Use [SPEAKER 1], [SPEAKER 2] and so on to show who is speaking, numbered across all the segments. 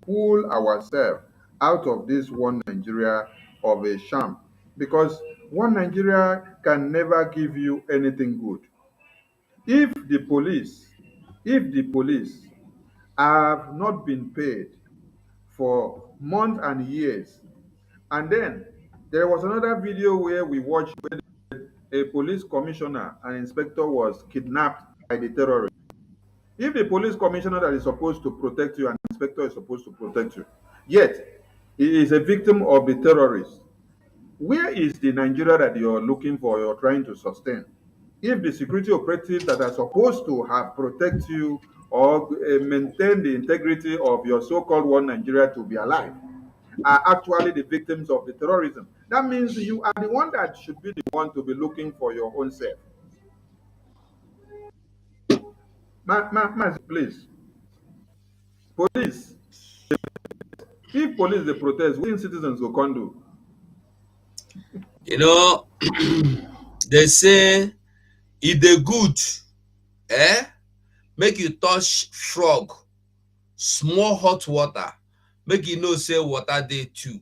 [SPEAKER 1] pull ourselves out of this one Nigeria of a sham, because one Nigeria can never give you anything good. If the police, if the police have not been paid for months and years, and then there was another video where we watched where a police commissioner and inspector was kidnapped by the terrorists. If the police commissioner that is supposed to protect you and inspector is supposed to protect you, yet he is a victim of the terrorists, where is the Nigeria that you're looking for, you're trying to sustain? If the security operatives that are supposed to have protect you or maintain the integrity of your so-called one Nigeria to be alive are actually the victims of the terrorism, that means you are the one that should be the one to be looking for your own self. Please, police, if police they protest, wetin citizens go come do?
[SPEAKER 2] You know, they say if dey good, eh, make you touch frog, small hot water, make you know say water dey too.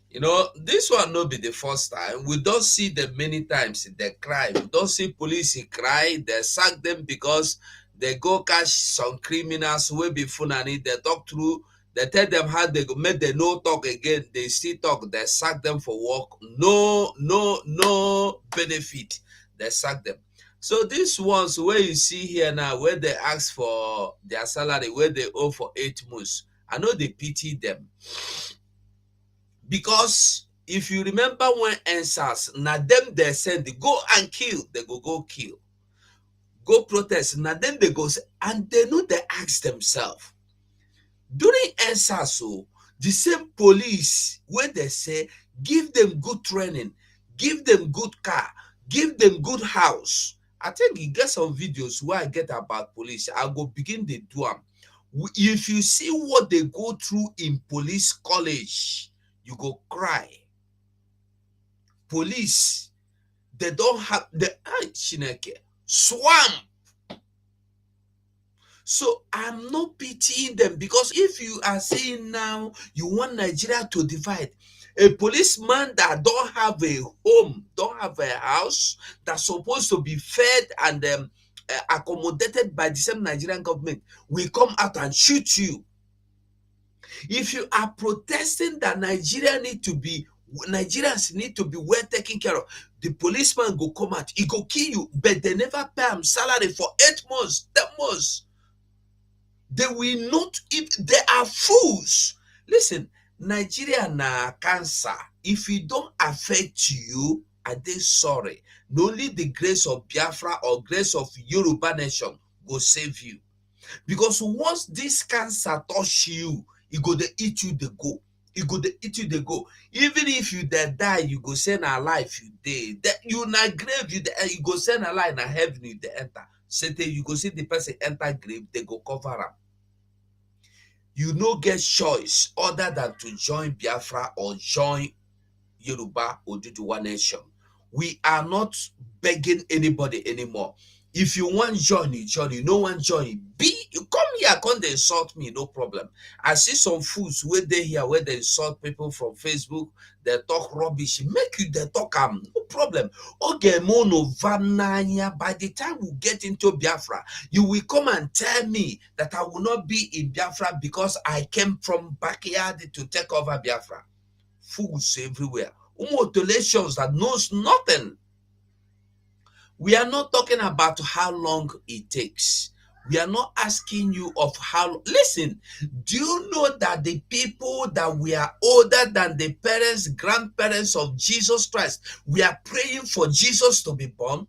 [SPEAKER 2] You know, this one no be the first time. We don't see them many times. They cry. We don't see police cry. They sack them because they go catch some criminals wey be funani. They talk through. They tell them how they go make them no talk again. They still talk. They sack them for work. No benefit. They sack them. So these ones where you see here now, where they ask for their salary, where they owe for 8 months, I know they pity them. Because if you remember when answers, na them they send, they go and kill, they go kill. Go protest, na them they go say, and they know they ask themselves. During answers, so the same police when they say, give them good training, give them good car, give them good house. I think you get some videos where I get about police. I go begin the do them. If you see what they go through in police college, you go cry. Police, they don't have the Chineke swamp. So I'm not pitying them, because if you are saying now you want Nigeria to divide, a policeman that don't have a home, don't have a house, that's supposed to be fed and accommodated by the same Nigerian government, will come out and shoot you. If you are protesting that Nigerians need to be well taken care of, the policeman go come out, he go kill you, but they never pay him salary for 8 months, 10 months. They will not, if they are fools. Listen, Nigeria na cancer. If it don't affect you, are they sorry? Not only the grace of Biafra or grace of Yoruba nation will save you. Because once this cancer touch you, it go to eat you the go. It go to eat you the go. Even if you die, you go send a life you dey. You na grave, you go send a life na heaven you dey enter. Say you go see the person enter grave, they go cover am. You no get choice other than to join Biafra or join Yoruba Odudua nation. We are not begging anybody anymore. If you want join, you no want join, you come here, come they insult me, no problem. I see some fools where they here, where they insult people from Facebook, they talk rubbish, make you they talk no problem. Okay, mono vananya. By the time we get into Biafra, you will come and tell me that I will not be in Biafra because I came from backyard to take over Biafra. Fools everywhere. Umotolations that knows nothing. We are not talking about how long it takes. We are not asking you of how. Listen, do you know that the people that we are older than the parents, grandparents of Jesus Christ, we are praying for Jesus to be born?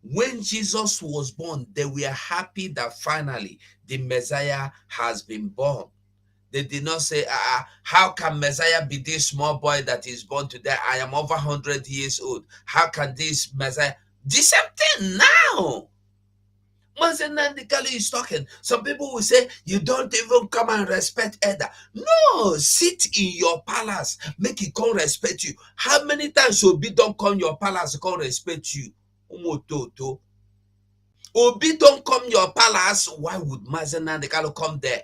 [SPEAKER 2] When Jesus was born, they were happy that finally the Messiah has been born. They did not say, how can Messiah be this small boy that is born today? I am over 100 years old. How can this Messiah? The same thing now. Mansenandikali is talking. Some people will say, you don't even come and respect elder. No, sit in your palace. Make it come respect you. How many times Obi don't come your palace come respect you? Umototo. Obi don't come your palace, why would Mazen Nnamdi Kanu come there?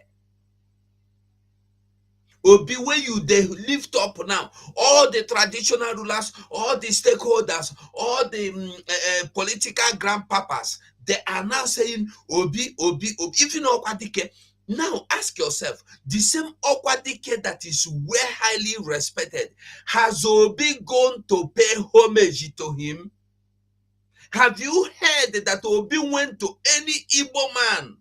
[SPEAKER 2] Obi, where you they lift up now, all the traditional rulers, all the stakeholders, all the political grandpapas, they are now saying Obi, Obi, Obi. If you know Okwadike, now ask yourself, the same Okwadike that is well highly respected, has Obi gone to pay homage to him? Have you heard that Obi went to any Igbo man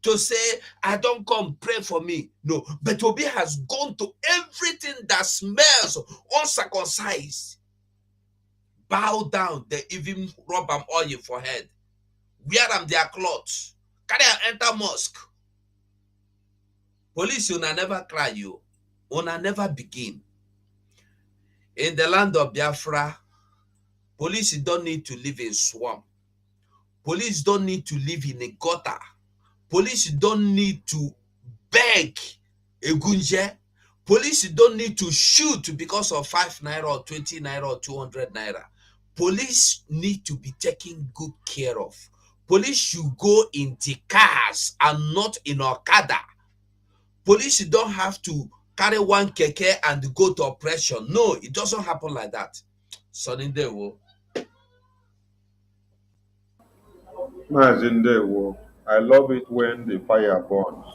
[SPEAKER 2] to say, I don't come, pray for me? No, but Obi has gone to everything that smells uncircumcised. Bow down, they even rub them oil for head. Wear them their clothes. Carry and enter mosque. Police, una never cry you. Una never begin. In the land of Biafra, police don't need to live in swamp. Police don't need to live in a gutter. Police don't need to beg Egunje. Police don't need to shoot because of 5 naira or 20 naira or 200 naira. Police need to be taken good care of. Police should go in the cars and not in Okada. Police don't have to carry one keke and go to operation. No, it doesn't happen like that. Sunny day,
[SPEAKER 1] I love it when the fire burns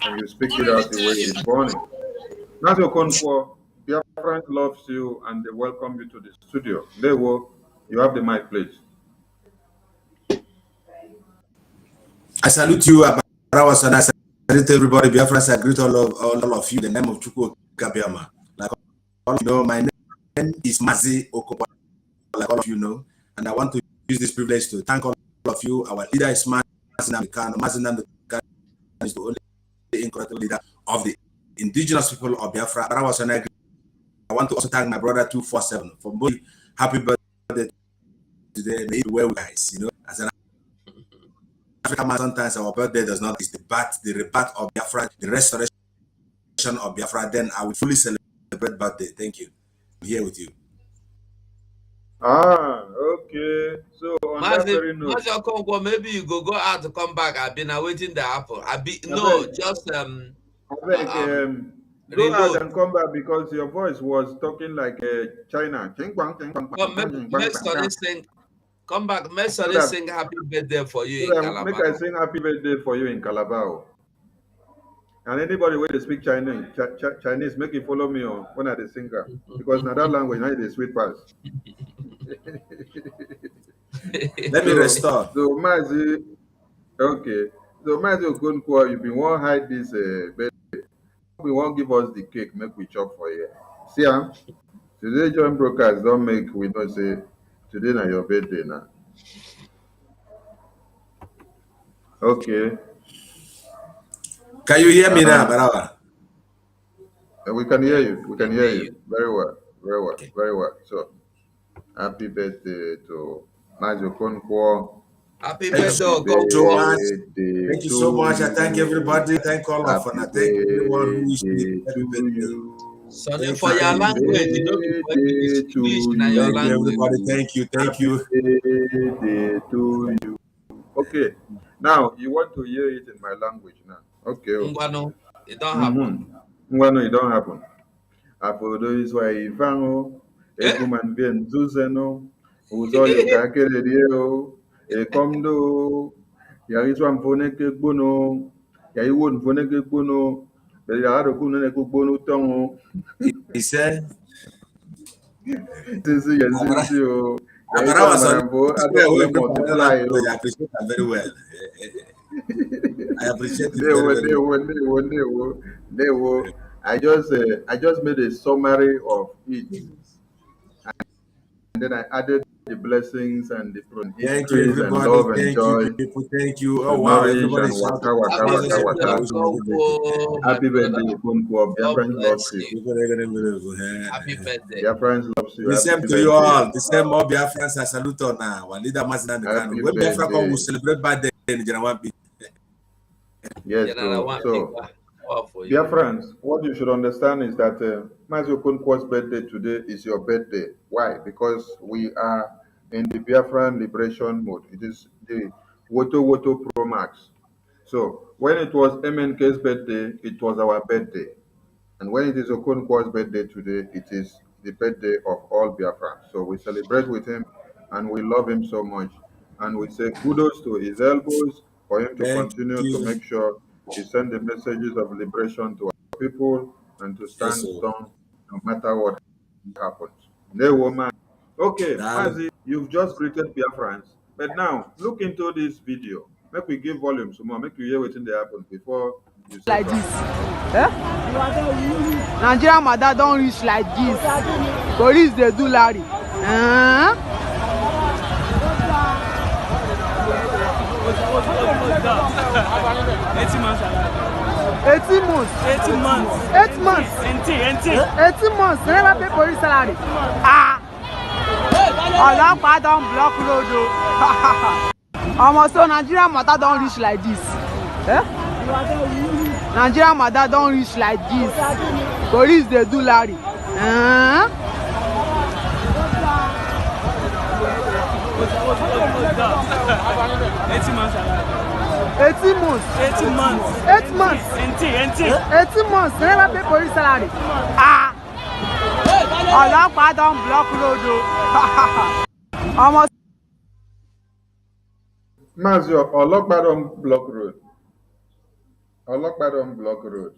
[SPEAKER 1] and you speak it out the way it's burning. Nazo Konfo, Biafran loves you and they welcome you to the studio. Ndewo, you have the mic, please.
[SPEAKER 3] I salute you, Abarawas, and I salute everybody. Biafrans, I greet all of you in the name of CHUKWU, ABIAMA. Like all of you know, my name is Mazi Okopa, like all of you know, and I want to use this privilege to thank all of you. Our leader is Mazi Nnamdi Kanu. Mazi Nnamdi Kanu is the only incorruptible leader of the indigenous people of Biafra. Abarawas, and I want to also thank my brother 247 for both. Happy birthday today. May it well, guys. You know, as an African man, sometimes our birthday does not, is the rebirth of Biafra, the restoration of Biafra. Then I will fully celebrate birthday. Thank you. I'm here with you.
[SPEAKER 1] Okay. So on that very note,
[SPEAKER 2] maybe you go out to come back. I've been awaiting the apple. No, just
[SPEAKER 1] I beg, go out
[SPEAKER 2] reload.
[SPEAKER 1] and come back because your voice was talking like China.
[SPEAKER 2] Make Sonny sing. Come back. Make Sonny sing happy birthday for you in Calabar.
[SPEAKER 1] Make I sing happy birthday for you in Calabar. And anybody where they speak Chinese, make it follow me on when I the singer. Because now that language, now the sweet pass.
[SPEAKER 3] Let me restore.
[SPEAKER 1] So Mazi, okay. So Mazi Okonkwo, you been want hide this birthday. We won't give us the cake, make we chop for you. See, today joint brokers don't make we don't say today na your birthday now. Okay.
[SPEAKER 3] Can you hear me now, Barawa?
[SPEAKER 1] We can hear you. We can hear you. Very well. Very well. Okay. Very well. So, happy birthday to Mazi Okonkwo.
[SPEAKER 2] Happy birthday
[SPEAKER 3] so much. Thank you so much. I thank everybody. Thank all of you. Thank everyone who is here.
[SPEAKER 2] Sonny, for your language, you know, English na your language.
[SPEAKER 3] Everybody, thank you. Thank you.
[SPEAKER 1] Birthday to you. Okay. Now, you want to hear it in my language now. Okay.
[SPEAKER 2] Ngwano, it don't happen.
[SPEAKER 1] Ngwano, it don't happen. Apodo is why Ivano, Eguman bien Zuzeno, Uzoyo Kakerio, Ekomdo, Yariswan Foneke Bono, Yaiwon Foneke Bono, Beliaro Kuneko Bono Tongo.
[SPEAKER 3] He said,
[SPEAKER 1] Since you,
[SPEAKER 3] I appreciate that very well. I appreciate it.
[SPEAKER 1] They were. I just made a summary of it, and then I added the blessings and the increase and love and joy.
[SPEAKER 3] Thank you. Oh wow, everybody's
[SPEAKER 1] waka. Happy birthday, Okonkwo. Your friends love you.
[SPEAKER 2] Happy birthday.
[SPEAKER 1] Your friends love you.
[SPEAKER 3] The same to you all. The same more Biafrans. I salute on now. One leader Mazi Nnamdi Kanu. When Biafra come, we celebrate birthday in January.
[SPEAKER 1] Yes, so dear friends, what you should understand is that Mazi Okonkwo's birthday today is your birthday. Why? Because we are in the Biafran liberation mode. It is the Woto Woto Pro Max. So when it was MNK's birthday, it was our birthday. And when it is Okonkwo's birthday today, it is the birthday of all Biafra. So we celebrate with him and we love him so much. And we say kudos to his elbows for him to
[SPEAKER 3] Thank
[SPEAKER 1] continue to
[SPEAKER 3] you.
[SPEAKER 1] make sure he sends the messages of liberation to our people and to
[SPEAKER 3] Yes,
[SPEAKER 1] stand
[SPEAKER 3] sir.
[SPEAKER 1] strong no matter what happens. No woman. Okay,
[SPEAKER 3] Dal.
[SPEAKER 1] Mazi, you've just greeted Biafrans. But now look into this video. Make we give volume some more. Make you hear what's in the happen before you say
[SPEAKER 4] like
[SPEAKER 1] something.
[SPEAKER 4] this. Nigerian mother don't reach like this. Police they do Larry.
[SPEAKER 5] 18 months.
[SPEAKER 4] 18 months.
[SPEAKER 5] 18 months.
[SPEAKER 4] 8 months. 18 months. They never pay police salary. Ọlọ́pàá don block road o. Almost so Nigerian mother don't reach like this. Nigerian mother don't reach like this. Police they do Larry.
[SPEAKER 5] 18 months.
[SPEAKER 4] 18 months.
[SPEAKER 5] 18 months.
[SPEAKER 4] 8 months. 18 months. They never pay police salary. Ọlọ́pàá don block road o. Almost.
[SPEAKER 1] Mazi, Olokbadon block road. Olokbadon block road.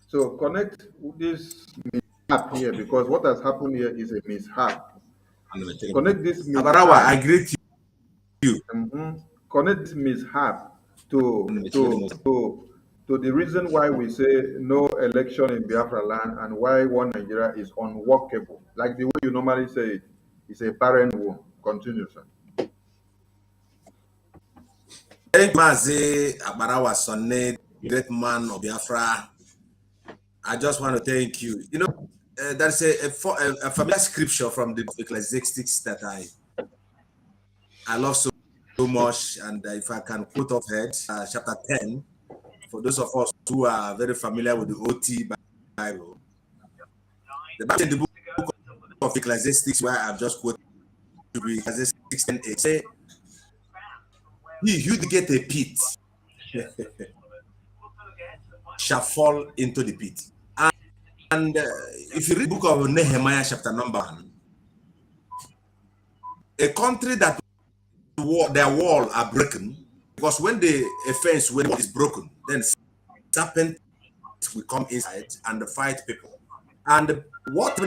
[SPEAKER 1] So connect this mishap here because what has happened here is a mishap. Connect this mishap.
[SPEAKER 3] Abarawa, I greet you.
[SPEAKER 1] Connect this mishap to the reason why we say no election in Biafra land and why one Nigeria is unworkable. Like the way you normally say it, it's a barren womb. Continue, sir.
[SPEAKER 3] Thank you, Mazi Abarawa Sonne, great man of Biafra. I just want to thank you. You know, there's a familiar scripture from the Ecclesiastes that I love so much, and if I can quote off head, chapter 10, for those of us who are very familiar with the OT Bible. The Bible in the book of Ecclesiastes, where I've just quoted Ecclesiastes 6:8, say, he who get a pit shall fall into the pit. And if you read the book of Nehemiah, chapter number 1, a country that their wall are broken, because when the fence is broken, then serpent will come inside and fight people. And what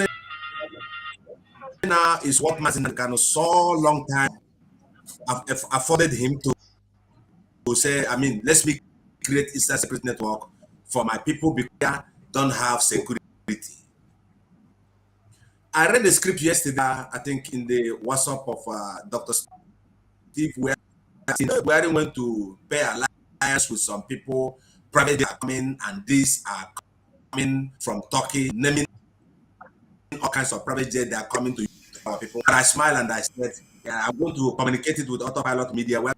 [SPEAKER 3] now is what Mazinakano saw long time afforded him to say, I mean, let's create a separate network for my people because they don't have security. I read the script yesterday, I think in the WhatsApp of Dr. Steve, where he went to pay alliance with some people, private are coming, and these are coming from Turkey, naming all kinds of private jets that are coming to our people. And I smiled and I said, yeah, I'm going to communicate it with Autopilot Media. We're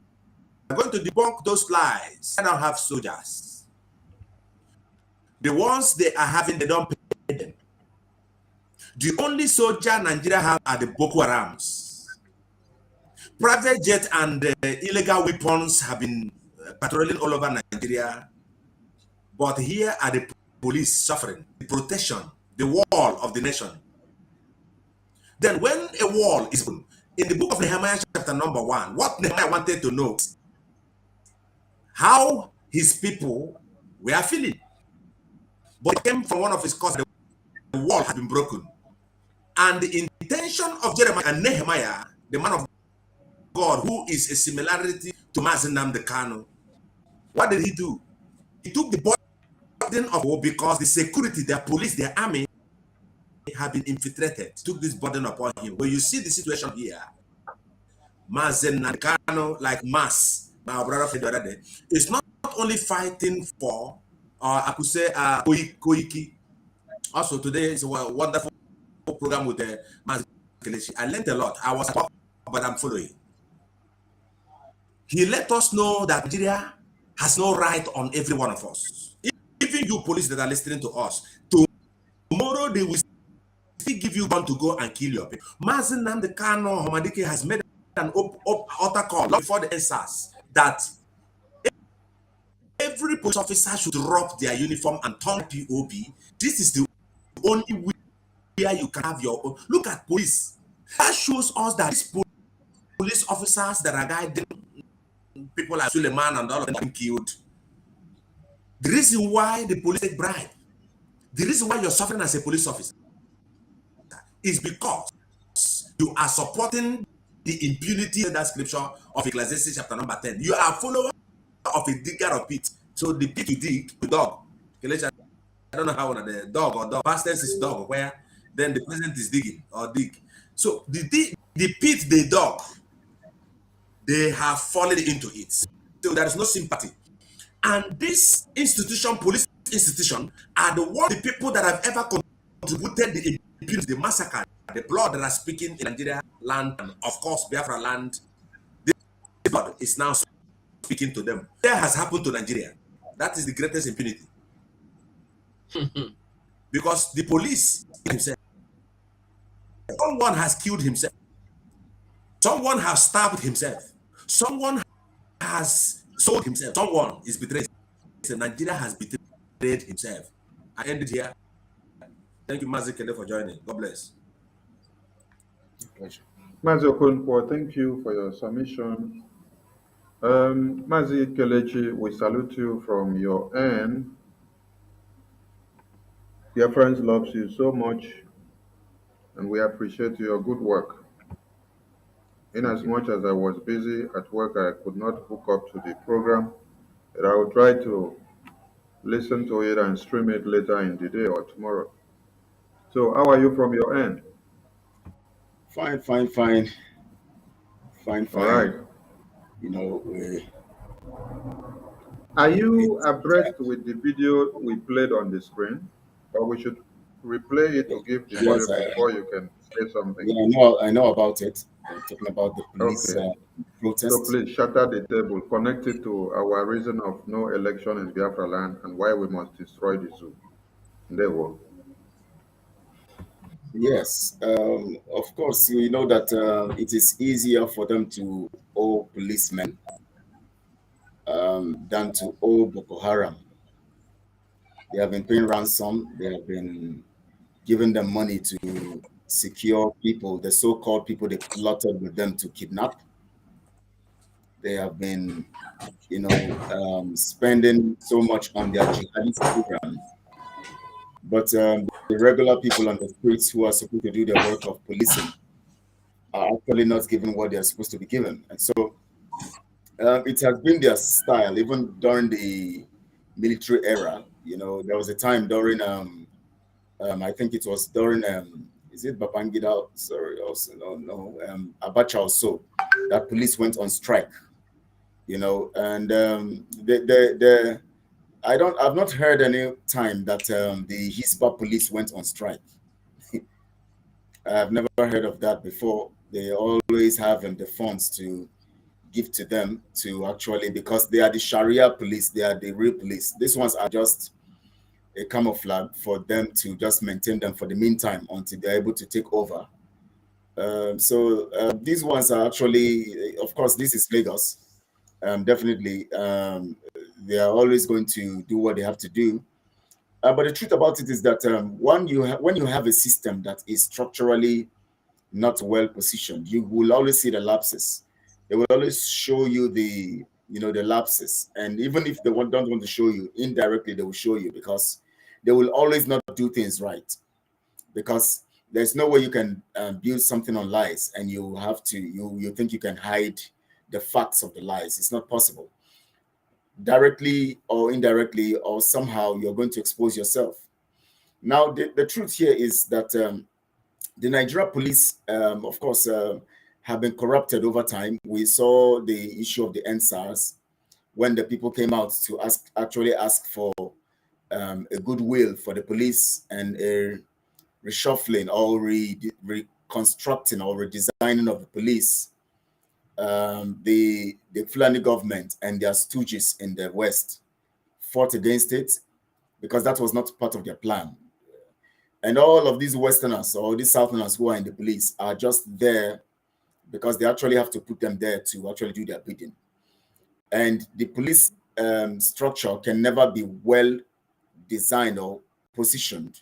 [SPEAKER 3] going to debunk those lies. They don't have soldiers. The ones they are having, they don't pay them. The only soldier Nigeria have are the Boko Harams. Private jet and illegal weapons have been patrolling all over Nigeria. But here are the police suffering, the protection, the wall of the nation. Then when a wall is in the book of Nehemiah chapter number 1, what Nehemiah wanted to know is how his people were feeling. But it came from one of his causes, the wall had been broken. And the intention of Jeremiah and Nehemiah, the man of God, who is a similarity to Mazinam the Kano, what did he do? He took the burden of war because the security, their police, their army have been infiltrated, took this burden upon him. When you see the situation here, Mazinam the Kano, like Mas, my brother said the other day, is not only fighting for, I could say, OKIKE. Also today is a wonderful program with the I learned a lot. I was but I'm following. He let us know that Nigeria has no right on every one of us. Even you police that are listening to us, tomorrow they will still give you gun to go and kill your people. Mazinam the Kano Homadike has made an altar call before the SARS that every police officer should drop their uniform and turn POB. This is the only way where you can have your own. Look at police. That shows us that these police officers that are guiding people like Suleiman and all of them being killed. The reason why the police take bribe, the reason why you're suffering as a police officer is because you are supporting the impunity in that scripture of Ecclesiastes chapter number 10. You are a follower of a digger of pit. So the pit you dig, the dog. I don't know how the dog or dog. Past tense is dog, where then the present is digging or dig. So the pit they dug, they have fallen into it. So there is no sympathy. And this institution, police institution, are the people that have ever contributed the impunity, the massacre, the blood that are speaking in Nigeria land, and of course Biafra land. This blood is now speaking to them. That has happened to Nigeria. That is the greatest impunity. Because the police himself, someone has killed himself, someone has stabbed himself, someone has sold himself, someone is betrayed. So Nigeria has betrayed himself. I end it here. Thank you, Mazi Kele, for joining. God bless.
[SPEAKER 1] Pleasure. Mazi Okonkwo, thank you for your submission. Mazi Kelechi, we salute you from your end. Your friends loves you so much, and we appreciate your good work. In as much as I was busy at work, I could not hook up to the program, but I will try to listen to it and stream it later in the day or tomorrow. So how are you from your end?
[SPEAKER 6] Fine, fine, fine. Fine, fine.
[SPEAKER 1] All right.
[SPEAKER 6] You know,
[SPEAKER 1] are you abreast with the video we played on the screen? Or we should replay it to give the
[SPEAKER 6] yes,
[SPEAKER 1] audio before you can say something?
[SPEAKER 6] Yeah, I know about it. I'm talking about the police protest.
[SPEAKER 1] So please shatter the table, connect it to our reason of no election in Biafra land and why we must destroy the zoo. There we go.
[SPEAKER 6] Yes, of course, we know that it is easier for them to owe policemen than to owe Boko Haram. They have been paying ransom. They have been giving them money to secure people, the so-called people they plotted with them to kidnap. They have been, spending so much on their jihadist program. But the regular people on the streets who are supposed to do the work of policing are actually not given what they are supposed to be given. And so it has been their style, even during the military era. There was a time during, I think it was during, is it Babangida? Sorry, also, no, Abacha also, that police went on strike, and I've not heard any time that the Hisba police went on strike. I've never heard of that before. They always have the funds to give to them to actually, because they are the Sharia police, they are the real police. These ones are just a camouflage for them to just maintain them for the meantime until they're able to take over. So these ones are actually, of course, this is Lagos. Definitely, they are always going to do what they have to do. But the truth about it is that when you have a system that is structurally not well positioned, you will always see the lapses. They will always show you the lapses, and even if they don't want to show you, indirectly they will show you, because they will always not do things right, because there's no way you can build something on lies and you have to you think you can hide the facts of the lies. It's not possible. Directly or indirectly or somehow you're going to expose yourself. Now the truth here is that the Nigeria police, of course, have been corrupted over time. We saw the issue of the NSARS when the people came out to actually ask for a goodwill for the police and a reshuffling or reconstructing or redesigning of the police. The Fulani government and their stooges in the West fought against it because that was not part of their plan. And all of these Westerners or these Southerners who are in the police are just there because they actually have to put them there to actually do their bidding. And the police structure can never be well designed or positioned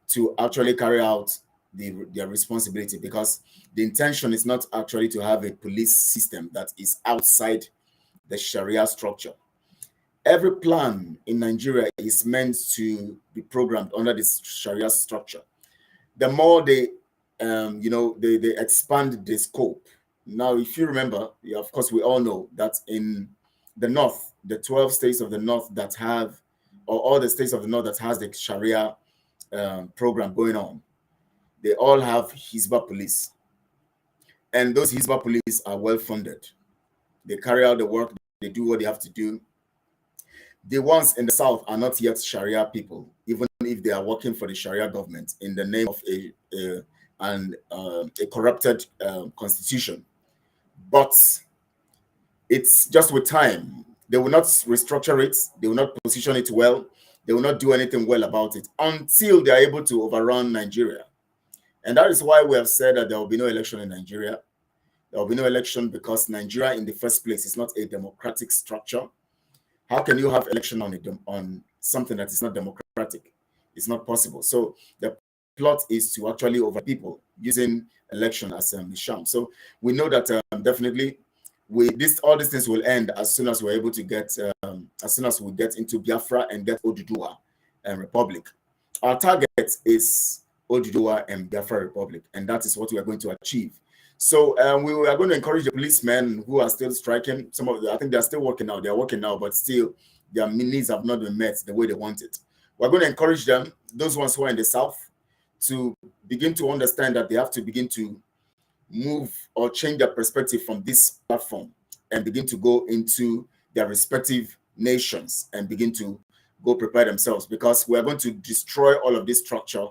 [SPEAKER 6] to actually carry out their responsibility, because the intention is not actually to have a police system that is outside the Sharia structure. Every plan in Nigeria is meant to be programmed under this Sharia structure. The more they, they expand the scope. Now, if you remember, of course, we all know that in the North, the 12 states of the North that have, or all the states of the North that has the Sharia program going on, they all have Hizbah police. And those Hizbah police are well funded. They carry out the work, they do what they have to do. The ones in the South are not yet Sharia people, even if they are working for the Sharia government in the name of a corrupted constitution. But it's just with time. They will not restructure it. They will not position it well. They will not do anything well about it until they are able to overrun Nigeria. And that is why we have said that there will be no election in Nigeria. There will be no election because Nigeria in the first place is not a democratic structure. How can you have election on something that is not democratic? It's not possible. So the plot is to actually over people using election as a sham. So we know that definitely all these things will end as soon as we're able to get, as soon as we get into Biafra and get Odudua and Republic. Our target is Odudua and Biafra Republic, and that is what we are going to achieve. So we are going to encourage the policemen who are still striking. Some of them, I think they're still working now. They're working now, but still their needs have not been met the way they want it. We're going to encourage them, those ones who are in the South, to begin to understand that they have to begin to move or change their perspective from this platform and begin to go into their respective nations and begin to go prepare themselves, because we're going to destroy all of this structure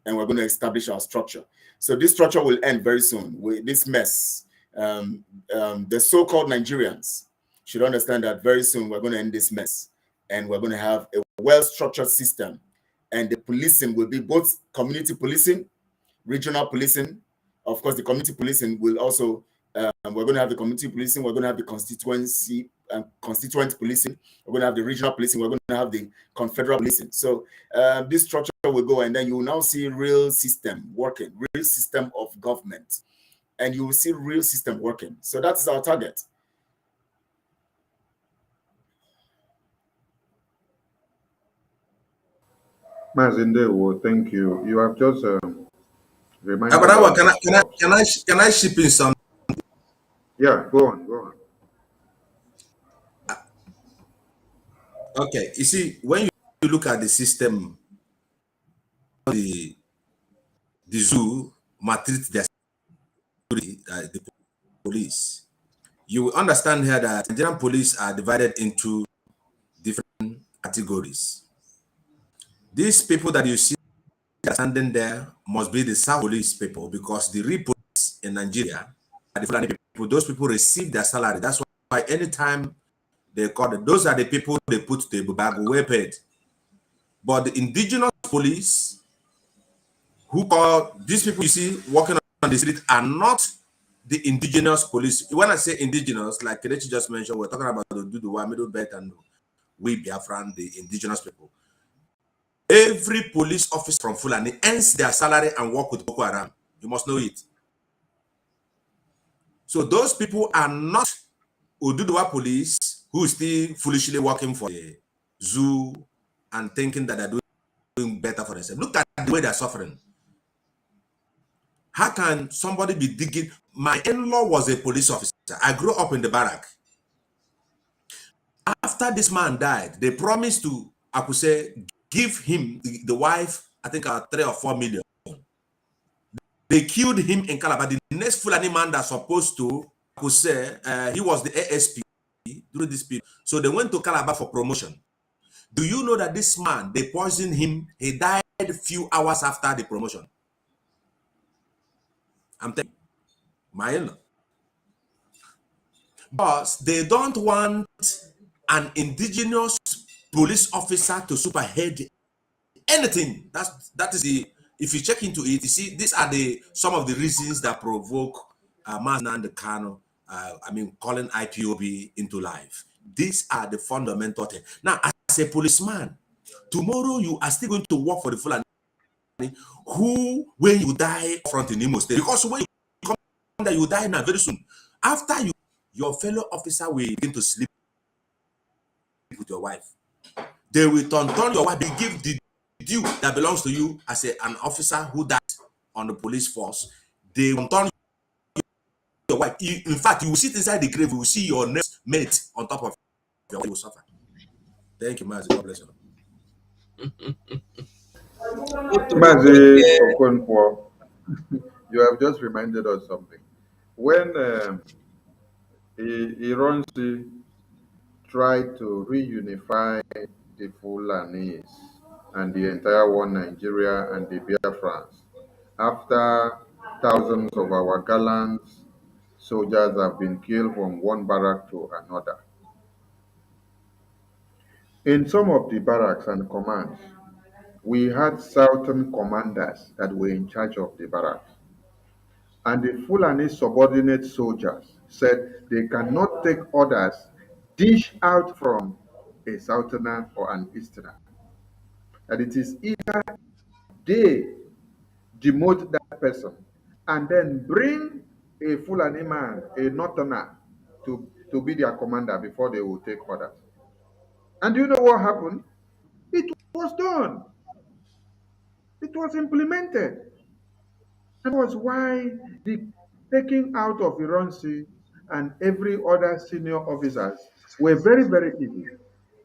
[SPEAKER 6] and we're going to establish our structure. So this structure will end very soon. This mess, the so-called Nigerians should understand that very soon we're going to end this mess and we're going to have a well-structured system. And the policing will be both community policing, regional policing. Of course, the community policing will also, we're going to have the community policing, we're going to have the constituent policing, we're going to have the regional policing, we're going to have the confederal policing. So this structure will go, and then you will now see real system working, real system of government, and you will see real system working. So that is our target.
[SPEAKER 1] Mazindewo, thank you. You have just reminded
[SPEAKER 3] Abarawa,
[SPEAKER 1] us.
[SPEAKER 3] can I ship in some?
[SPEAKER 1] Yeah, go on.
[SPEAKER 3] Okay, you see, when you look at the system, the zoo maltreat their security, the police, you will understand here that Nigerian police are divided into different categories. These people that you see standing there must be the South police people, because the real police in Nigeria are the Fulani people. Those people receive their salary. That's why anytime they call it, those are the people they put the bag well paid. But the indigenous police, who call these people you see walking on the street, are not the indigenous police. When I say indigenous, like Kelechi just mentioned, we're talking about the Odudua, Middle Belt, and we Biafran, the indigenous people. Every police officer from Fulani earns their salary and work with Boko Haram. You must know it. So those people are not Odudua police who is still foolishly working for the zoo and thinking that they're doing better for themselves. Look at the way they're suffering. How can somebody be digging? My in-law was a police officer. I grew up in the barrack. After this man died, they promised to, I could say, give him the wife, I think 3 or 4 million. They killed him in Calabar. The next Fulani man that's supposed to, I could say, he was the ASP during this period. So they went to Calabar for promotion. Do you know that this man, they poisoned him, he died a few hours after the promotion? I'm telling you, my in-law. But they don't want an indigenous police officer to superhead anything. That is the, if you check into it, you see these are some of the reasons that provoke Mazi Kanu, calling IPOB into life. These are the fundamental things. Now, as a policeman, tomorrow you are still going to work for the Fulani who, when you die front in Imo State, because when you come there, you die now very soon. After your fellow officer will begin to sleep with your wife. They will turn your wife, they give the due that belongs to you as an officer who died on the police force. They will turn your wife. In fact, you will sit inside the grave, you will see your next mate on top of your wife. You will suffer. Thank you, Mazi. God bless you.
[SPEAKER 1] Mazi Okonkwo, you have just reminded us something. When Ironsi tried to reunify the Fulanis and the entire one Nigeria and the Biafrans, after thousands of our gallant soldiers have been killed from one barrack to another. In some of the barracks and commands, we had Southern commanders that were in charge of the barracks. And the Fulani subordinate soldiers said they cannot take orders dish out from a Southerner or an Easterner. That it is either they demote that person and then bring a Fulani man, a Northerner, to be their commander before they will take orders. And do you know what happened? It was done. It was implemented. That was why the taking out of Ironsi and every other senior officers were very, very easy.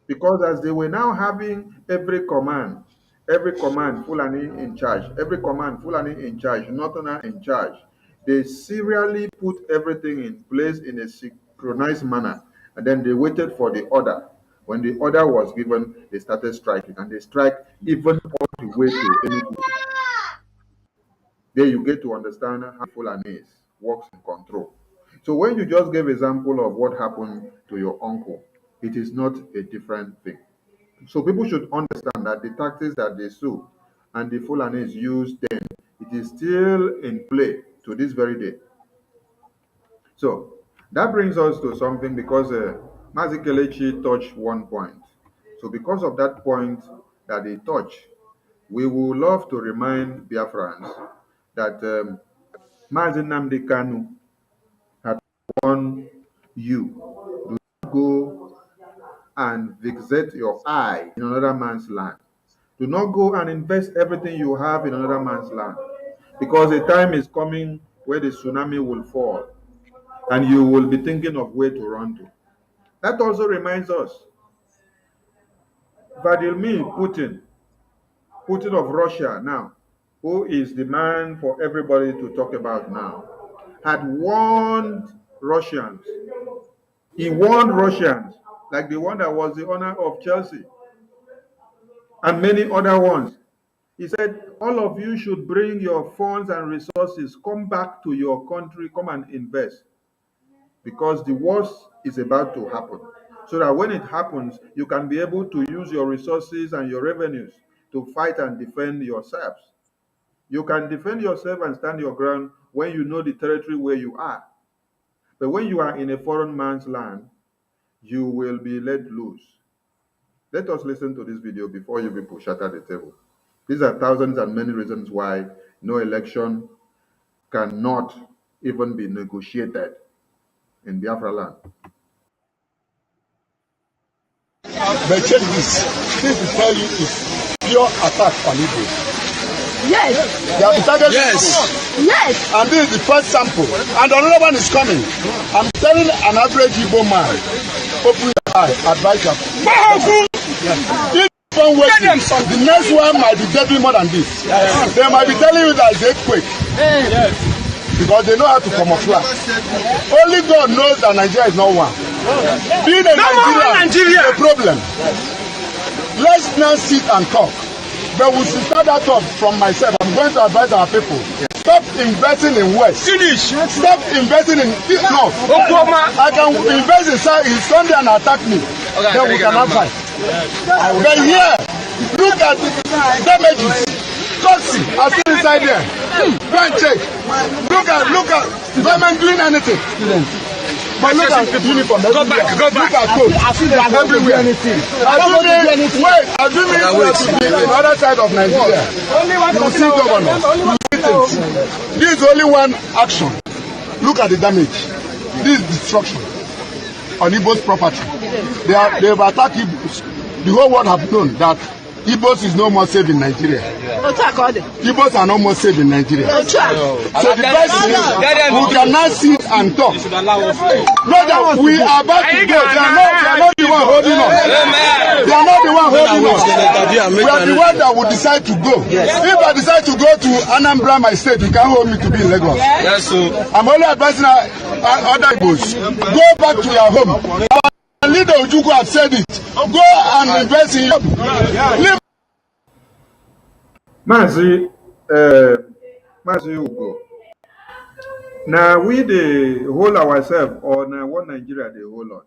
[SPEAKER 1] Because as they were now having every command, Fulani in charge, every command, Fulani in charge, Northerner in charge, they serially put everything in place in a synchronized manner. And then they waited for the order. When the order was given, they started striking. And they strike even all the way to Enugu. There you get to understand how Fulani works in control. So when you just gave example of what happened to your uncle, it is not a different thing. So people should understand that the tactics that they sue and the Fulanis used then, it is still in play to this very day. So that brings us to something, because Mazi Kelechi touched one point. So because of that point that he touched, we would love to remind Biafrans that Mazi Nnamdi Kanu had warned you, do not go and fixate your eye in another man's land. Do not go and invest everything you have in another man's land, because a time is coming where the tsunami will fall and you will be thinking of where to run to. That also reminds us, Vladimir Putin of Russia now, who is the man for everybody to talk about now, had warned Russians. He warned Russians, like the one that was the owner of Chelsea and many other ones. He said, all of you should bring your funds and resources, come back to your country, come and invest, because the worst is about to happen. So that when it happens, you can be able to use your resources and your revenues to fight and defend yourselves. You can defend yourself and stand your ground when you know the territory where you are. But when you are in a foreign man's land, you will be let loose. Let us listen to this video before you people shatter the table. These are thousands and many reasons why no election cannot even be negotiated in Biafra land.
[SPEAKER 7] But check this. This to tell you is pure attack on Igbo.
[SPEAKER 8] Yes.
[SPEAKER 7] They have targeted.
[SPEAKER 8] Yes. Yes.
[SPEAKER 7] And this is the first sample. And another one is coming. I'm telling an average Igbo man, open your eye, advise your. If you waiting, the next one might be deadly more than this. Yes. They might be telling you that it's earthquake. Yes. Because they know how to camouflage. Only God knows that Nigeria is not one. Being a Nigerian is a problem. Let's now sit and talk. But we should start that off from myself. I'm going to advise our people. Stop investing in West. Finish. Stop investing in North. I can invest in Sunday and attack me. Okay, then we cannot fight. But here, look at the damages. Toxic are still inside there. Go and check. Look at government doing anything. But look at the uniform. Go back. Look at clothes. Everywhere. Wait, assuming you are to be on the other side of Nigeria. You see governors. This is only one action. Look at the damage. This is destruction on Igbo's property. They have attacked Igbos. The whole world have known that Igbos is no more safe in Nigeria. Igbos are no more safe in Nigeria. So the best is we cannot sit and talk. Brother, we are about to go. They are not the one holding us. They are not the one holding us. We are the one that will decide to go. If I decide to go to Anambra, my state, you can't hold me to be in Lagos. I'm only advising other Igbos. Go back to your home. Our leader Ojukwu have said it. Go and invest in your
[SPEAKER 1] Mazi Ugo. Now we they hold ourselves, or now what Nigeria they hold us.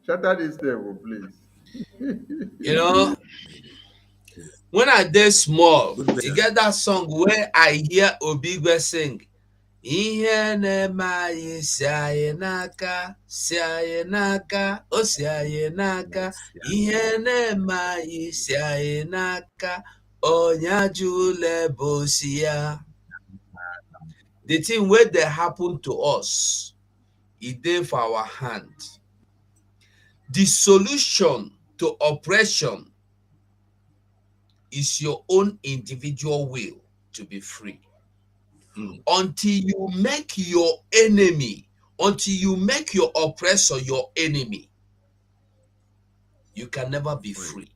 [SPEAKER 1] Shatter this table, please.
[SPEAKER 2] You know, when I did small, you get that song where I hear Obigwe sing. Ihe na-eme anyị si anyị n'aka, si anyị n'aka, o si anyị n'aka. Ihe na-eme anyị si anyị n'aka, onye ajụla ebe o si ya. The thing where they happen to us, it dey for our hand. The solution to oppression is your own individual will to be free. Until you make your enemy, until you make your oppressor your enemy, you can never be free.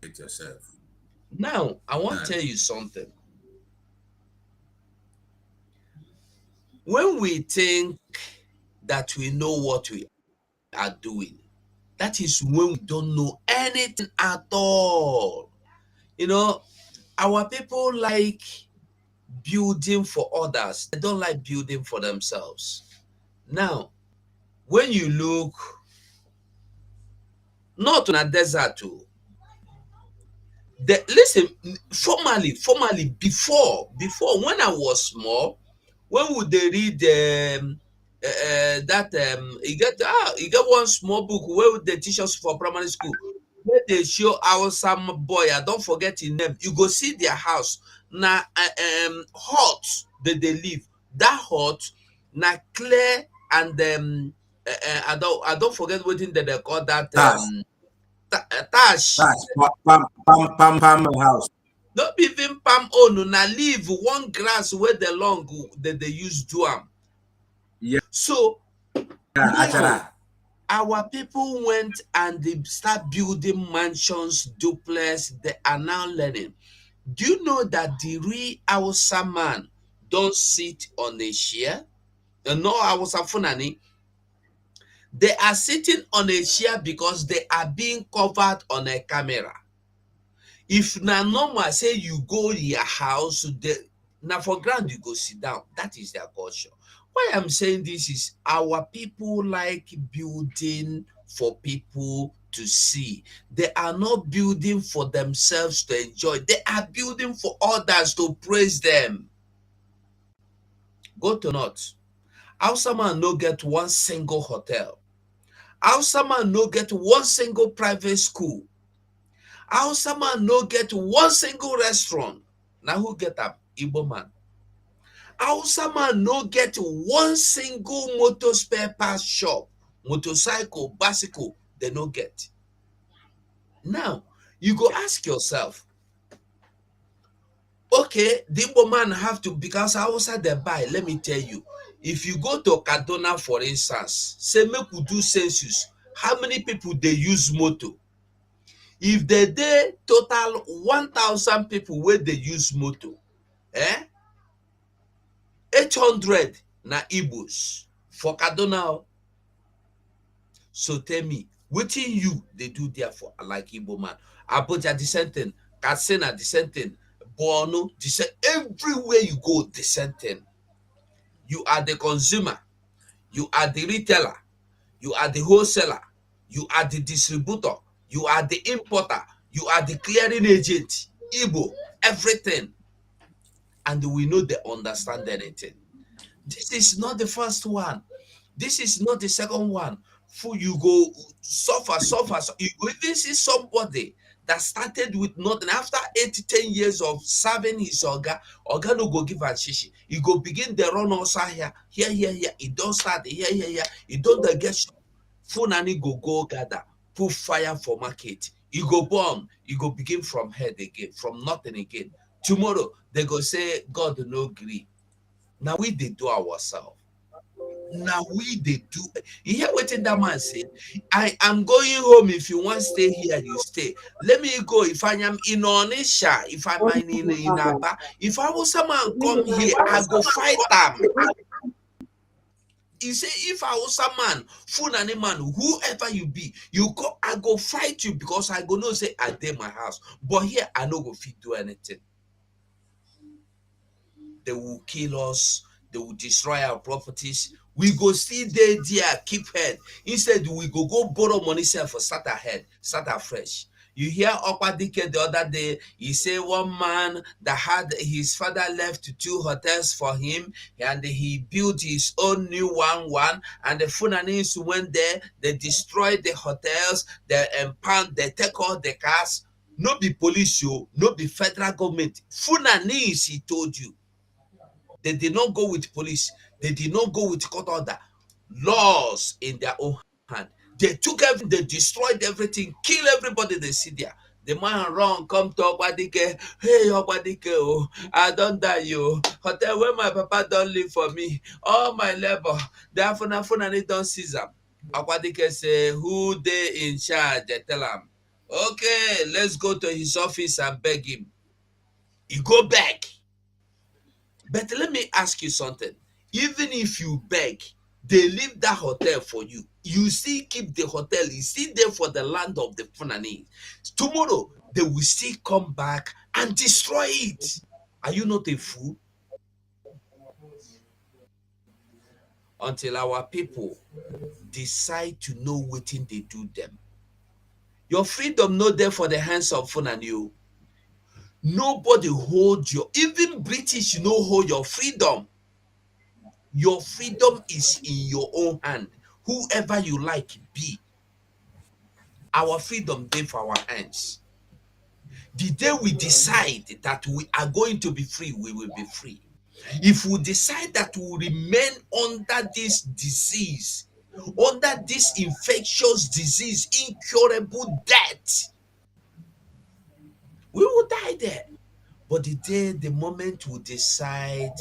[SPEAKER 2] Now, I want to tell you something. When we think that we know what we are doing, that is when we don't know anything at all. You know, our people like building for others. They don't like building for themselves. Now, when you look, not on a desert too. Listen, formally, before when I was small, when would they read you get one small book where would they teach us for primary school, where they show our some boy, I don't forget his name. You go see their house. Na hut that they live. That hut na clear and I don't forget what thing that they call that tash.
[SPEAKER 3] Pam house.
[SPEAKER 2] Not even palm on na leave one grass where the long that they use do am.
[SPEAKER 3] Yeah.
[SPEAKER 2] So now, our people went and they start building mansions, duplex. They are now learning. Do you know that the real Hausa man don't sit on a chair? No Hausa Funani. They are sitting on a chair because they are being covered on a camera. If na normal say you go to your house, now for ground you go sit down. That is their culture. Why I'm saying this is our people like building for people to see. They are not building for themselves to enjoy. They are building for others to praise them. Go to North. Hausa man no get one single hotel. Hausa man no get one single private school. Hausa man no get one single restaurant. Now who get up? Igbo man. Hausa man no get one single motor spare parts shop. Motorcycle, bicycle. They no get. Now, you go ask yourself, okay, the Igbo man have to, because Hausa they buy, let me tell you, if you go to Kaduna, for instance, say make we do census, how many people they use motor? If they total 1,000 people where they use motor, 800 na Igbos for Kaduna. So tell me, what you they do there for like Igbo man? Abuja dissenting, Katsina dissenting, Borno dissenting, everywhere you go dissenting. You are the consumer, you are the retailer, you are the wholesaler, you are the distributor, you are the importer, you are the clearing agent, Igbo, everything. and we know they understand anything. This is not the first one. This is not the second one. For you go suffer, suffer. You go even see somebody that started with nothing. After 8 to 10 years of serving his Oga no go give a shishi. He go begin the run also here, here, here, here. He don't start here, here, here. He don't get shop. Funani go gather, put fire for market. You go born, you go begin from head again, from nothing again. Tomorrow they go say God no gree. Now we they do ourselves. Now we they do. You hear what that man say? I am going home. If you want to stay here, you stay. Let me go. If I am in Onisha, if I'm in Aba, if I was someone come here, I go fight them. He say, if I was a man, Fulani man, whoever you be, you go, I go fight you because I go no say I did my house. But here I no go fit do anything. They will kill us, they will destroy our properties. We go see there, keep head. Instead, we go borrow money for start ahead, start afresh. You hear Okwadike the other day, he say one man that had his father left 2 hotels for him and he built his own new one and the Funanis went there, they destroyed the hotels, they impound, they take all the cars. No be police, no be federal government. Funanis, he told you. They did not go with police. They did not go with court order. Laws in their own hand. They took everything, they destroyed everything, kill everybody they see there. The man run, come to Okwadike. Hey, Okwadike, oh, I don't die, you. Hotel where my papa don't live for me. All my labor. Therefore, they don't seize them. Okwadike say, who they in charge? They tell him, okay, let's go to his office and beg him. He go back. But let me ask you something. Even if you beg, they leave that hotel for you. You still keep the hotel. You still there for the land of the Fulani. Tomorrow, they will still come back and destroy it. Are you not a fool? Until our people decide to know what thing they do them. Your freedom not there for the hands of Fulani. Nobody hold your, even British, you know, hold your freedom. Your freedom is in your own hand. Whoever you like be. Our freedom there for our hands. The day we decide that we are going to be free, we will be free. If we decide that we will remain under this disease, under this infectious disease, incurable death, we will die there. But the moment we decide,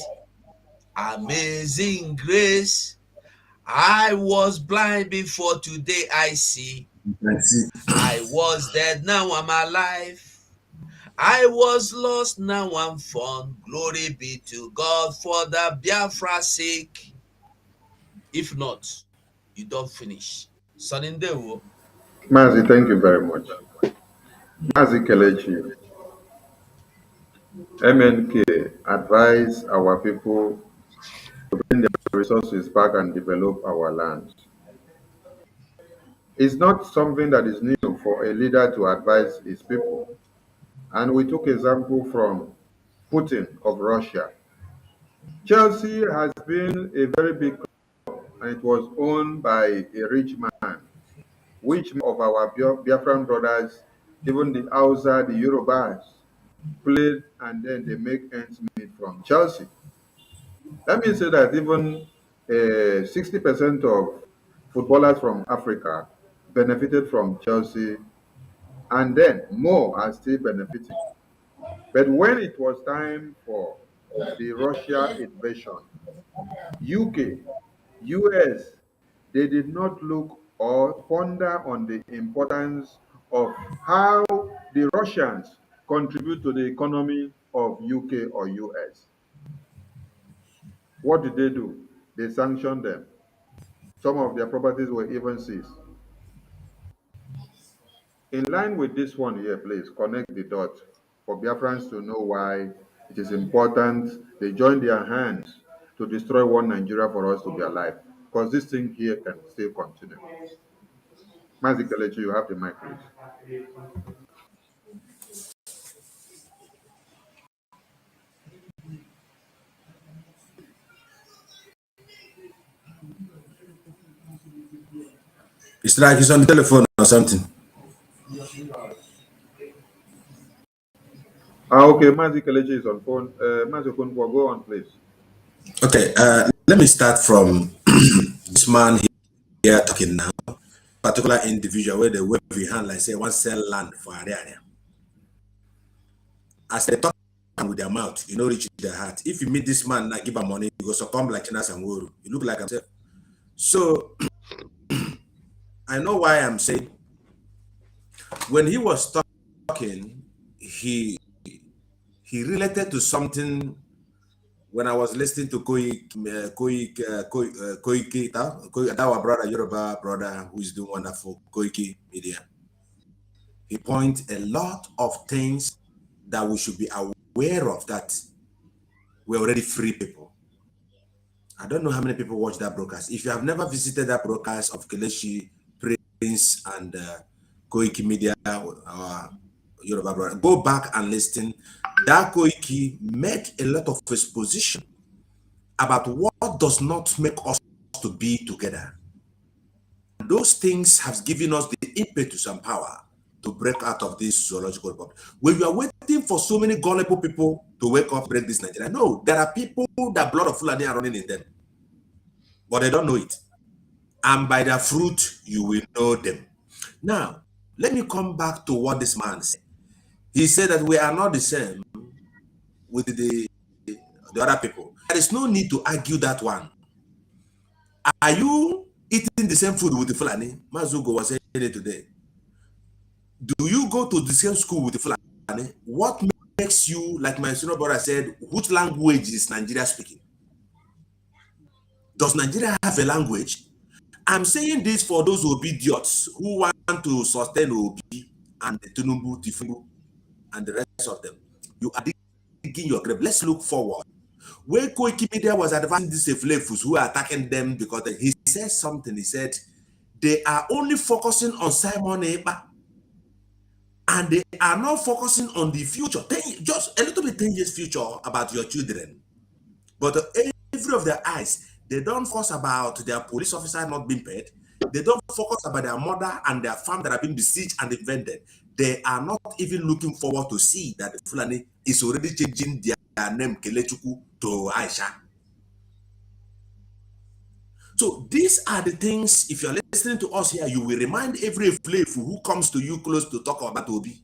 [SPEAKER 2] amazing grace, I was blind before today I see. I was dead, now I'm alive. I was lost, now I'm found. Glory be to God for the Biafra sake. If not, you don't finish. Sonindewo.
[SPEAKER 1] Mazi, thank you very much. Mazi Kelechi, MNK advise our people to bring their resources back and develop our land. It's not something that is new for a leader to advise his people. And we took example from Putin of Russia. Chelsea has been a very big club and it was owned by a rich man, which of our Biafran brothers, even the Hausa, the Yorubas, played and then they make ends meet from Chelsea. Let me say that even 60% of footballers from Africa benefited from Chelsea, and then more are still benefiting. But when it was time for the Russia invasion, UK, US, they did not look or ponder on the importance of how the Russians contribute to the economy of UK or US. What did they do? They sanctioned them. Some of their properties were even seized. In line with this one here, please connect the dot for Biafrans to know why it is important they join their hands to destroy one Nigeria for us to be alive. Because this thing here can still continue. Mazi Kelechi, you have the mic, please.
[SPEAKER 3] It's like he's on the telephone or something.
[SPEAKER 1] Okay, Mazi Kelechi is on phone. Mazi Okonkwo, go on, please.
[SPEAKER 3] Okay, let me start from this man here talking now. Particular individual where they wave your hand like say one sell land for area. As they talk with their mouth, you know, reach their heart. If you meet this man, like give him money, you go succumb like China Sanguru. You look like himself. So I know why I'm saying when he was talking, he related to something when I was listening to Koike, that our brother, Yoruba brother, who is doing wonderful, Koike Media. He points a lot of things that we should be aware of, that we're already free people. I don't know how many people watch that broadcast. If you have never visited that broadcast of Kelechi, Prince, and Koike Media, Yoruba brother, go back and listen. That Koike made a lot of exposition about what does not make us to be together. Those things have given us the impetus and power to break out of this zoological problem. When you are waiting for so many gullible people to wake up, break this Nigeria, no, there are people that blood of Fulani are running in them, but they don't know it. And by their fruit, you will know them. Now, let me come back to what this man said. He said that we are not the same with the other people. There is no need to argue that one. Are you eating the same food with the Fulani? Mazugo was saying it today. Do you go to the same school with the Fulani? What makes you, like my senior brother said, which language is Nigeria speaking? Does Nigeria have a language? I'm saying this for those idiots who want to sustain Obi and Tinubu, Tinubu, and the rest of them. You are digging your grave. Let's look forward. Where Koike Media was advancing these Eflefus who are attacking them because he said something. He said they are only focusing on Simon Eba and they are not focusing on the future. Just a little bit 10 years future about your children. But every of their eyes, they don't focus about their police officer not being paid. They don't focus about their mother and their farm that have been besieged and defended. They are not even looking forward to see that the Fulani is already changing their name CHUKWU to Aisha. So these are the things, if you're listening to us here, you will remind every slave who comes to you close to talk about Obi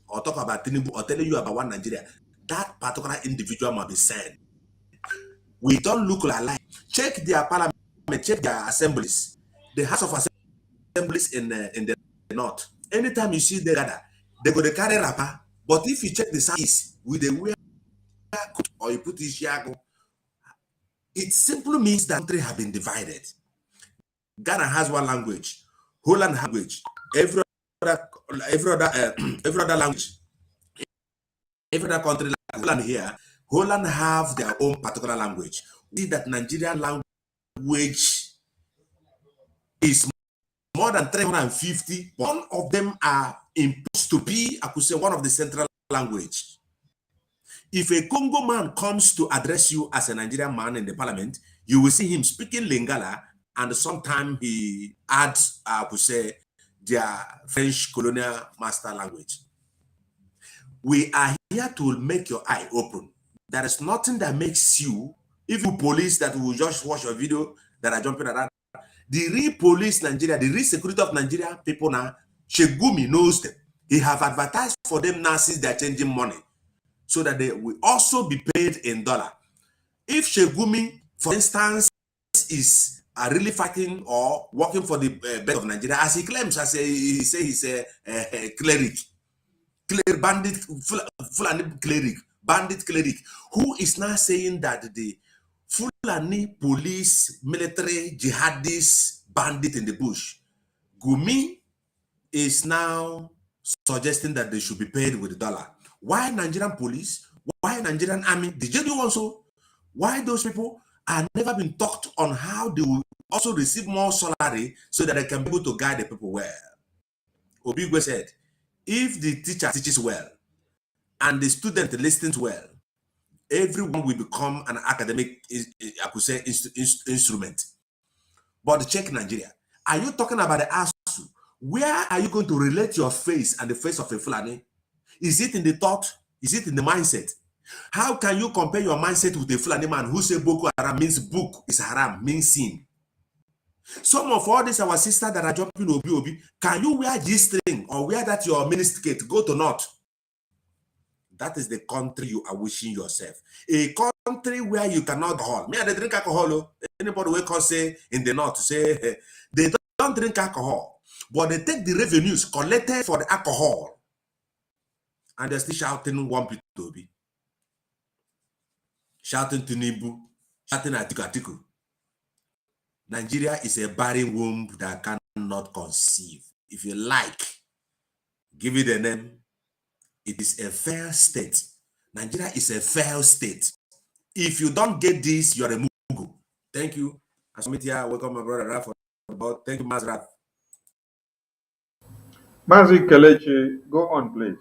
[SPEAKER 3] or talk about Tinubu or telling you about one Nigeria. That particular individual must be sent. We don't look alike. Check their parliament, check their assemblies. The House of Assemblies in the north. Anytime you see them gather, they go to carry rapper. But if you check the southeast, with the wear or you put Ishiago, it simply means that the country have been divided. Ghana has one language, Holland language, every other language, every other country like Holland here, Holland have their own particular language. We see that Nigerian language is more than 350. One of them are imposed to be, I could say, one of the central language. If a Congo man comes to address you as a Nigerian man in the parliament, you will see him speaking Lingala, and sometimes he adds, I could say, their French colonial master language. We are here to make your eye open. There is nothing that makes you, even police that will just watch your video that are jumping around. The real police Nigeria, the real security of Nigeria people now, Shegumi knows them. He have advertised for them now since they're changing money, so that they will also be paid in dollar. If Shegumi, for instance, is really fighting or working for the best of Nigeria, as he claims, he's a cleric, bandit, Fulani cleric, bandit cleric, who is now saying that the Fulani police, military, jihadist, bandit in the bush, Gumi is now suggesting that they should be paid with dollar. Why Nigerian police? Why Nigerian army? The JD also? Why those people are never been taught on how they will also receive more salary so that they can be able to guide the people well? Obigwe said, if the teacher teaches well and the student listens well, everyone will become an academic, I could say, instrument. But check Nigeria. Are you talking about the ASU? Where are you going to relate your face and the face of a Fulani? Is it in the thought? Is it in the mindset? How can you compare your mindset with a Fulani man who say Boko Haram means book is haram, means sin? Some of all these our sisters that are jumping Obi, can you wear this string or wear that your miniskirt, go to North? That is the country you are wishing yourself. A country where you cannot alcohol. Me, I drink alcohol. Anybody will come say in the North, say they don't drink alcohol, but they take the revenues collected for the alcohol and they're still shouting one Obi, shouting to Nibu, shouting at Atiku. Nigeria is a barren womb that cannot conceive. If you like, give it a name. It is a fair state. Nigeria is a fair state. If you don't get this, you're a mugu. Thank you. Asmitia, welcome my brother Raf. Thank you, Mazraf.
[SPEAKER 1] Mazi Kelechi, go on, please.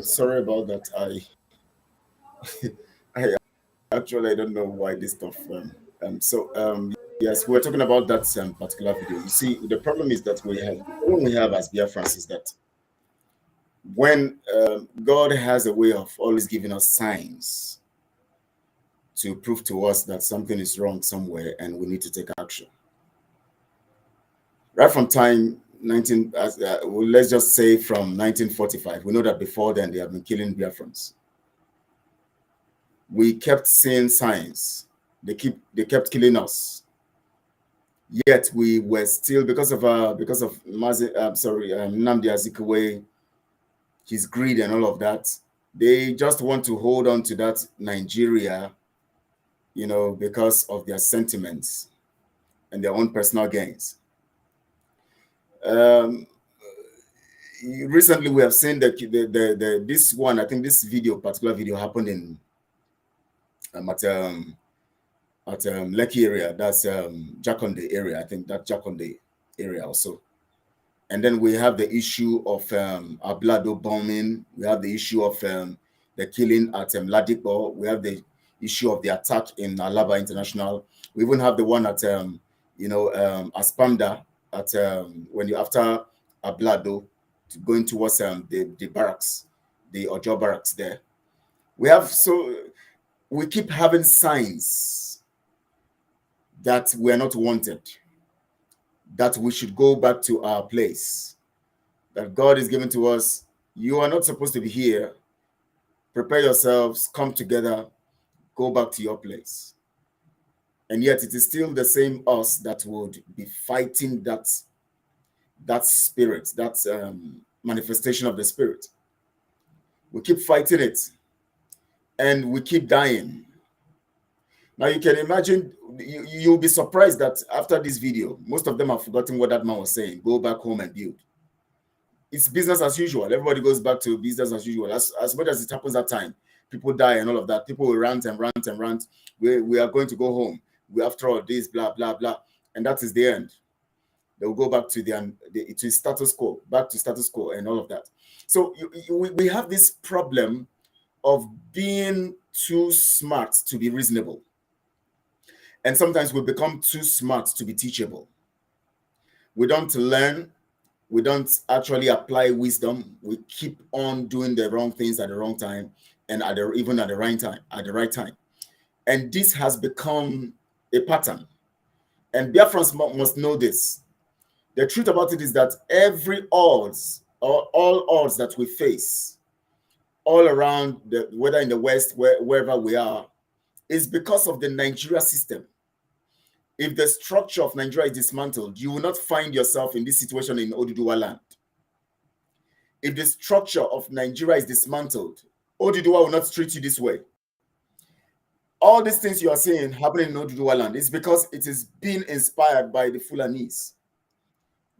[SPEAKER 6] Sorry about that. I actually don't know why this stuff. Yes, we're talking about that particular video. You see, the problem is that we have as Biafrans is that when God has a way of always giving us signs to prove to us that something is wrong somewhere and we need to take action. Right from time let's just say from 1945, we know that before then they have been killing Biafrans. We kept seeing signs. They kept killing us. Yet we were still, because of Nnamdi Azikiwe, his greed and all of that, they just want to hold on to that Nigeria, you know, because of their sentiments and their own personal gains. Recently, we have seen that this one, I think this particular video happened in at Lekki area, that's Jakonde area, I think that Jakonde area also. And then we have the issue of Ablado bombing. We have the issue of the killing at Ladipo. We have the issue of the attack in Alaba International. We even have the one at Aspamda at when you after Ablado going towards the barracks, the Ojo barracks there. We keep having signs that we are not wanted, that we should go back to our place, that God is giving to us. You are not supposed to be here. Prepare yourselves, come together, go back to your place. And yet it is still the same us that would be fighting that spirit, that manifestation of the spirit. We keep fighting it and we keep dying. Now you can imagine, you'll be surprised that after this video, most of them have forgotten what that man was saying. Go back home and build. It's business as usual. Everybody goes back to business as usual. As much as it happens that time, people die and all of that. People will rant and rant and rant. We are going to go home. We after all this, blah, blah, blah. And that is the end. They'll go back to to status quo, back to status quo and all of that. So we have this problem of being too smart to be reasonable. And sometimes we become too smart to be teachable. We don't learn. We don't actually apply wisdom. We keep on doing the wrong things at the wrong time and even at the right time. And this has become a pattern. And Biafrans must know this. The truth about it is that all odds that we face, all around, whether in the West, wherever we are, is because of the Nigeria system. If the structure of Nigeria is dismantled, you will not find yourself in this situation in Odudua land. If the structure of Nigeria is dismantled, Odudua will not treat you this way. All these things you are seeing happening in Odudua land is because it is being inspired by the Fulanis.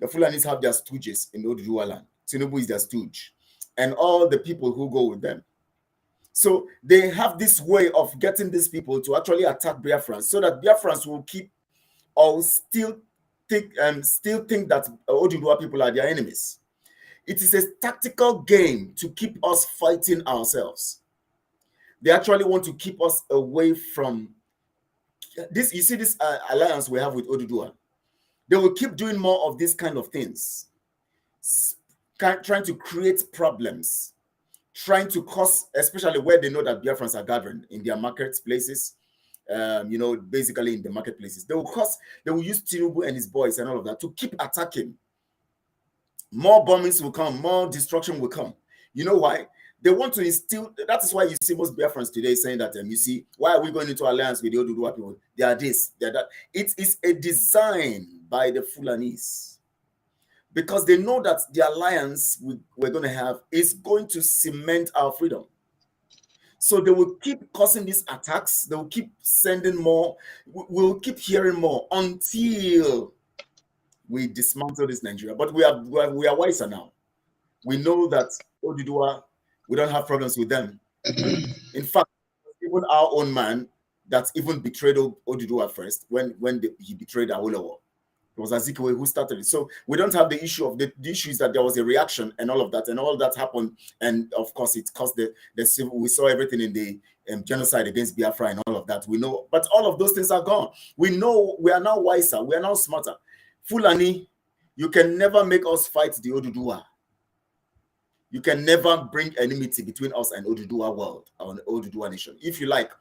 [SPEAKER 6] The Fulanis have their stooges in Odudua land. Tinubu is their stooge. And all the people who go with them. So they have this way of getting these people to actually attack Biafrans so that Biafrans will keep or still think that Odudua people are their enemies. It is a tactical game to keep us fighting ourselves. They actually want to keep us away from this. You see this alliance we have with Odudua. They will keep doing more of these kind of things, trying to create problems, trying to cause, especially where they know that Biafrans are gathering in their marketplaces, basically in the marketplaces. They will use Tinubu and his boys and all of that to keep attacking. More bombings will come, more destruction will come. You know why? They want to instill, that is why you see most Biafrans today saying that, you see, why are we going into alliance with the Odudua people? They are this, they are that. It is a design by the Fulanis, because they know that the alliance we're going to have is going to cement our freedom. So they will keep causing these attacks. They will keep sending more. We'll keep hearing more until we dismantle this Nigeria. But we are wiser now. We know that Odudua, we don't have problems with them. In fact, even our own man that even betrayed Odudua first, when he betrayed Awolowo, it was Azikiwe who started it. So we don't have the issue of the issue is that there was a reaction and all of that happened, and of course it caused the civil. We saw everything in the genocide against Biafra and all of that. We know, but all of those things are gone. We know we are now wiser. We are now smarter. Fulani, you can never make us fight the Odudua. You can never bring enmity between us and Odudua world, or Odudua nation. If you like,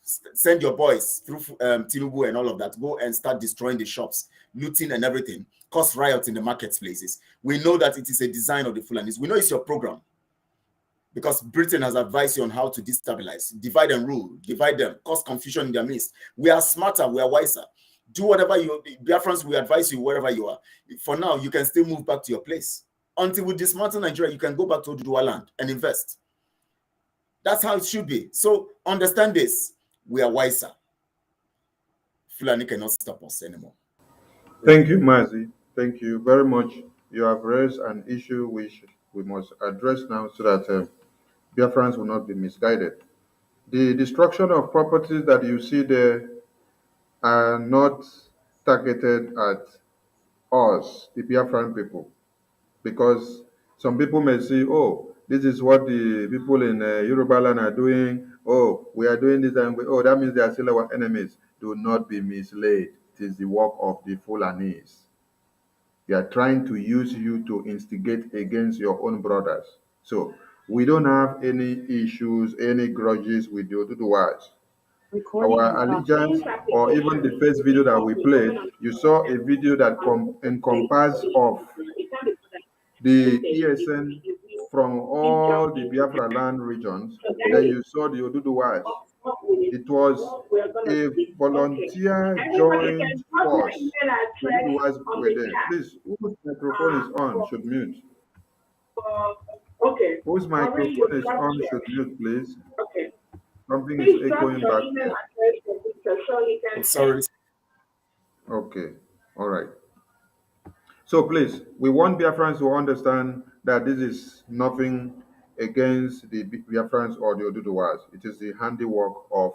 [SPEAKER 6] send your boys through Tinubu and all of that, go and start destroying the shops, looting and everything, cause riots in the marketplaces. We know that it is a design of the Fulanis. We know it's your program, because Britain has advised you on how to destabilize, divide and rule, divide them, cause confusion in their midst. We are smarter, we are wiser. Do whatever you, Biafrans, we advise you wherever you are. For now, you can still move back to your place. Until we dismantle Nigeria, you can go back to Odudua land and invest. That's how it should be. So understand this. We are wiser. Fulani cannot stop us anymore.
[SPEAKER 1] Thank you, Mazi. Thank you very much. You have raised an issue which we must address now so that Biafrans will not be misguided. The destruction of properties that you see there are not targeted at us, the Biafran people, because some people may say, oh, this is what the people in Yoruba land are doing. Oh, we are doing this, and that means they are still our enemies. Do not be misled. It is the work of the Fulanis. They are trying to use you to instigate against your own brothers. So we don't have any issues, any grudges with the Oduduwas. Our allegiance, or even the first video that we played, you saw a video that encompassed of the ESN from all the Biafra land regions. Then you saw the Oduduwas. It was a volunteer joint force. The Oduduwas were there. Please, whose microphone is on should mute.
[SPEAKER 8] Okay.
[SPEAKER 1] Whose microphone is on should mute, please.
[SPEAKER 8] Okay.
[SPEAKER 1] Something is echoing back.
[SPEAKER 6] I'm sorry.
[SPEAKER 1] Okay, all right. So please, we want Biafrans to understand that this is nothing against the Biafrans or the Oduduwas. It is the handiwork of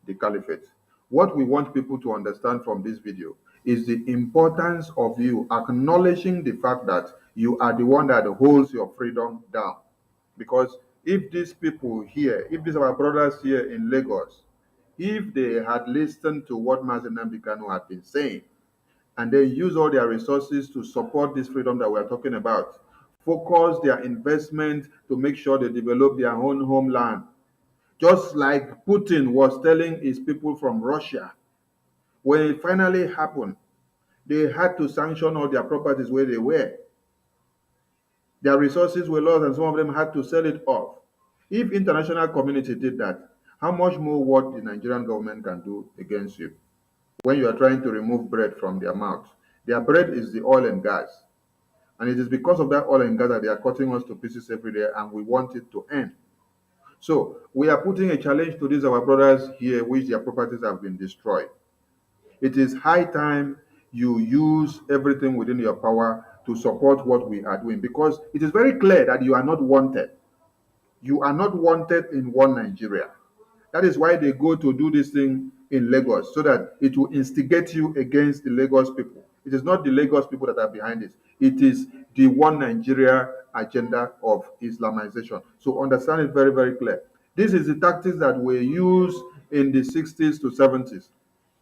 [SPEAKER 1] the caliphate. What we want people to understand from this video is the importance of you acknowledging the fact that you are the one that holds your freedom down. Because if these people here, if these our brothers here in Lagos, if they had listened to what Mazi Nnamdi Kanu had been saying, and then use all their resources to support this freedom that we're talking about, focus their investment to make sure they develop their own homeland. Just like Putin was telling his people from Russia, when it finally happened, they had to sanction all their properties where they were. Their resources were lost and some of them had to sell it off. If international community did that, how much more what the Nigerian government can do against you when you are trying to remove bread from their mouth? Their bread is the oil and gas. And it is because of that oil and gas that they are cutting us to pieces every day, and we want it to end. So we are putting a challenge to these our brothers here, which their properties have been destroyed. It is high time you use everything within your power to support what we are doing, because it is very clear that you are not wanted. You are not wanted in one Nigeria. That is why they go to do this thing in Lagos so that it will instigate you against the Lagos people. It is not the Lagos people that are behind it. It is the one Nigeria agenda of Islamization. So understand it very, very clear. This is the tactics that were used in the 60s to 70s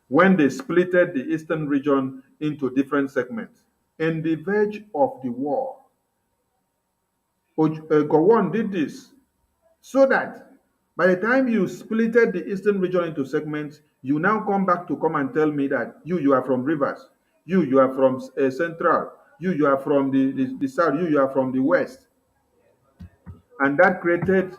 [SPEAKER 1] when they splitted the eastern region into different segments. In the verge of the war, Gowon did this so that by the time you splitted the eastern region into segments, you now come back to come and tell me that you are from Rivers, you are from Central, you are from the South, you are from the West. And that created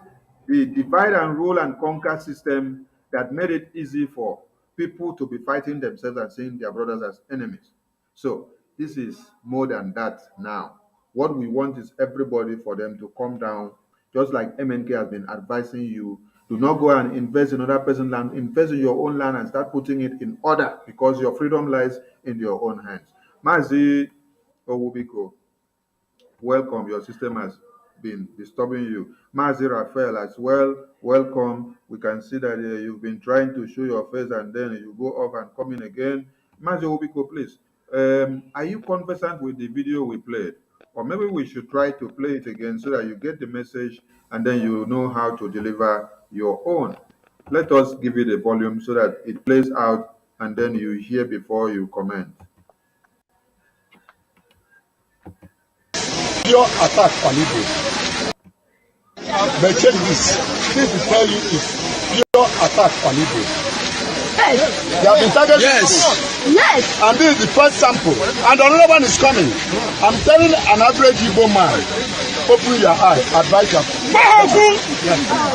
[SPEAKER 1] the divide and rule and conquer system that made it easy for people to be fighting themselves and seeing their brothers as enemies. So this is more than that now. What we want is everybody for them to come down, just like MNK has been advising you. Do not go and invest in another person's land. Invest in your own land and start putting it in order, because your freedom lies in your own hands. Mazi Owubiko, welcome. Your system has been disturbing you. Mazi Raphael as well, welcome. We can see that you've been trying to show your face and then you go off and come in again. Mazi Owubiko, please. Are you conversant with the video we played? Or maybe we should try to play it again so that you get the message and then you know how to deliver your own. Let us give it a volume so that it plays out and then you hear before you comment.
[SPEAKER 7] Your attack on Igbo. But check this. This to tell you is pure attack on Igbo.
[SPEAKER 8] Yes.
[SPEAKER 7] They have been targeting
[SPEAKER 8] Yes.
[SPEAKER 7] Igbo.
[SPEAKER 8] Yes.
[SPEAKER 7] And this is the first sample. And another one is coming. I'm telling an average Igbo man, open your eye, advise you.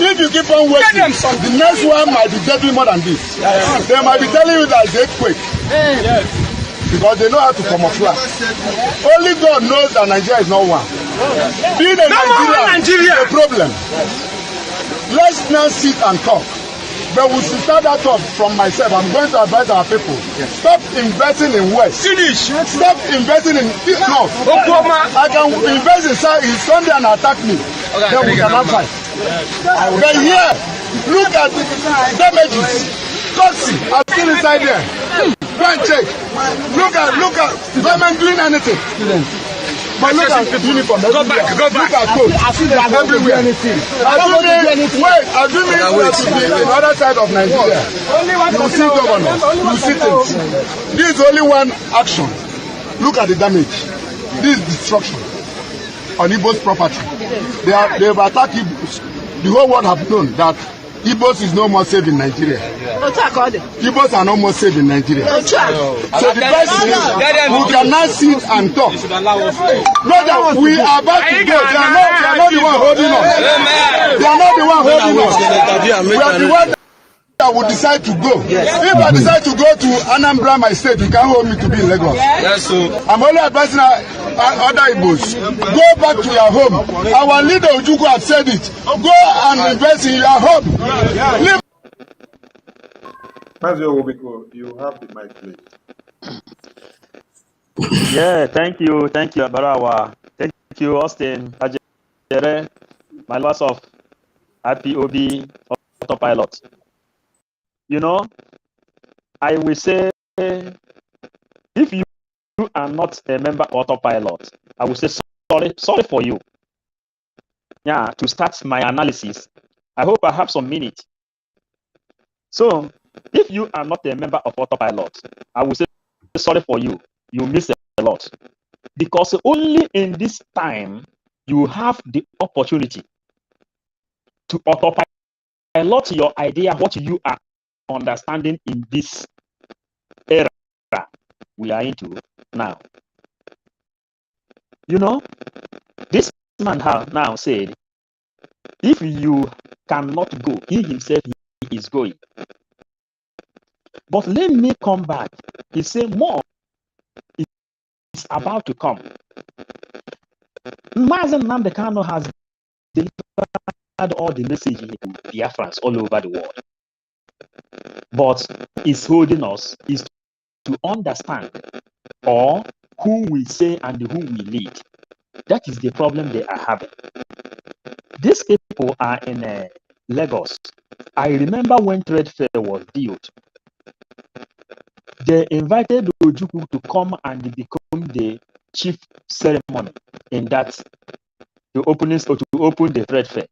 [SPEAKER 7] If you keep on waiting, the next one might be deadly more than this. They might be telling you that it's earthquake. Because they know how to camouflage. Only God knows that Nigeria is not one. Being a Nigerian is a problem. Let's now sit and talk. But we should start that talk from myself. I'm going to advise our people. Stop investing in West. Stop investing in North. I can invest in Sunday and attack me. Then we cannot fight. But here, look at the damages. Toxic are still inside there. Go and check. Look at government doing anything. But look at uniform. Go back. Look at code. Everywhere. Wait, assuming you are to be the other side of Nigeria. You see governors. You see things. This is only one action. Look at the damage. This is destruction on Igbo's property. They have attacked Igbos. The whole world have known that Igbos is no more safe in Nigeria. Igbos are no more safe in Nigeria. So the best is we cannot sit and talk. Not that we are about to go. They are not the one holding us. They are not the one holding us. We are the one that would decide to go. If I decide to go to Anambra, my state, you can't hold me to be in Lagos. I'm only advising other Igbos. Go back to your home. Our leader Chukwu have said it. Go and invest in your home. Leave.
[SPEAKER 1] You have the mic, please.
[SPEAKER 9] Yeah, thank you, Abarawa. Thank you, Austin, Ajere, my loss of IPOB autopilot. You know, I will say, if you are not a member of autopilot, I will say sorry for you. Yeah, to start my analysis, I hope I have some minutes. So, if you are not a member of autopilot, I will say sorry for you. You miss a lot. Because only in this time, you have the opportunity to autopilot your idea, what you are understanding in this era we are into now. You know, this man have now said, if you cannot go, he himself he is going. But let me come back. He said more is about to come. Mazen Namdekano has delivered all the message to Biafrans all over the world. But is holding us is to understand or who we say and who we lead. That is the problem they are having. These people are in Lagos. I remember when trade fair was built. they invited Ojukwu to come and become the chief ceremony in that, to open the trade fair.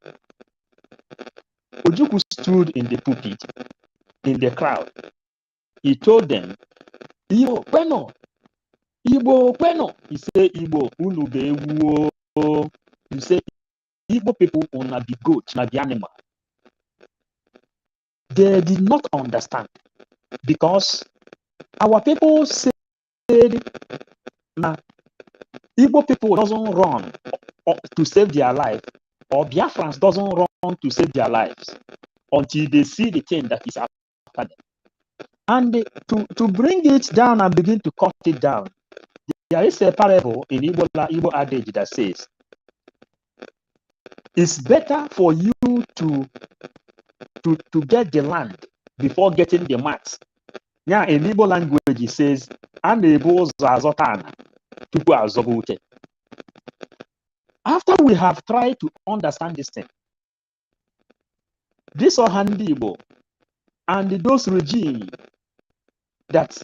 [SPEAKER 9] Ojukwu stood in the pulpit, in the crowd. He told them, Igbo kweno, Igbo kweno. He said, Igbo unu be wo. He said, Igbo people una be goat, na be animal. They did not understand because our people said, nah, Igbo people doesn't run to save their life, or Biafrans doesn't run to save their lives until they see the thing that is after them. And to bring it down and begin to cut it down, there is a parable in Igbo adage that says, it's better for you to get the land before getting the mats. Yeah, in Igbo language it says, after we have tried to understand this thing, this Ohandibo and those regimes that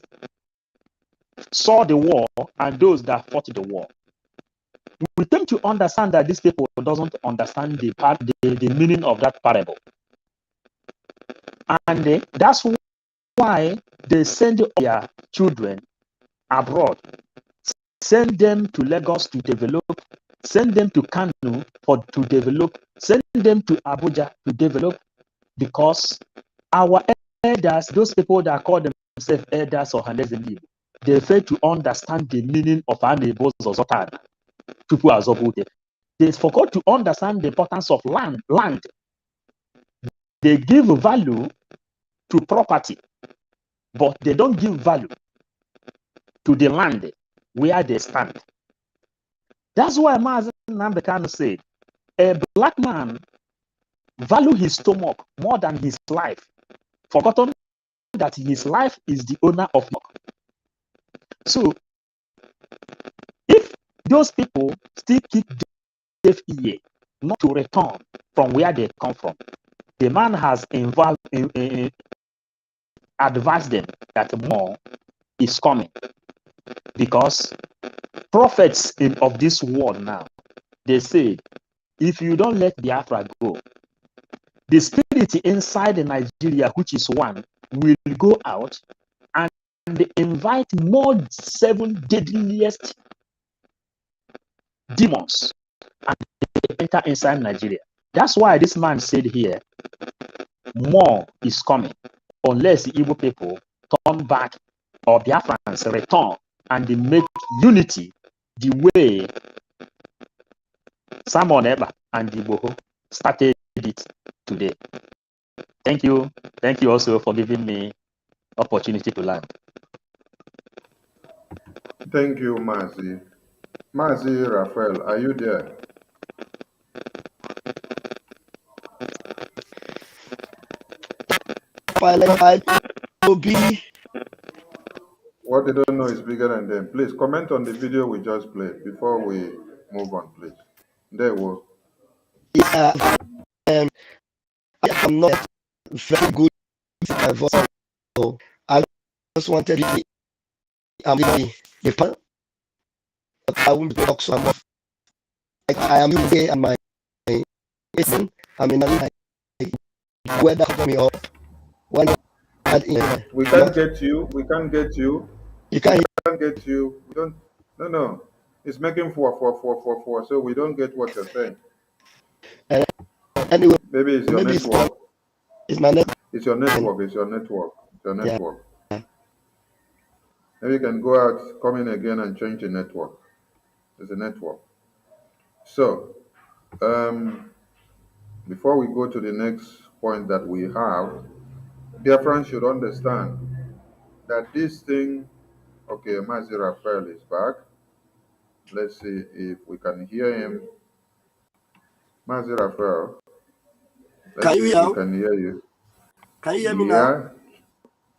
[SPEAKER 9] saw the war and those that fought the war, we came to understand that these people doesn't understand the meaning of that parable. And that's why they send their children abroad, send them to Lagos to develop, send them to Kano to develop, send them to Abuja to develop, because our elders, those people that call themselves elders or Hanezim, they fail to understand the meaning of Anebo Zozotana. They forgot to understand the importance of land. They give value to property, but they don't give value to the land where they stand. That's why Mazen Namdekan said, a black man value his stomach more than his life, forgotten that his life is the owner of stomach. So, if those people still keep deaf ear not to return from where they come from, the man has advised them that more is coming, because prophets of this world now, they say, if you don't let Biafra go, the spirit inside Nigeria, which is one, will go out and invite more 7 deadliest demons and enter inside Nigeria. That's why this man said here, more is coming unless the Igbo people turn back or Biafrans return and they make unity the way Simon Eba and Igbo started it today. Thank you. Thank you also for giving me opportunity to learn.
[SPEAKER 1] Thank you, Mazi. Mazi Raphael, are you there?
[SPEAKER 10] IPOB.
[SPEAKER 1] What they don't know is bigger than them. Please comment on the video we just played before we move on, please. There we go.
[SPEAKER 10] Yeah, I'm not very good with my voice, so I just wanted to the part, but I won't talk so much. I am here and my listen. I mean, weather cover me up. One,
[SPEAKER 1] we can't get you. We can't get you.
[SPEAKER 10] You can't
[SPEAKER 1] get you. We don't. No. It's making for. So we don't get what you're saying.
[SPEAKER 10] Anyway,
[SPEAKER 1] maybe it's your network.
[SPEAKER 10] It's my network.
[SPEAKER 1] It's your network. It's your network. It's your network.
[SPEAKER 10] Yeah.
[SPEAKER 1] Maybe you can go out, come in again, and change the network. It's a network. So, before we go to the next point that we have, dear friends should understand that this thing. Okay, Mazi Raphael is back. Let's see if we can hear him. Mazi Raphael.
[SPEAKER 10] Can you hear?
[SPEAKER 1] We can hear you.
[SPEAKER 10] Can you hear me now?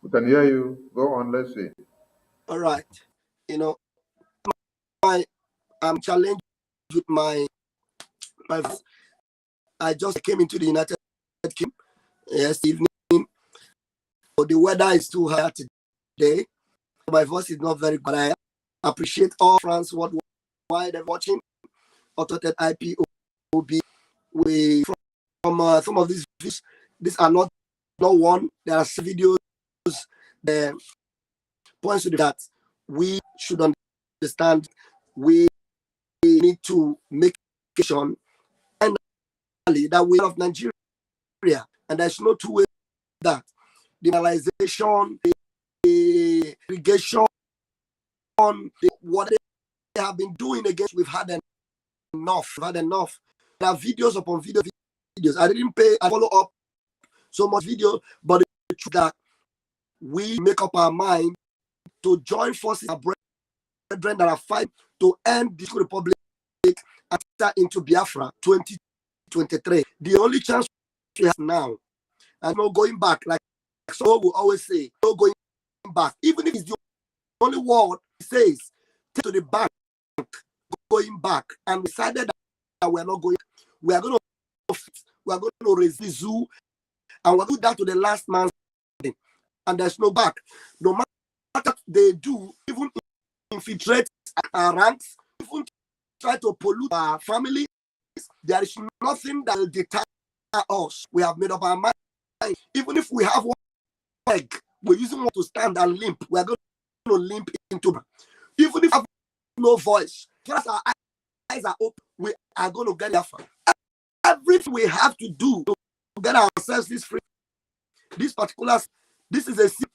[SPEAKER 1] We can hear you. Go on, let's see.
[SPEAKER 10] All right. You know, I'm challenged with my I just came into the United Kingdom yesterday evening. So the weather is too hot today. my voice is not very good. I appreciate all France worldwide and watching Automated IPOB. We from some of these videos, these are not one. There are videos that points to that we should understand. We need to make sure that we of Nigeria, and there's no two ways that the liberalization, the irrigation, what they have been doing against, we've had enough. We've had enough. There are videos upon videos. I follow up so much video, but the truth that we make up our mind to join forces, our brethren that are fighting to end this republic and enter into Biafra 2023. The only chance we have now, and no going back, like so we always say, no going back. Even if it's the only word it says, take to the bank, going back, and we decided that we're not going. We are going to raise the zoo, and we'll do that to the last man, and there's no back. No matter what they do, even infiltrate our ranks, even try to pollute our families, there is nothing that will deter us. We have made up our mind. Even if we have one leg, we're using one to stand and limp. We're going to limp into. Even if we have no voice, as our eyes are open, we are going to get Biafra. Everything we have to do to get ourselves this free, this is a seat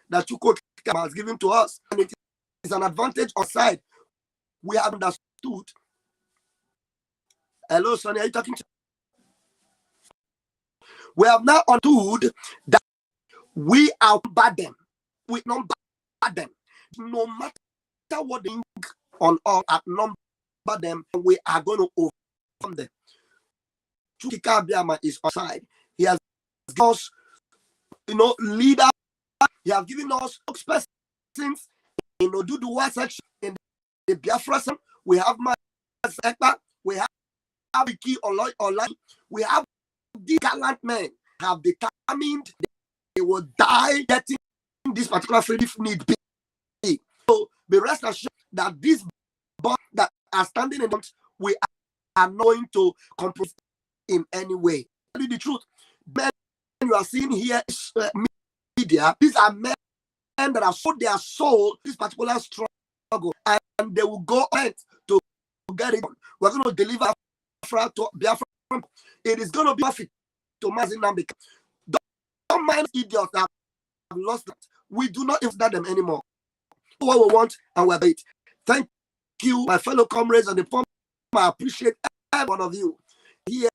[SPEAKER 10] that CHUKWU has given to us, and it is an advantage on side. We have understood. Hello, Sonny, are you talking to? We have now understood that we outnumber them. We number them. No matter what they think on us, outnumber them, we are going to overcome them. CHUKWU ABIAMA is on side. He has given us, leader. He has given us spokespersons in Odudua section, in the Biafra section. We have my sector. We have OKIKE online. We have these gallant men have determined they will die getting this particular freedom if need be. So be rest assured that these bonds that are standing in front, we are not going to compromise in any way. Tell you the truth, men you are seeing here is media. These are men that have sold their soul this particular struggle, and they will go on to get it. We're going to deliver Biafra. It is going to be perfect to Mazinambi. Don't mind idiots that have lost that. We do not insult them anymore. What we want, and we're it. Thank you, my fellow comrades on the phone. I appreciate every one of you here,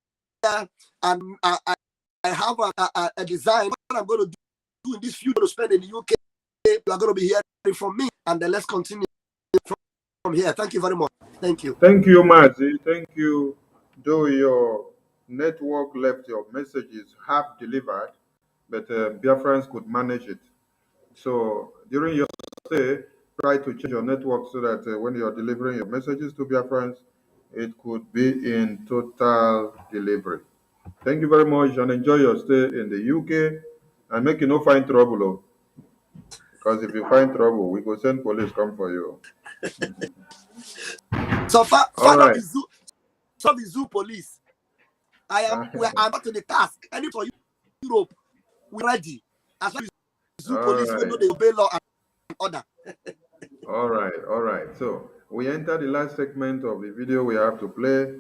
[SPEAKER 10] and I have a design. What I'm going to do in this few to spend in the UK. You are going to be hearing from me, and then let's continue from here. Thank you very much. Thank you.
[SPEAKER 1] Thank you, Mazi. Thank you. Though your network left your messages half delivered, but Biafrans could manage it. So during your stay, try to change your network so that when you're delivering your messages to Biafrans, it could be in total delivery. Thank you very much, and enjoy your stay in the UK. And make you no find trouble, oh. Because if you find trouble, we go send police come for you.
[SPEAKER 10] So
[SPEAKER 1] all right.
[SPEAKER 10] The zoo police. I'm back to the task. And for Europe, we're ready. As far as zoo police, we know they obey law and order.
[SPEAKER 1] all right. So we enter the last segment of the video we have to play.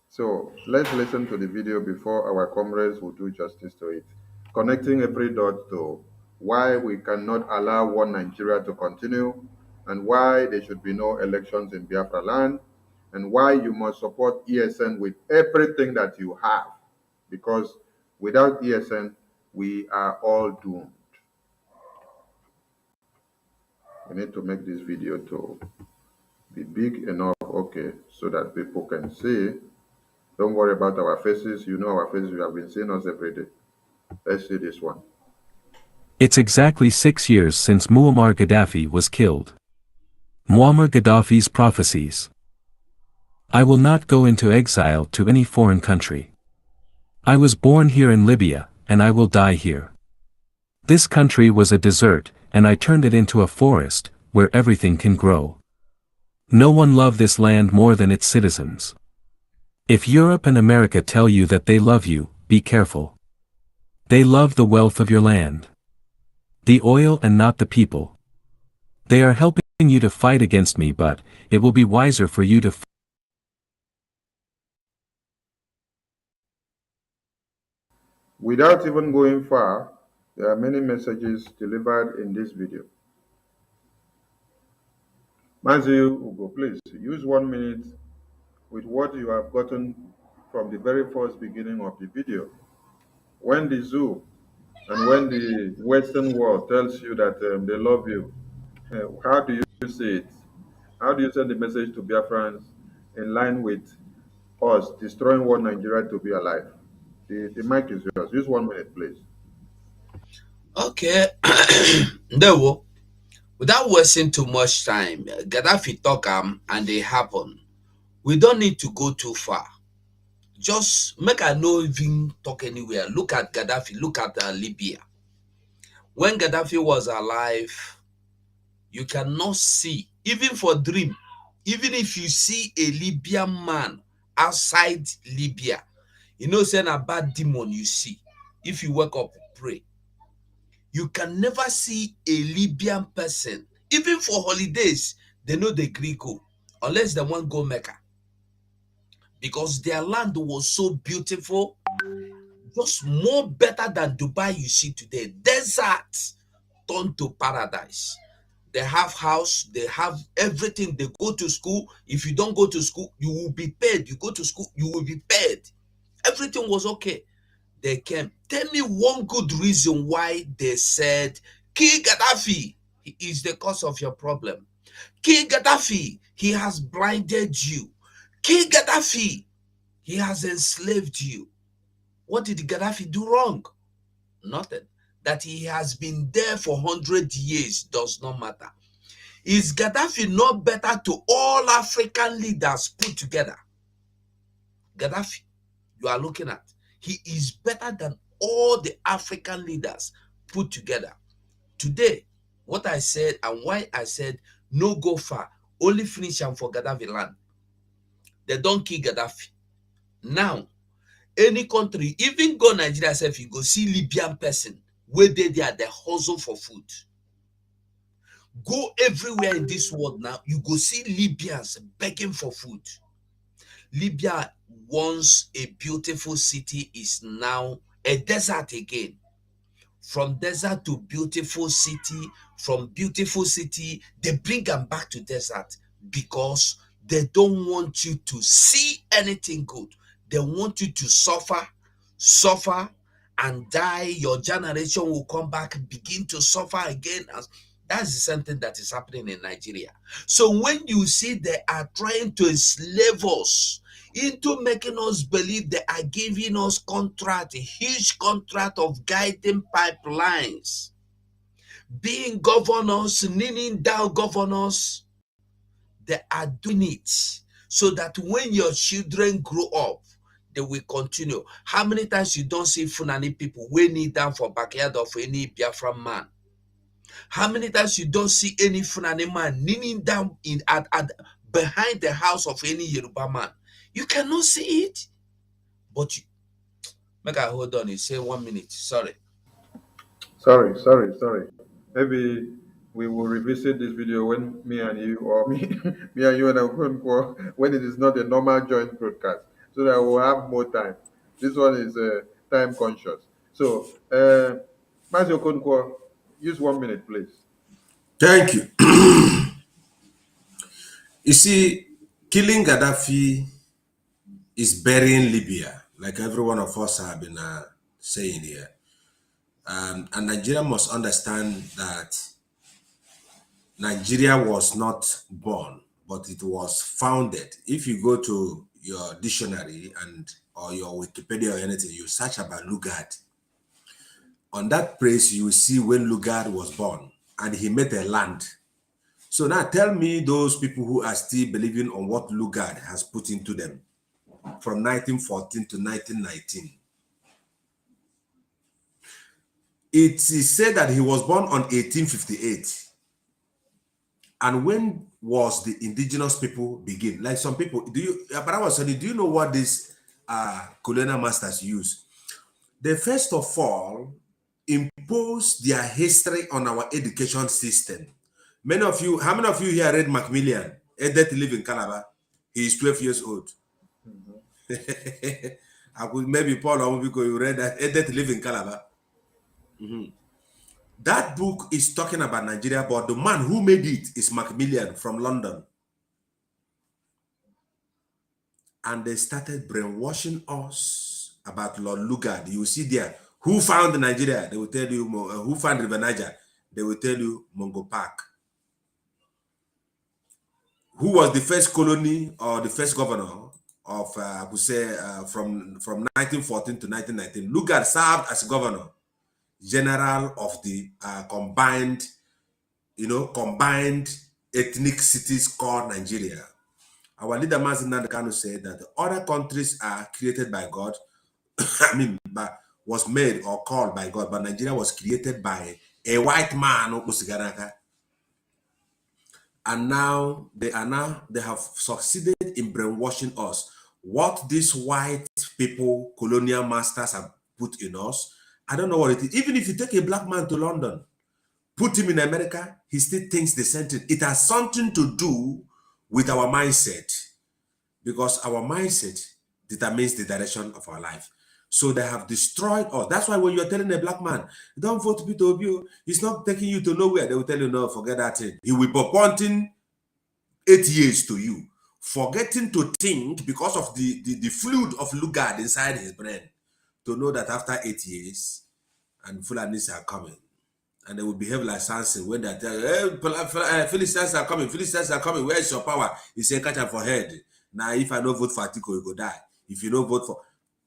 [SPEAKER 1] So let's listen to the video before our comrades will do justice to it. Connecting every dot to why we cannot allow one Nigeria to continue, and why there should be no elections in Biafra land, and why you must support ESN with everything that you have, because without ESN, we are all doomed. We need to make this video to be big enough, okay, so that people can see. Don't worry about our faces. You know our faces. You have been seeing us every day. Let's see this one.
[SPEAKER 11] It's exactly 6 years since Muammar Gaddafi was killed. Muammar Gaddafi's prophecies. I will not go into exile to any foreign country. I was born here in Libya, and I will die here. This country was a desert, and I turned it into a forest, where everything can grow. No one loved this land more than its citizens. If Europe and America tell you that they love you, be careful. They love the wealth of your land. The oil and not the people. They are helping you to fight against me, but it will be wiser for you to
[SPEAKER 1] Without even going far, there are many messages delivered in this video. Matthew Ugo, please use 1 minute with what you have gotten from the very first beginning of the video. When the zoo and when the Western world tells you that they love you, how do you see it? How do you send the message to Biafrans in line with us destroying one Nigeria to be alive? The mic is yours. Use 1 minute, please.
[SPEAKER 2] Okay. No, without wasting too much time, Gaddafi talk and they happen. We don't need to go too far. Just make I no even talk anywhere. Look at Gaddafi. Look at Libya. When Gaddafi was alive, you cannot see, even for dream, even if you see a Libyan man outside Libya, you know, saying a bad demon you see. If you wake up, pray. You can never see a Libyan person, even for holidays, they know the Greek go, unless they want to go Mecca. Because their land was so beautiful, just more better than Dubai you see today. Desert turned to paradise. They have house, they have everything. They go to school. If you don't go to school, you will be paid. You go to school, you will be paid. Everything was okay. They came. Tell me one good reason why they said, kill Gaddafi. He is the cause of your problem. Kill Gaddafi. He has blinded you. Kill Gaddafi. He has enslaved you. What did Gaddafi do wrong? Nothing. That he has been there for 100 years does not matter. Is Gaddafi not better to all African leaders put together? Gaddafi, you are looking at, he is better than all the African leaders put together. Today, what I said and why I said no go far, only finish him for Gaddafi land. They don't kill Gaddafi. Now, any country, even go Nigeria if you go see Libyan person, where they are, they hustle for food. Go everywhere in this world now, you go see Libyans begging for food. Libya, once a beautiful city, is now a desert again. From desert to beautiful city, from beautiful city, they bring them back to desert because they don't want you to see anything good. They want you to suffer, and die. Your generation will come back, begin to suffer again. That's the same thing that is happening in Nigeria. So when you see they are trying to enslave us into making us believe they are giving us contract, a huge contract of guiding pipelines, being governors, kneeling down governors, they are doing it so that when your children grow up, they will continue. How many times you don't see Fulani people wey kneel down for backyard of any Biafra man? How many times you don't see any Fulani man kneeling down behind the house of any Yoruba man? You cannot see it. But you, make I hold on, you say 1 minute. Sorry.
[SPEAKER 1] Sorry. Maybe we will revisit this video when me and you, or me, me and you and Okonkwo, when it is not a normal joint broadcast, so that we'll have more time. This one is time conscious. So, Mazi Okonkwo, use 1 minute, please.
[SPEAKER 3] Thank you. You see, killing Gaddafi is burying Libya, like every one of us have been saying here. And Nigeria must understand that Nigeria was not born, but it was founded. If you go to your dictionary or your Wikipedia or anything, you search about Lugard. On that place, you will see when Lugard was born, and he made a land. So now tell me those people who are still believing on what Lugard has put into them from 1914 to 1919. It is said that he was born on 1858. And when was the indigenous people begin? Like some people, do you know what these colonial masters use? They first of all impose their history on our education system. Many of you, how many of you here read Macmillan, A Day to Live in Calabar? He is 12 years old. I could maybe Paul or because you read that A Day to Live in Calabar. That book is talking about Nigeria, but the man who made it is Macmillan from London. And they started brainwashing us about Lord Lugard. You see there, who found Nigeria? They will tell you, who found River Niger? They will tell you Mungo Park. Who was the first colony or the first governor of, I would say, from 1914 to 1919? Lugard served as governor general of the combined ethnic cities called Nigeria. Our leader Mazi Nnamdi Kanu said that the other countries are created by God, was made or called by God, but Nigeria was created by a white man, and now they have succeeded in brainwashing us. What these white people, colonial masters, have put in us, I don't know what it is. Even if you take a black man to London, put him in America, he still thinks the same thing. It has something to do with our mindset, because our mindset determines the direction of our life. So they have destroyed us. That's why when you're telling a black man, don't vote Peter Obi, he's not taking you to nowhere, they will tell you, no, forget that thing. He will be pointing 8 years to you, forgetting to think because of the fluid of Lugard inside his brain, to know that after 8 years, and Fulanis are coming, and they will behave like Samson when they tell you, hey, Philistines are coming, where is your power? He said, catch him for head. Now, if I don't vote for Atiko, you go die. If you don't vote for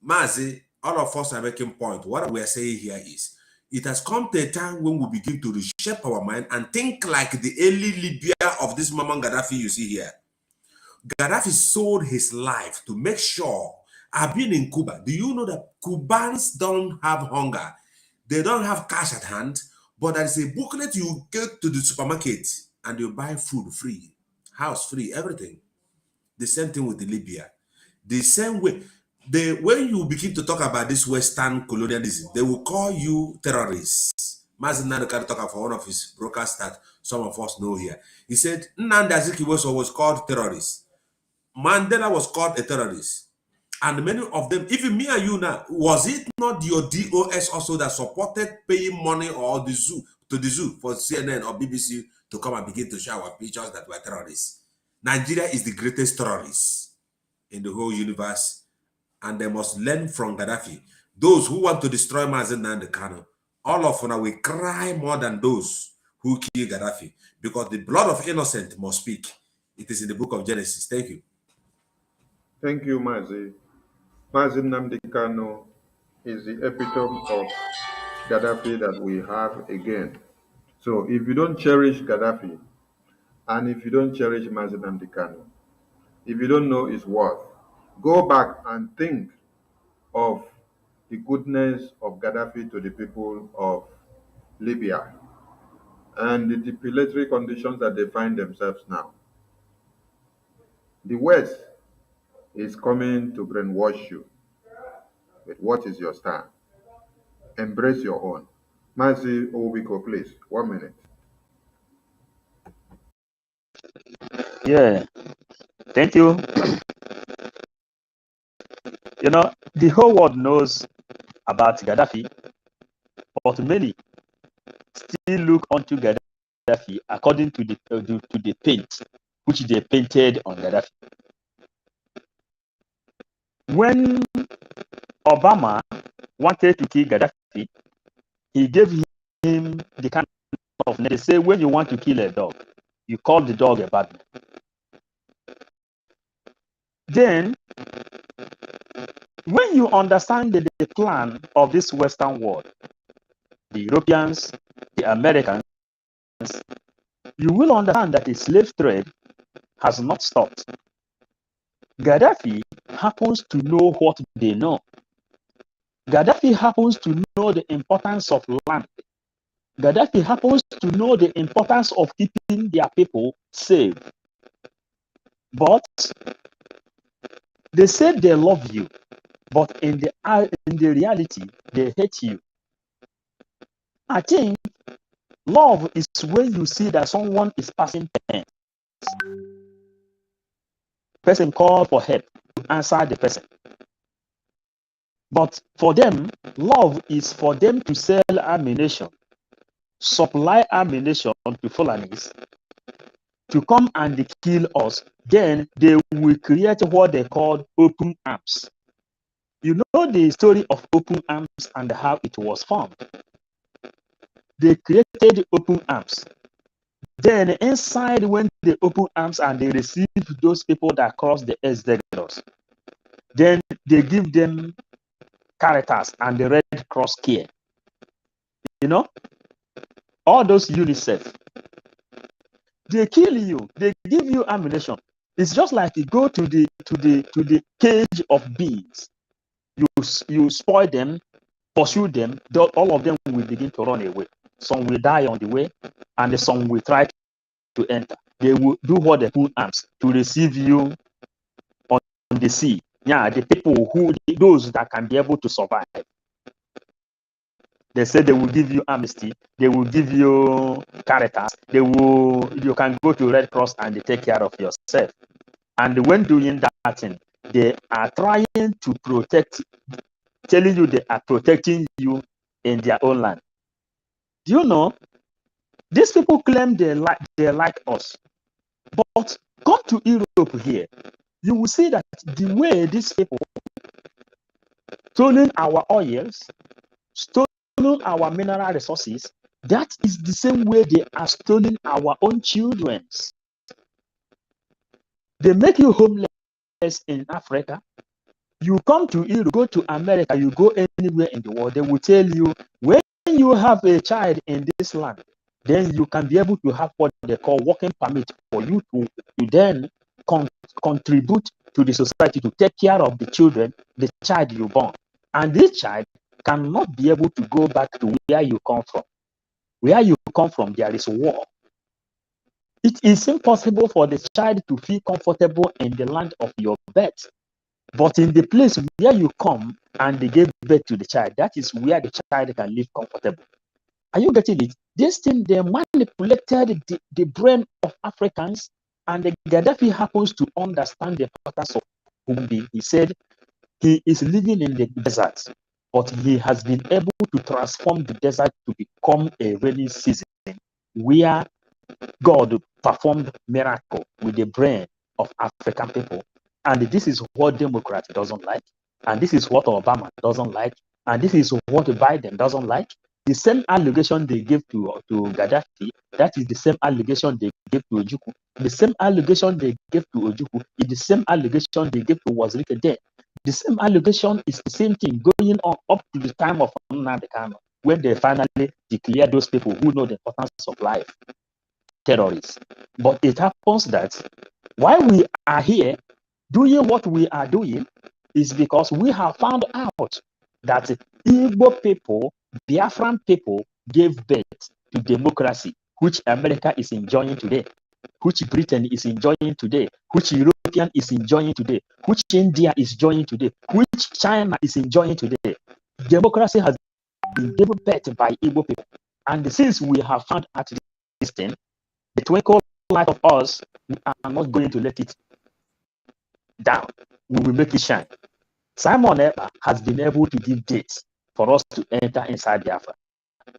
[SPEAKER 3] Mazi, all of us are making point. What we are saying here is, it has come to a time when we begin to reshape our mind and think like the early Libya of this Muammar Gaddafi you see here. Gaddafi sold his life to make sure. I've been in Cuba. Do you know that Cubans don't have hunger? They don't have cash at hand, but there is a booklet you get to the supermarket and you buy food free, house free, everything. The same thing with the Libya. The same way. When you begin to talk about this Western colonialism, they will call you terrorists. Mazi Nnamdi Kanu talk for one of his broadcasts that some of us know here. He said Nnamdi Azikiwe was called terrorist. Mandela was called a terrorist. And many of them, even me and you now, was it not your DOS also that supported paying money or the zoo for CNN or BBC to come and begin to show our pictures that were terrorists? Nigeria is the greatest terrorist in the whole universe, and they must learn from Gaddafi. Those who want to destroy Mazi Nnamdi Kanu, all of them will cry more than those who kill Gaddafi, because the blood of innocent must speak. It is in the book of Genesis. Thank you.
[SPEAKER 1] Thank you, Mazi. Mazi Nnamdi Kanu is the epitome of Gaddafi that we have again. So if you don't cherish Gaddafi, and if you don't cherish Mazi Nnamdi Kanu, if you don't know his worth, go back and think of the goodness of Gaddafi to the people of Libya and the depilatory conditions that they find themselves now. The West is coming to brainwash you. But what is your stand? Embrace your own. Mazi Owiko, please, 1 minute.
[SPEAKER 9] Yeah, thank you. You know, the whole world knows about Gaddafi, but many still look onto Gaddafi according to the paint which they painted on Gaddafi. When Obama wanted to kill Gaddafi, he gave him the kind of name. They say when you want to kill a dog, you call the dog a bad man. Then, when you understand the plan of this Western world, the Europeans, the Americans, you will understand that the slave trade has not stopped. Gaddafi happens to know what they know. Gaddafi happens to know the importance of land. Gaddafi happens to know the importance of keeping their people safe. But they say they love you, but in the reality, they hate you. I think love is when you see that someone is passing pain. Person call for help, answer the person. But for them, love is for them to sell ammunition, supply ammunition to Fulanis, to come and kill us. Then they will create what they call open arms. You know the story of open arms and how it was formed. They created open arms. Then inside, when they open arms and they receive those people that cross the Exodus, then they give them Caritas and the Red Cross care. You know, all those UNICEF, they kill you, they give you ammunition. It's just like you go to the cage of bees. You spoil them, pursue them, all of them will begin to run away. Some will die on the way, and some will try to enter. They will do what they put arms to receive you on the sea. Yeah, the people those that can be able to survive. They say they will give you amnesty, they will give you Caritas, you can go to Red Cross and they take care of yourself. And when doing that thing, they are trying to protect, telling you they are protecting you in their own land. Do you know? These people claim they like us. But come to Europe here, you will see that the way these people stealing our oils, stealing our mineral resources, that is the same way they are stealing our own children. They make you homeless in Africa. You come to Europe, go to America, you go anywhere in the world, they will tell you, when you have a child in this land, then you can be able to have what they call working permit for you to then contribute to the society, to take care of the children, the child you born. And this child cannot be able to go back to where you come from. Where you come from, there is war. It is impossible for the child to feel comfortable in the land of your birth. But in the place where you come and they gave birth to the child, that is where the child can live comfortable. Are you getting it? This thing, they manipulated the brain of Africans, and the Gaddafi happens to understand the importance of Humbi. He said he is living in the desert, but he has been able to transform the desert to become a rainy season where God performed miracle with the brain of African people. And this is what Democrat doesn't like. And this is what Obama doesn't like. And this is what Biden doesn't like. The same allegation they gave to Gaddafi, that is the same allegation they gave to Ojukwu. The same allegation they gave to Ojukwu is the same allegation they gave to Wazirike then. The same allegation is the same thing going on up to the time of Nnamdi Kanu, when they finally declare those people who know the importance of life terrorists. But it happens that why we are here doing what we are doing is because we have found out that Igbo people, Biafran people, gave birth to democracy, which America is enjoying today, which Britain is enjoying today, which European is enjoying today, which India is enjoying today, which China is enjoying today. Democracy has been given birth by Igbo people. And since we have found out this thing, the twinkle light of us, we are not going to let it down. We will make it shine. Simon Ekpa has been able to give dates for us to enter inside Biafra.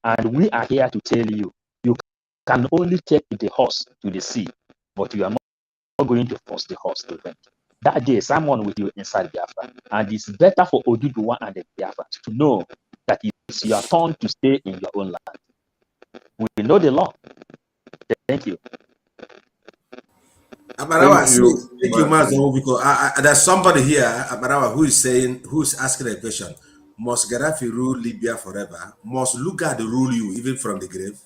[SPEAKER 9] And we are here to tell you, you can only take the horse to the sea, but you are not going to force the horse to drink. That day, Simon with you inside Biafra. And it's better for Odudua and the Biafra to know that it's your turn to stay in your own land. We know the law. Thank you.
[SPEAKER 3] Abarawa,
[SPEAKER 1] Thank you,
[SPEAKER 3] thank you,
[SPEAKER 1] Martin.
[SPEAKER 3] Mazo, because there's somebody here, Abarawa, who's asking a question. Must Gaddafi rule Libya forever? Must Lugard rule you even from the grave?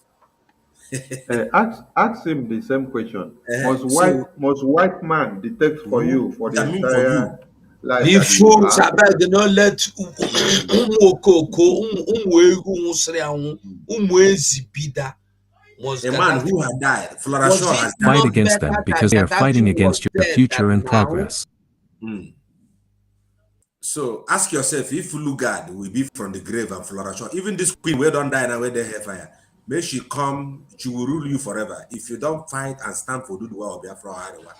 [SPEAKER 1] Ask him the same question.
[SPEAKER 3] So
[SPEAKER 1] Must white man detect for
[SPEAKER 3] rule
[SPEAKER 1] you for the
[SPEAKER 3] determine for
[SPEAKER 1] entire
[SPEAKER 3] you
[SPEAKER 1] life
[SPEAKER 2] The
[SPEAKER 1] that you
[SPEAKER 2] fools
[SPEAKER 1] have.
[SPEAKER 2] abeg dey no let ụmụ okoko ụmụ egwu nwụsịrị anwụ ụmụ ezi bida. Was
[SPEAKER 3] A man
[SPEAKER 2] Gaddafi,
[SPEAKER 3] who had died,
[SPEAKER 2] was
[SPEAKER 3] Florashaw
[SPEAKER 2] it
[SPEAKER 3] has
[SPEAKER 11] Fight
[SPEAKER 2] not
[SPEAKER 3] died.
[SPEAKER 11] against
[SPEAKER 2] better
[SPEAKER 11] them
[SPEAKER 2] that
[SPEAKER 11] because they are
[SPEAKER 2] Gaddafi
[SPEAKER 11] fighting
[SPEAKER 2] was
[SPEAKER 11] against your
[SPEAKER 2] dead
[SPEAKER 11] future
[SPEAKER 2] than
[SPEAKER 11] and
[SPEAKER 2] now?
[SPEAKER 11] progress.
[SPEAKER 3] Mm. So ask yourself if Lugard will be from the grave and Florashaw. Even this queen, we don't die now where they have fire. May she come, she will rule you forever. If you don't fight and stand for Odudua or Biafra or Arewa.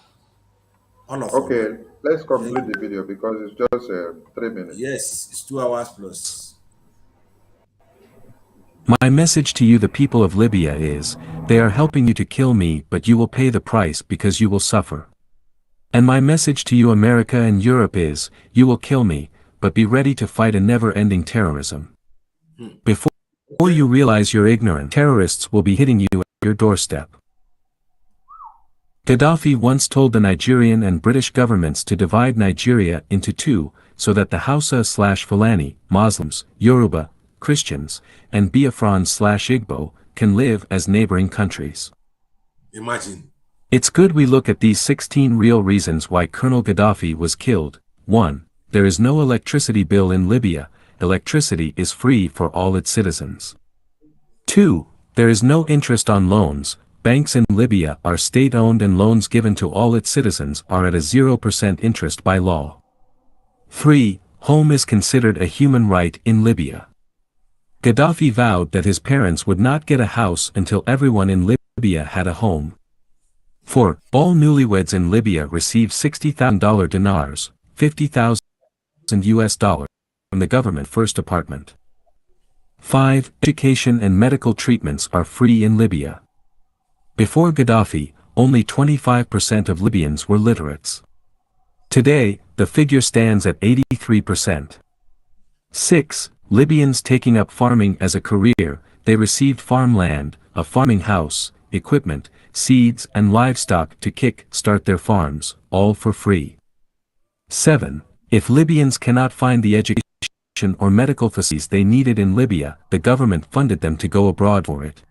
[SPEAKER 3] All of
[SPEAKER 1] Okay,
[SPEAKER 3] you.
[SPEAKER 1] let's
[SPEAKER 3] Thank
[SPEAKER 1] conclude
[SPEAKER 3] you.
[SPEAKER 1] the video because it's just 3 minutes.
[SPEAKER 3] Yes, it's 2 hours plus.
[SPEAKER 11] My message to you, the people of Libya, is, they are helping you to kill me, but you will pay the price because you will suffer. And my message to you, America and Europe, is, you will kill me, but be ready to fight a never-ending terrorism. Before you realize you're ignorant, terrorists will be hitting you at your doorstep. Gaddafi once told the Nigerian and British governments to divide Nigeria into two, so that the Hausa/Fulani, Muslims, Yoruba, Christians, and Biafran/Igbo can live as neighboring countries.
[SPEAKER 3] Imagine.
[SPEAKER 11] It's good we look at these 16 real reasons why Colonel Gaddafi was killed. 1. There is no electricity bill in Libya, electricity is free for all its citizens. 2. There is no interest on loans, banks in Libya are state-owned and loans given to all its citizens are at a 0% interest by law. 3. Home is considered a human right in Libya. Gaddafi vowed that his parents would not get a house until everyone in Libya had a home. 4. All newlyweds in Libya receive $60,000 dinars, $50,000 from the government first apartment. 5. Education and medical treatments are free in Libya. Before Gaddafi, only 25% of Libyans were literates. Today, the figure stands at 83%. 6. Libyans taking up farming as a career, they received farmland, a farming house, equipment, seeds and livestock to start their farms, all for free. 7. If Libyans cannot find the education or medical facilities they needed in Libya, the government funded them to go abroad for it.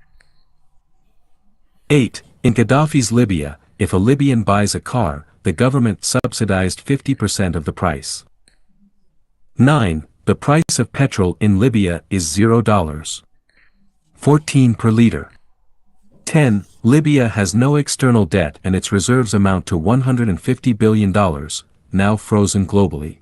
[SPEAKER 11] 8. In Gaddafi's Libya, if a Libyan buys a car, the government subsidized 50% of the price. 9. The price of petrol in Libya is $0. 14 per liter. 10. Libya has no external debt and its reserves amount to $150 billion, now frozen globally.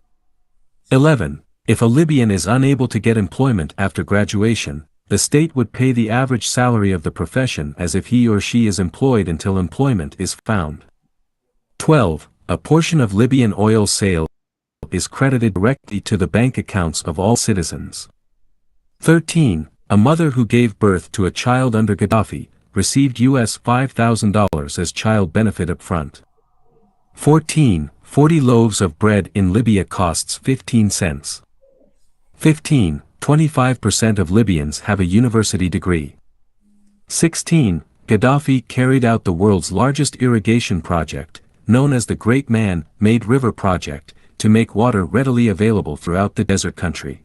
[SPEAKER 11] 11. If a Libyan is unable to get employment after graduation, the state would pay the average salary of the profession as if he or she is employed until employment is found. 12. A portion of Libyan oil sale is credited directly to the bank accounts of all citizens. 13. A mother who gave birth to a child under Gaddafi received US $5,000 as child benefit up front. 14. 40 loaves of bread in Libya costs 15 cents. 15. 25% of Libyans have a university degree. 16. Gaddafi carried out the world's largest irrigation project, known as the Great Man-Made River Project, to make water readily available throughout the desert country.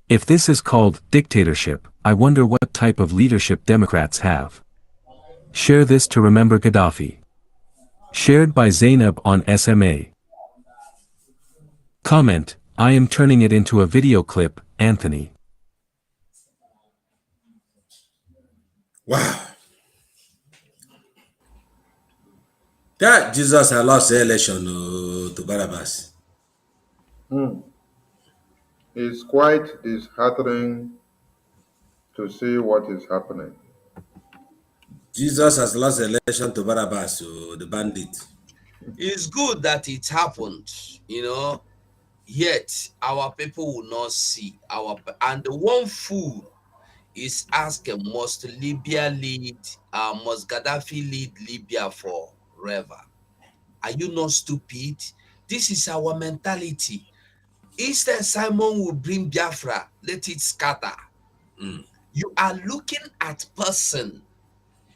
[SPEAKER 11] If this is called dictatorship, I wonder what type of leadership Democrats have. Share this to remember Gaddafi. Shared by Zainab on SMA. Comment, I am turning it into a video clip, Anthony.
[SPEAKER 3] Wow. That Jesus had lost the election to Barabbas.
[SPEAKER 1] It's quite disheartening to see what is happening.
[SPEAKER 3] Jesus has lost the election to Barabbas, the bandit.
[SPEAKER 2] It's good that it happened, yet our people will not see and the one fool is asking, must Gaddafi lead Libya forever? Are you not stupid? This is our mentality. Instead, Simon will bring Biafra, let it scatter. You are looking at person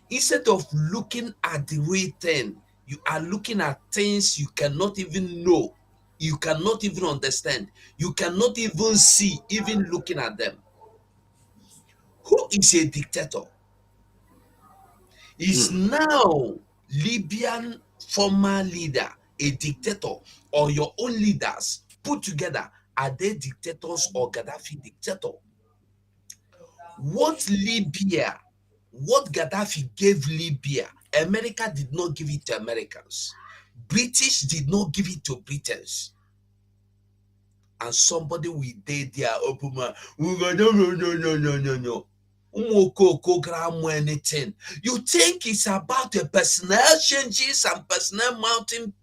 [SPEAKER 2] instead of looking at the real thing. You are looking at things you cannot even know, you cannot even understand, you cannot even see, even looking at them. Who is a dictator? Is now Libyan former leader a dictator or your own leaders put together, are they dictators or Gaddafi dictator? What Gaddafi gave Libya, America did not give it to Americans. British did not give it to Britons. And somebody will date their open man. No. Anything. You think it's about a personnel changes and personnel mounting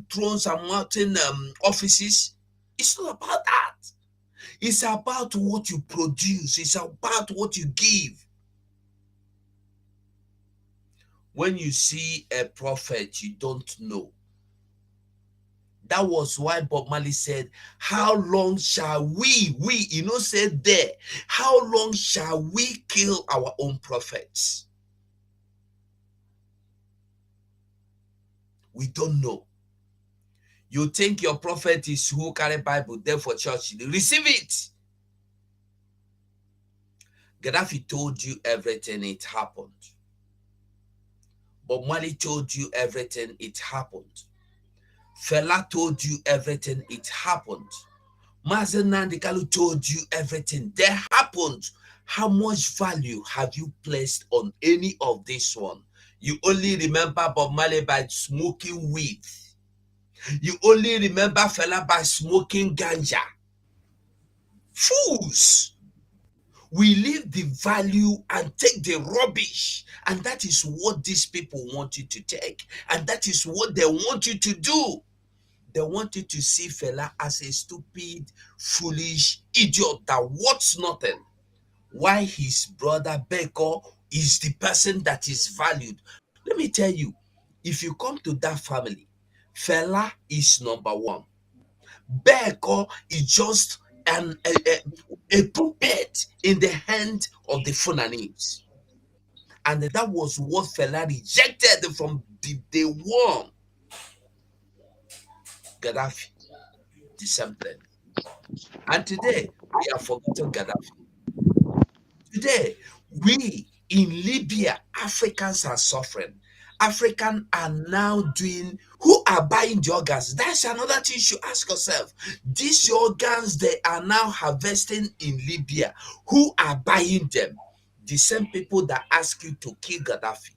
[SPEAKER 2] thrones and mounting offices? It's not about that. It's about what you produce. It's about what you give. When you see a prophet you don't know. That was why Bob Marley said, how long shall we said there, how long shall we kill our own prophets? We don't know. You think your prophet is who carry Bible there for church, receive it. Gaddafi told you everything, it happened. Bob Marley told you everything, it happened. Fela told you everything, it happened. Mazen Nnamdi Kanu told you everything, that happened. How much value have you placed on any of this one? You only remember Bob Marley by smoking weed. You only remember Fela by smoking ganja. Fools! We leave the value and take the rubbish. And that is what these people want you to take. And that is what they want you to do. They want you to see Fela as a stupid, foolish idiot that wants nothing. Why his brother Beko is the person that is valued. Let me tell you, if you come to that family, Fela is number one. Beko is just a puppet in the hand of the Fulanese. And that was what Fela rejected from the day one. Gaddafi, the same thing. And today, we have forgotten Gaddafi. Today, we in Libya, Africans are suffering. Africans are now doing, who are buying the organs? That's another thing you should ask yourself. These organs they are now harvesting in Libya, who are buying them? The same people that ask you to kill Gaddafi.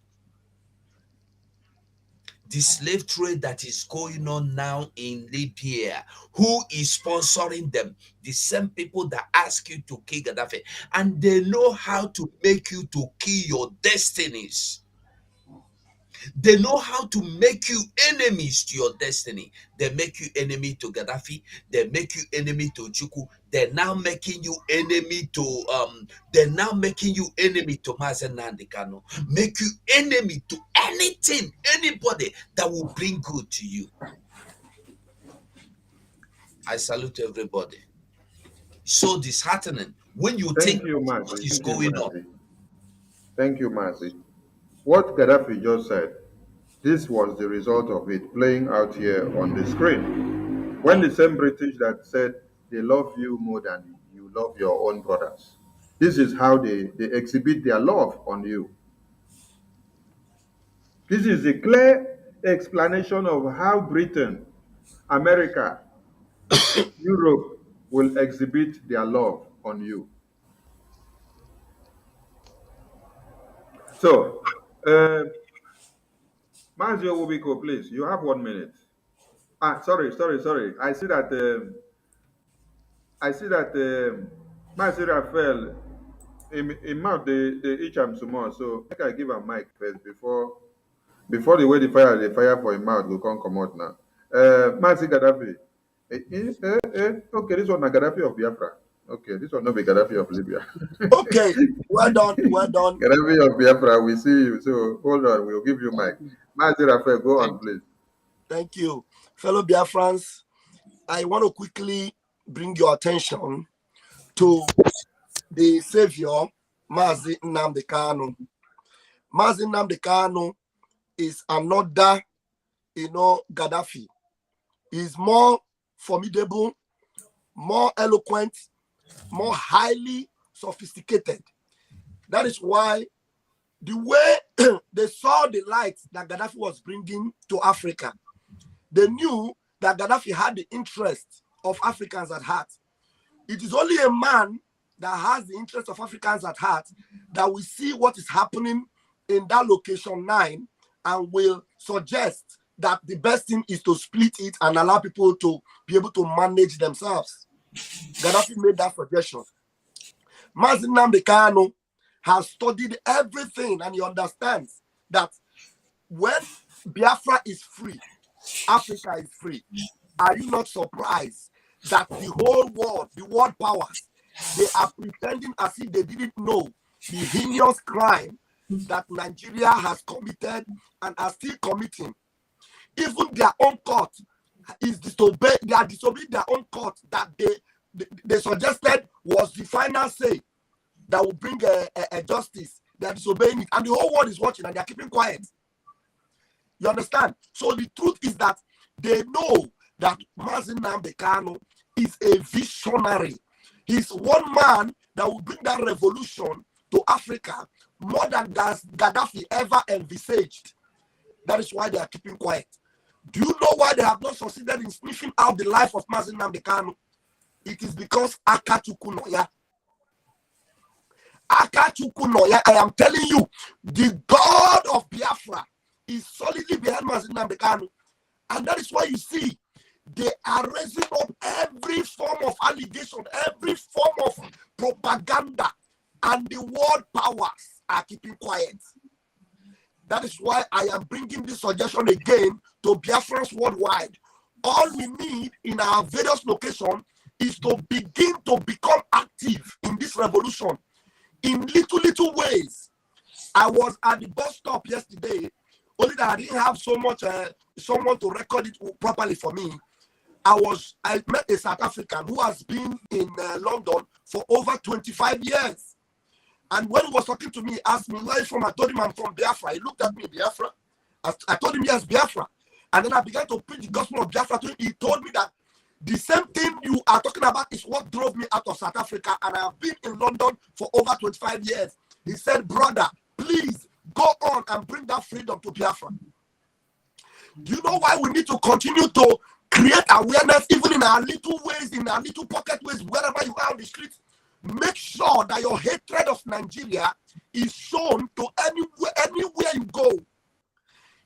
[SPEAKER 2] The slave trade that is going on now in Libya, who is sponsoring them? The same people that ask you to kill Gaddafi. And they know how to make you to kill your destinies. They know how to make you enemies to your destiny. They make you enemy to Gaddafi. They make you enemy to CHUKWU. They're now making you enemy to Mazen Nnamdi Kanu. Make you enemy to anything, anybody that will bring good to you. I salute everybody. So disheartening when you think what is going on.
[SPEAKER 1] Thank you, Mazi. What Gaddafi just said, this was the result of it playing out here on the screen. When the same British that said they love you more than you love your own brothers, this is how they exhibit their love on you. This is a clear explanation of how Britain, America, Europe will exhibit their love on you. So, Mazio Wubiko, please, you have 1 minute. Sorry. I see that Mazio Raphael, in mouth they each am small, so I can give a mic first before the way the fire for him mouth will come out now. Mazi Gaddafi. Okay, this one na Gaddafi of Biafra. Okay, this one not be Gaddafi of Libya.
[SPEAKER 10] Okay, well done.
[SPEAKER 1] Gaddafi of Biafra, we see you. So hold on, we'll give you mic. Mazi Raphael, go on, please.
[SPEAKER 10] Thank you. Fellow Biafrans, I want to quickly bring your attention to the savior, Mazi Nnamdi Kanu. Mazi Nnamdi Kanu is another, Gaddafi. He's more formidable, more eloquent, more highly sophisticated. That is why the way they saw the light that Gaddafi was bringing to Africa, they knew
[SPEAKER 7] that Gaddafi had the interest of Africans at heart. It is only a man that has the interest of Africans at heart that will see what is happening in that location 9 and will suggest that the best thing is to split it and allow people to be able to manage themselves. Gaddafi made that suggestion. Mazi Nnamdi Kanu has studied everything and he understands that when Biafra is free, Africa is free. Are you not surprised that the whole world, the world powers, they are pretending as if they didn't know the heinous crime that Nigeria has committed and are still committing? Even their own court is disobeyed. They are disobeying their own court that they suggested was the final say that will bring a justice. They are disobeying it, and the whole world is watching, and they are keeping quiet. You understand? So the truth is that they know that Mazi Nnamdi Kanu is a visionary. He's one man that will bring that revolution to Africa more than Gaddafi ever envisaged. That is why they are keeping quiet. Do you know why they have not succeeded in sniffing out the life of Mazi Nnamdi Kanu? It is because CHUKWU Noya. CHUKWU Noya, I am telling you, the God of Biafra is solidly behind Mazi Nnamdi Kanu. And that is why you see they are raising up every form of allegation, every form of propaganda, and the world powers are keeping quiet. That is why I am bringing this suggestion again to Biafrans worldwide. All we need in our various locations is to begin to become active in this revolution in little ways. I was at the bus stop yesterday, only that I didn't have so much someone to record it properly for me. I met a South African who has been in London for over 25 years. And when he was talking to me, he asked me, where are you from? I told him I'm from Biafra. He looked at me, Biafra. I told him, yes, Biafra. And then I began to preach the gospel of Biafra to him. He told me that the same thing you are talking about is what drove me out of South Africa. And I have been in London for over 25 years. He said, brother, please go on and bring that freedom to Biafra. Do you know why we need to continue to create awareness even in our little ways, in our little pocket ways, wherever you are on the streets? Make sure that your hatred of Nigeria is shown to anywhere you go.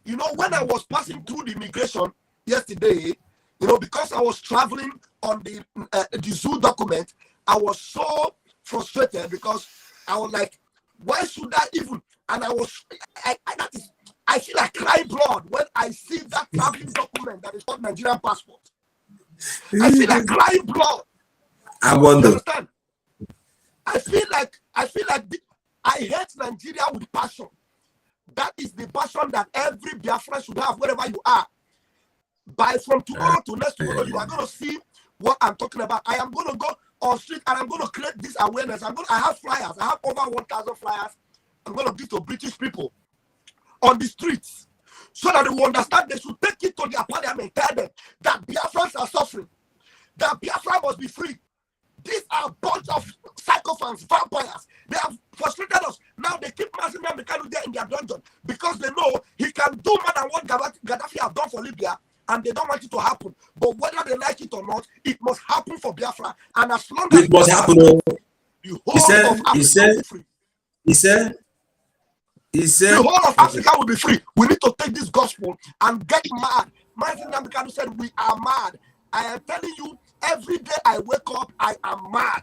[SPEAKER 7] You know, when I was passing through the immigration yesterday, you know, because I was traveling on the zoo document, I was so frustrated because I was like, why should I even? And I feel like crying blood when I see that traveling document that is called Nigerian passport. I feel like crying blood.
[SPEAKER 3] I wonder.
[SPEAKER 7] You understand? I feel like I hate Nigeria with passion. That is the passion that every Biafran should have wherever you are. From tomorrow to next tomorrow, you are going to see what I'm talking about. I am going to go on street and I'm going to create this awareness. I have flyers. I have over 1,000 flyers. I'm going to give to British people on the streets so that they will understand. They should take it to their parliament, tell them that Biafrans are suffering, that Biafra must be free. These are a bunch of psychophants, vampires. They have frustrated us. Now they keep Mazi Nnamdi Kanu there in their dungeon because they know he can do more than what Gaddafi has done for Libya, and they don't want it to happen. But whether they like it or not, it must happen for Biafra. And as long as
[SPEAKER 3] it must happen,
[SPEAKER 7] the whole of Africa will be free.
[SPEAKER 3] He said,
[SPEAKER 7] the whole of Africa will be free. We need to take this gospel and get mad. Mazi Nnamdi Kanu said, we are mad. I am telling you, every day I wake up, I am mad.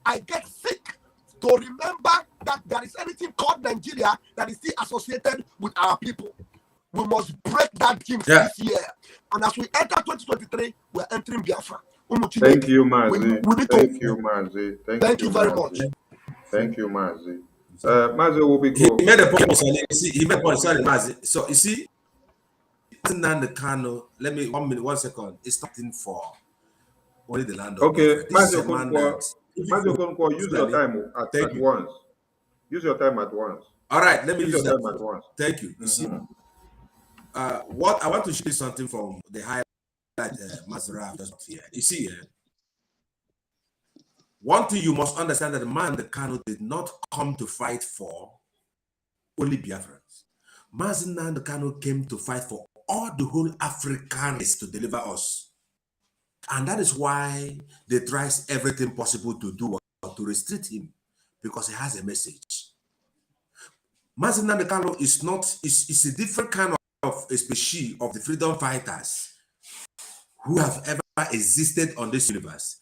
[SPEAKER 7] I get sick to remember that there is anything called Nigeria that is still associated with our people. We must break that jinx this year. And as we enter 2023, we are entering Biafra. UMUCHINEKE.
[SPEAKER 1] Thank you, Mazi. Thank you, Mazi.
[SPEAKER 7] Thank you very much.
[SPEAKER 1] Thank you, Mazi. Mazi will be cool.
[SPEAKER 3] He made a point. He made a point. Sorry, Mazi. So you see, Nnamdi Kanu, let me 1 minute, 1 second. It's nothing for only the land of
[SPEAKER 1] okay, Mazi
[SPEAKER 3] Okonkwo,
[SPEAKER 1] use your time at once. Use your time at once.
[SPEAKER 3] All right, let me
[SPEAKER 1] use your time at once.
[SPEAKER 3] Thank you. You see, what I want to show you something from the highlight Mazara just here. You see, one thing you must understand that the man, the Kanu, did not come to fight for only Biafrans. Mazi Nnamdi Kanu came to fight for all the whole Africans to deliver us And that is why they try everything possible to do or to restrict him, because he has a message. Mazi Nnamdi Kanu is not, is a different kind of a species of the freedom fighters who have ever existed on this universe.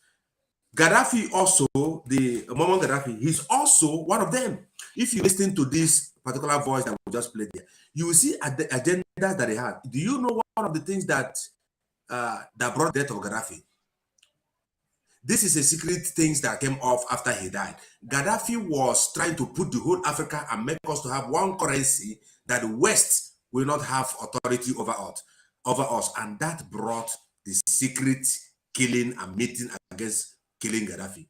[SPEAKER 3] Gaddafi also, the Muammar Gaddafi, he's also one of them. If you listen to this particular voice that we just played here, you will see the agenda that they have. Do you know one of the things that that brought the death of Gaddafi? This is a secret thing that came off after he died. Gaddafi was trying to put the whole Africa and make us to have one currency that the West will not have authority over us. And that brought the secret killing and meeting against killing Gaddafi.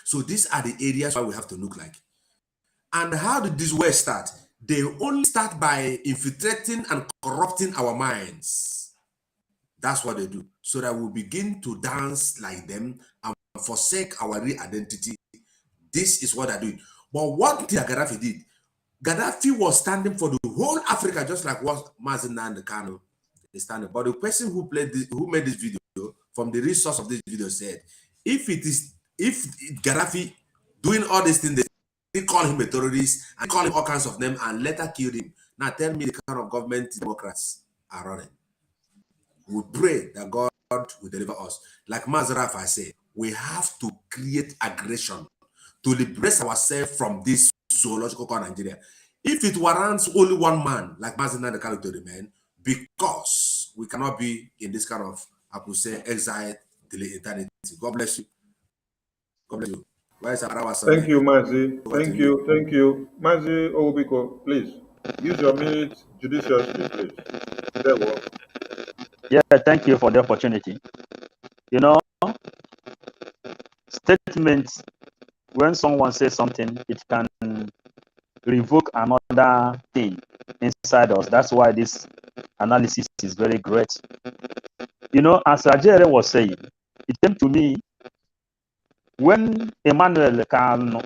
[SPEAKER 3] So these are the areas where we have to look like. And how did this West start? They only start by infiltrating and corrupting our minds. That's what they do. So that we begin to dance like them and forsake our real identity. This is what they're doing. But what did Gaddafi did? Gaddafi was standing for the whole Africa, just like what Mazi Nnamdi Kanu is standing. But the person who made this video, from the resource of this video, said, if Gaddafi doing all these things, they call him a terrorist and call him all kinds of names and later kill him. Now tell me the kind of government Democrats are running. We pray that God will deliver us. Like Mazraf, I say, we have to create aggression to liberate ourselves from this zoological called Nigeria. If it warrants only one man, like Mazi Nnamdi Kanu, to remain, because we cannot be in this kind of, I could say, exile till eternity. God bless you. God bless you.
[SPEAKER 1] Thank you, Mazi. Thank you. Mazi Obiko, please, use your minute judiciously, please. There we go.
[SPEAKER 9] Yeah, thank you for the opportunity. You know, statements, when someone says something, it can revoke another thing inside us. That's why this analysis is very great. You know, as Ajere was saying, it came to me when Emmanuel Kanu,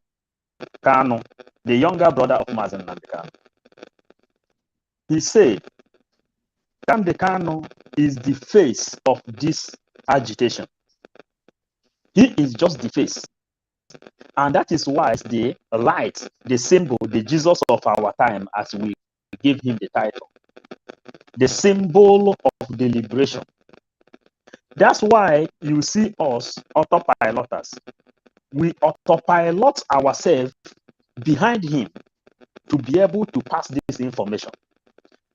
[SPEAKER 9] the younger brother of Mazi Nnamdi Kanu, he said, Nnamdi Kanu is the face of this agitation. He is just the face. And that is why the light, the symbol, the Jesus of our time, as we give him the title, the symbol of the liberation. That's why you see us autopiloters. We autopilot ourselves behind him to be able to pass this information.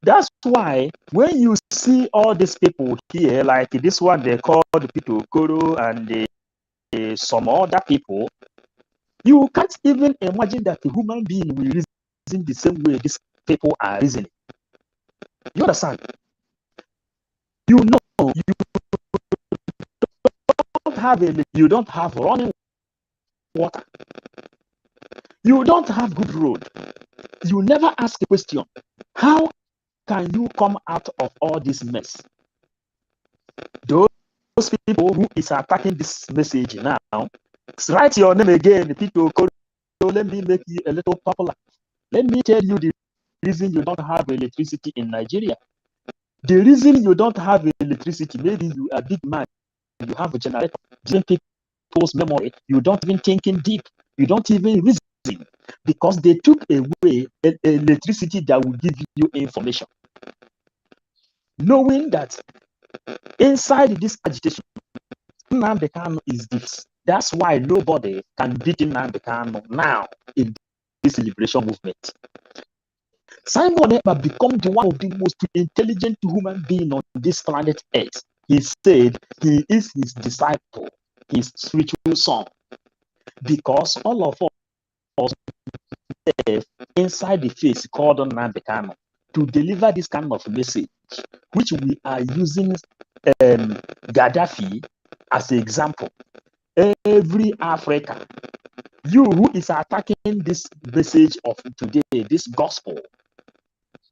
[SPEAKER 9] That's why when you see all these people here, like this one they call the people Koro and some other people, you can't even imagine that a human being will reason the same way these people are reasoning. You understand? You know, you don't have running water. You don't have good road. You never ask a question. How can you come out of all this mess? Those people who is attacking this message now, write your name again. People, let me make you a little popular. Let me tell you the reason you don't have electricity in Nigeria. The reason you don't have electricity, maybe you are a big man, you have a generator, giving people's memory, you don't even thinking deep, you don't even reason, because they took away electricity that will give you information. Knowing that inside this agitation, Nnamdi Kanu is this. That's why nobody can beat Nnamdi Kanu now in this liberation movement. Simon Ekpa became one of the most intelligent human beings on this planet Earth. He said he is his disciple, his spiritual son, because all of us inside the face called Nnamdi Kanu to deliver this kind of message, which we are using Gaddafi as an example. Every African, you who is attacking this message of today, this gospel,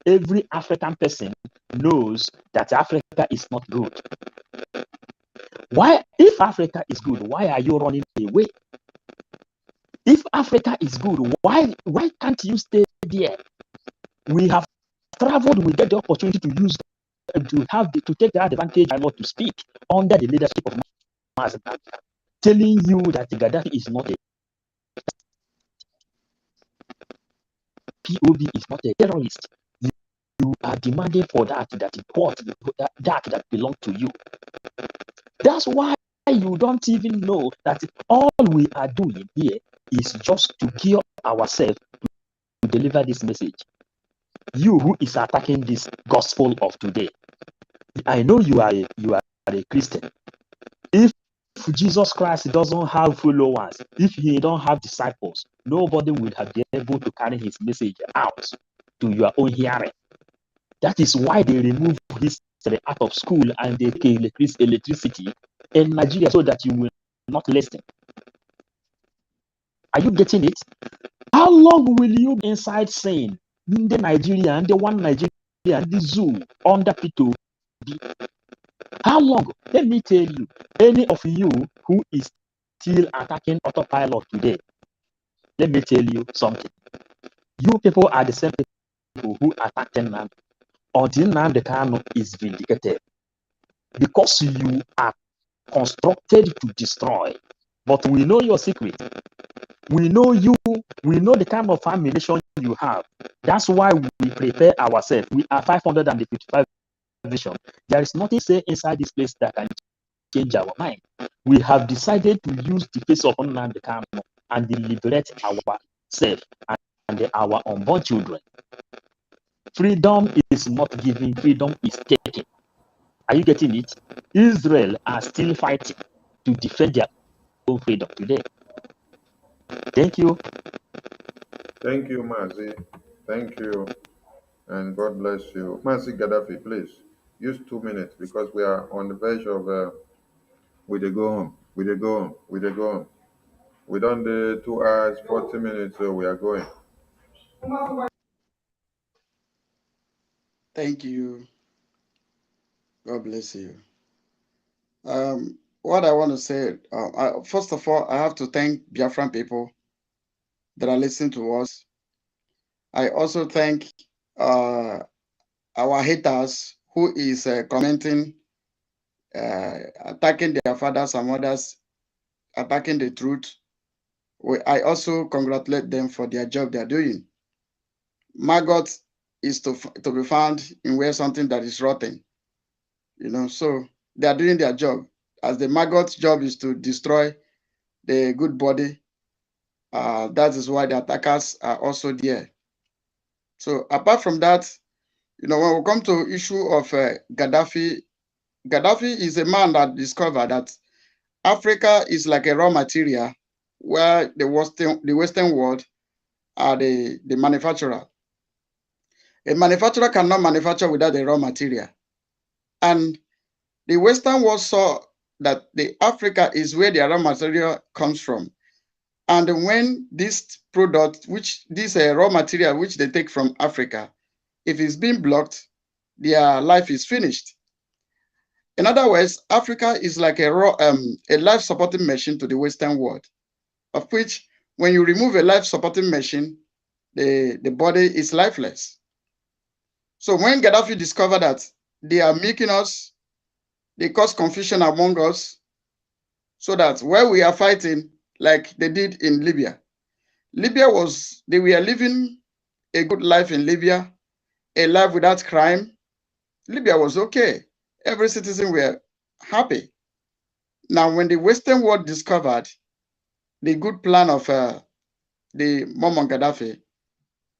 [SPEAKER 9] every African person knows that Africa is not good. Why, if Africa is good, why are you running away? If Africa is good, why can't you stay there? We have traveled, we get the opportunity to use to take that advantage and not to speak under the leadership of Mazi, telling you that Gaddafi is not a POB, is not a terrorist. You are demanding for that that belongs to you. That's why you don't even know that all we are doing here is just to gear ourselves to deliver this message. You who is attacking this gospel of today, I know you are a Christian. If Jesus Christ doesn't have followers, if he don't have disciples, nobody will have been able to carry his message out to your own hearing. That is why they remove history out of school and they take electricity in Nigeria so that you will not listen. Are you getting it? How long will you be inside saying the Nigerian, the one Nigerian, the zoo under P2? How long? Let me tell you, any of you who is still attacking autopilot today, let me tell you something. You people are the same people who attacked Nnamdi until Nnamdi Kanu is vindicated. Because you are constructed to destroy. But we know your secret. We know you. We know the kind of ammunition you have. That's why we prepare ourselves. We are 555 vision. There is nothing say inside this place that can change our mind. We have decided to use the face of Nnamdi Kanu and liberate ourselves and our unborn children. Freedom is not given, freedom is taken. Are you getting it? Israel are still fighting to defend their own freedom today. Thank you.
[SPEAKER 1] Thank you, Mazi. Thank you, and God bless you. Mazi Gaddafi, please use 2 minutes because we are on the verge of we dey go home. We dey go home. We dey go home. We done the 2 hours, 40 minutes, so we are going.
[SPEAKER 12] Thank you. God bless you. What I want to say, first of all, I have to thank Biafran people that are listening to us. I also thank our haters who is commenting, attacking their fathers and mothers, attacking the truth. I also congratulate them for their job they are doing. Maggot is to be found in where something that is rotten. So they are doing their job. As the maggot's job is to destroy the good body, that is why the attackers are also there. So apart from that, when we come to issue of Gaddafi, Gaddafi is a man that discovered that Africa is like a raw material where the Western world are the manufacturer. A manufacturer cannot manufacture without a raw material. And the Western world saw that the Africa is where the raw material comes from. And when this product, this raw material, which they take from Africa, if it's being blocked, their life is finished. In other words, Africa is like a life supporting machine to the Western world, of which when you remove a life supporting machine, the body is lifeless. So when Gaddafi discovered that they are making us, they cause confusion among us, so that where we are fighting, like they did in Libya, they were living a good life in Libya, a life without crime. Libya was okay. Every citizen were happy. Now, when the Western world discovered the good plan of the Muammar Gaddafi,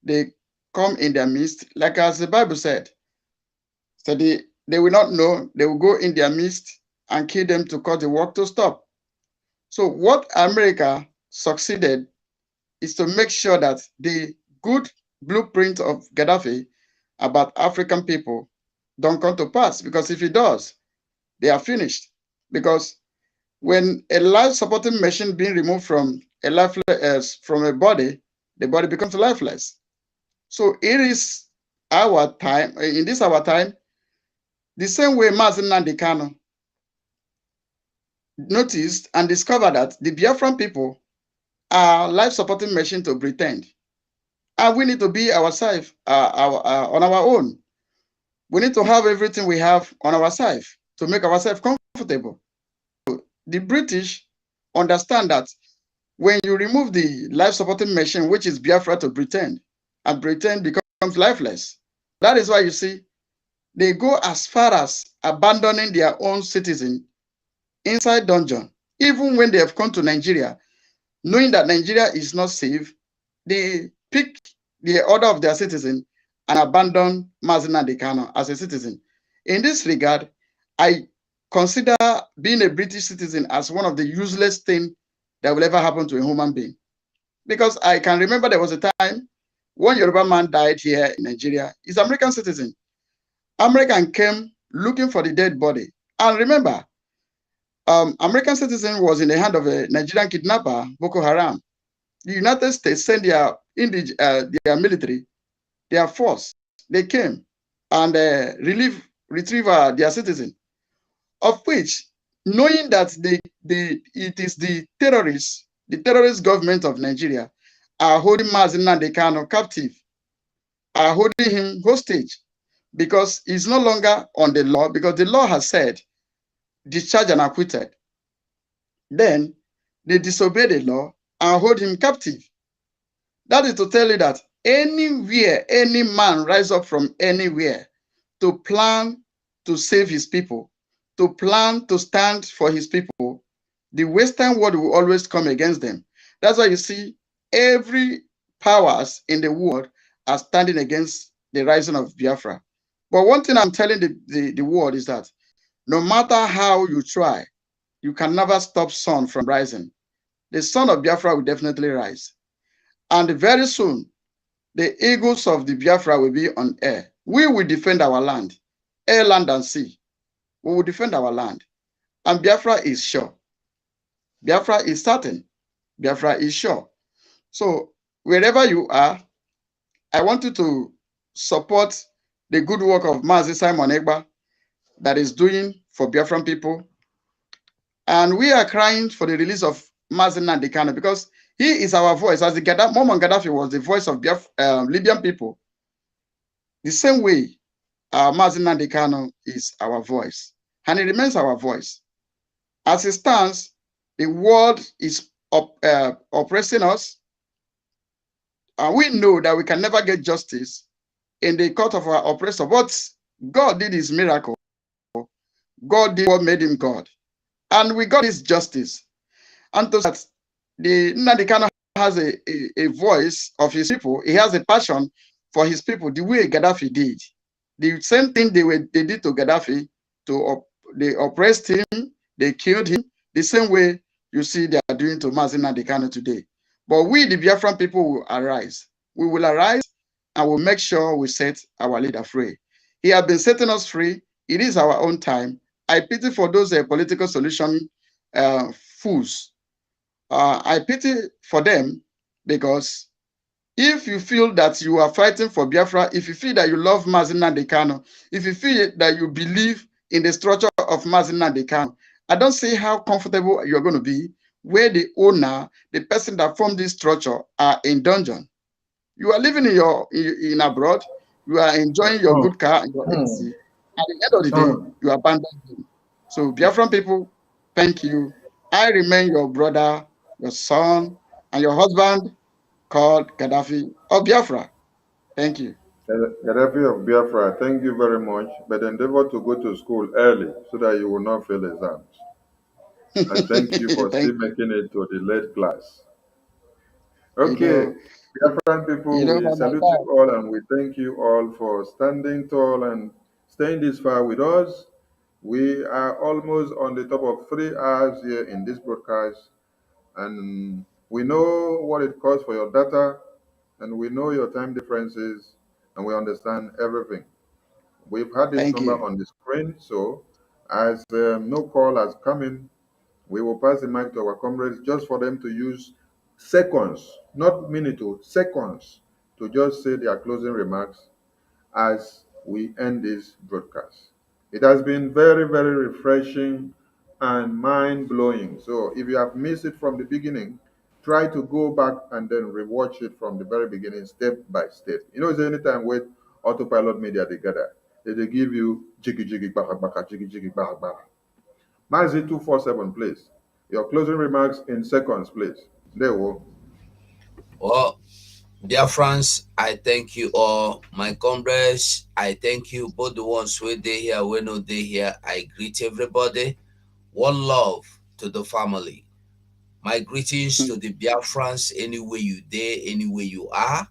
[SPEAKER 12] they come in their midst, like as the Bible said. So they will not know, they will go in their midst and kill them to cause the work to stop. So what America succeeded is to make sure that the good blueprint of Gaddafi about African people don't come to pass, because if it does, they are finished. Because when a life supporting machine being removed from a body, the body becomes lifeless. So it is our time, in this our time, the same way Mazi Nnamdi Kanu noticed and discovered that the Biafran people are life supporting machine to pretend. And we need to be ourselves on our own. We need to have everything we have on our side to make ourselves comfortable. The British understand that when you remove the life supporting machine, which is Biafra to Britain, and Britain becomes lifeless. That is why you see they go as far as abandoning their own citizen inside dungeon. Even when they have come to Nigeria, knowing that Nigeria is not safe, they pick the order of their citizen and abandon Mazina Dekano as a citizen. In this regard, I consider being a British citizen as one of the useless things that will ever happen to a human being. Because I can remember there was a time one Yoruba man died here in Nigeria. He's an American citizen. American came looking for the dead body. And remember, American citizen was in the hand of a Nigerian kidnapper, Boko Haram. The United States sent their military, their force. They came and retrieve their citizen, of which, knowing that it is the terrorist government of Nigeria are holding Mazina Dekano captive, are holding him hostage because he's no longer on the law, because the law has said discharged and acquitted. Then they disobey the law and hold him captive. That is to tell you that anywhere any man rise up from anywhere to plan to save his people, to plan to stand for his people, the Western world will always come against them. That's why you see every powers in the world are standing against the rising of Biafra. But one thing I'm telling the world is that no matter how you try, you can never stop sun from rising. The sun of Biafra will definitely rise. And very soon, the eagles of the Biafra will be on air. We will defend our land, air, land, and sea. We will defend our land. And Biafra is sure. Biafra is certain. Biafra is sure. So wherever you are, I want you to support the good work of Mazi Simon Egba that is doing for Biafran people. And we are crying for the release of Mazi Nnamdi Kanu because he is our voice. As Muammar Gaddafi was the voice of Libyan people, the same way Mazi Nnamdi Kanu is our voice. And he remains our voice. As it stands, the world is oppressing us. And we know that we can never get justice in the court of our oppressor. But God did his miracle. God did what made him God. And we got his justice. And to that, the Nnamdi Kanu has a voice of his people. He has a passion for his people, the way Gaddafi did. The same thing they did to Gaddafi, they oppressed him, they killed him, the same way you see they are doing to Mazi Nnamdi Kanu today. But we, the Biafran people, will arise. We will arise and we'll make sure we set our leader free. He has been setting us free. It is our own time. I pity for those political solution fools. I pity for them because if you feel that you are fighting for Biafra, if you feel that you love Mazi Nnamdi Kanu, if you feel that you believe in the structure of Mazi Nnamdi Kanu, I don't see how comfortable you're going to be where the owner, the person that formed this structure, are in dungeon. You are living in abroad, you are enjoying your good car and your AC. At the end of the day, you abandon him. So Biafran people, thank you. I remain your brother, your son, and your husband called Gaddafi of Biafra. Thank you.
[SPEAKER 1] Gaddafi of Biafra, thank you very much. But endeavor to go to school early so that you will not fail exams. And thank you for still making it to the late class. Okay, Biafran people, we salute you all and we thank you all for standing tall and staying this far with us. We are almost on the top of 3 hours here in this broadcast, and we know what it costs for your data, and we know your time differences, and we understand everything. We've had this number on the screen, so as no call has come in, we will pass the mic to our comrades just for them to use seconds, not minutes, seconds, to just say their closing remarks as we end this broadcast. It has been very, very refreshing and mind-blowing. So if you have missed it from the beginning, try to go back and then rewatch it from the very beginning, step by step. You know, it's anytime with autopilot media together. they give you jiggy jiggy baka baka jiggy jiggy baka baka. Mazi 247, please. Your closing remarks in seconds, please. There we go.
[SPEAKER 2] Well, dear friends, I thank you all. My comrades, I thank you. Both the ones who are here, who no they here. I greet everybody. One love to the family. My greetings to the Biafrans, anywhere you there, anywhere you are.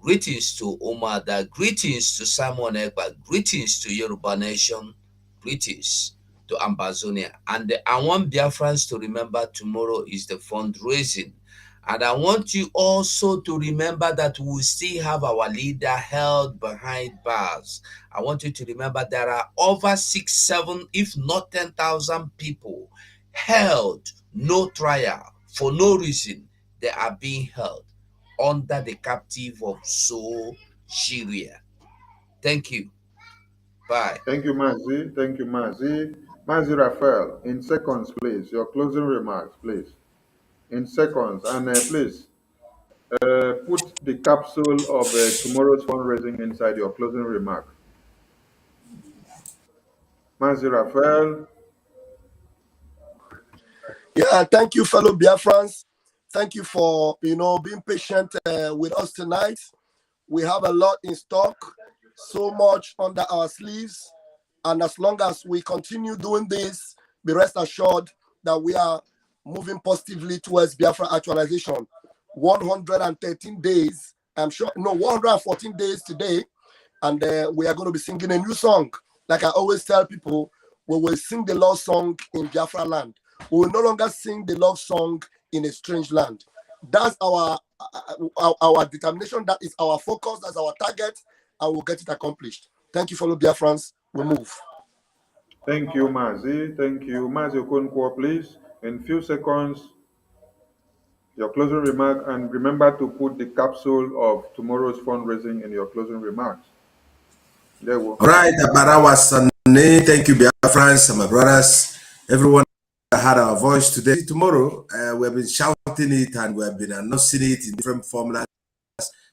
[SPEAKER 2] Greetings to Omada, greetings to Simon Ekpa, greetings to Yoruba Nation, greetings to Ambazonia. And I want Biafrans to remember tomorrow is the fundraising. And I want you also to remember that we still have our leader held behind bars. I want you to remember there are over 6, 7, if not 10,000 people held, no trial, for no reason. They are being held under the captive of Syria. Thank you. Bye.
[SPEAKER 1] Thank you, Mazi. Thank you, Mazi. Mazi Raphael, in seconds, please. Your closing remarks, please. In seconds. And please, put the capsule of tomorrow's fundraising inside your closing remark. Mazi Raphael.
[SPEAKER 10] Yeah, thank you, fellow Biafrans. Thank you for being patient with us tonight. We have a lot in stock, so much under our sleeves, and as long as we continue doing this, be rest assured that we are moving positively towards Biafra actualization. 113 days, I'm sure, no, 114 days today, and we are going to be singing a new song. Like I always tell people, we will sing the love song in Biafra land. We will no longer sing the love song in a strange land. That's our determination. That is our focus. That's our target, and we'll get it accomplished. Thank you, fellow Biafrans. We move.
[SPEAKER 1] Thank you, Mazi. Thank you. Mazi Okonkwo, please. In few seconds, your closing remark, and remember to put the capsule of tomorrow's fundraising in your closing remarks. There we go.
[SPEAKER 3] All right, Abarawa Sane, thank you, Biafrans, my brothers, everyone that had our voice today. Tomorrow, we have been shouting it and we have been announcing it in different formulas,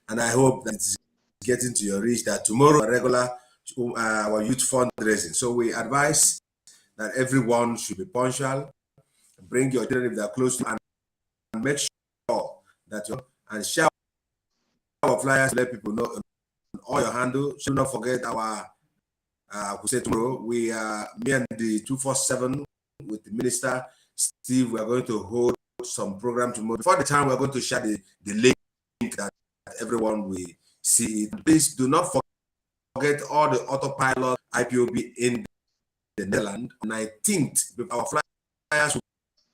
[SPEAKER 3] and I hope that it's getting to your reach that tomorrow, regular our youth fundraising. So we advise that everyone should be punctual, bring your children if they're close to, and make sure that you and share our flyers to let people know all your handle. Should not forget our we say tomorrow we me and the 247 with the minister Steve, we are going to hold some program tomorrow. Before the time, we're going to share the link that everyone will see it. Please do not forget all the autopilot IPOB in the Netherlands. 19th, our flyers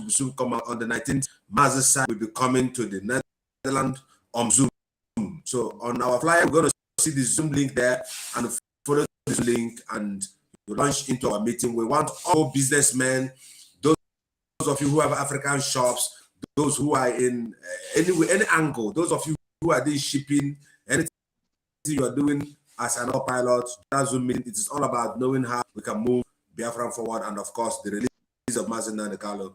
[SPEAKER 3] will soon come out on the 19th. Maz's side will be coming to the Netherlands on Zoom. So on our flyer, we're going to see the Zoom link there and follow this link and launch into our meeting. We want all businessmen, those of you who have African shops, those who are in any angle, those of you who are doing shipping, anything you are doing as an autopilot, that Zoom meeting, it is all about knowing how we can move Biafra forward, and of course, the release of Mazen Nandekalo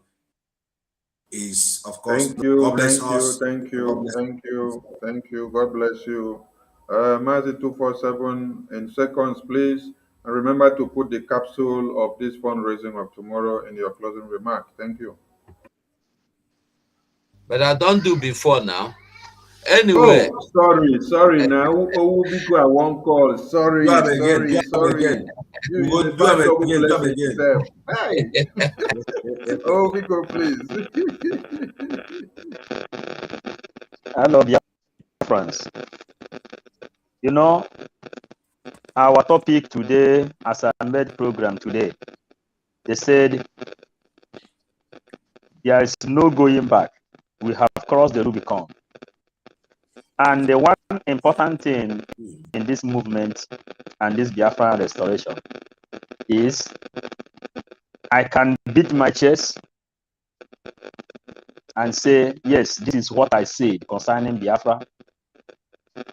[SPEAKER 3] is, of course,
[SPEAKER 1] thank you,
[SPEAKER 3] God bless
[SPEAKER 1] thank
[SPEAKER 3] us.
[SPEAKER 1] you, thank you, thank you, thank you. God bless you. Mazi 247 in seconds, please. And remember to put the capsule of this fundraising of tomorrow in your closing remark. Thank you.
[SPEAKER 2] But I don't do before now. Anyway.
[SPEAKER 1] Oh, sorry now. Oh, because I won't call. Sorry.
[SPEAKER 3] Do again.
[SPEAKER 1] You
[SPEAKER 3] Do
[SPEAKER 1] the find double
[SPEAKER 3] again.
[SPEAKER 1] blessing yourself. Hey. Oh, Biko, please.
[SPEAKER 9] Hello, dear friends. You know, our topic today, as I made program today, they said there is no going back. We have crossed the Rubicon. And the one important thing in this movement and this Biafra restoration is I can beat my chest and say, yes, this is what I said concerning Biafra.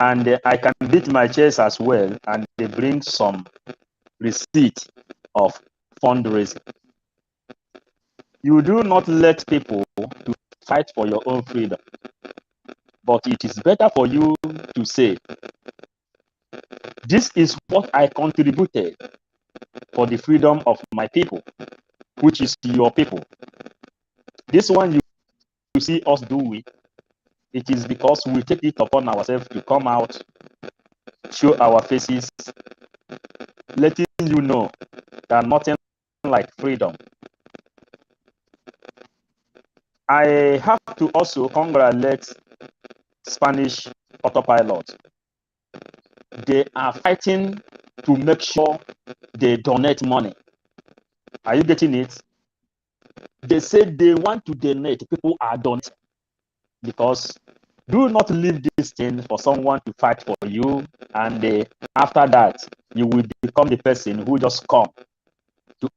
[SPEAKER 9] And I can beat my chest as well, and they bring some receipt of fundraising. You do not let people to fight for your own freedom, but it is better for you to say, This is what I contributed for the freedom of my people, which is your people. This one you see us do it is because we take it upon ourselves to come out, show our faces, letting you know that nothing like freedom. I have to also congratulate Spanish autopilot. They are fighting to make sure they donate money. Are you getting it? They say they want to donate. People are donating because do not leave this thing for someone to fight for you, and after that you will become the person who just come to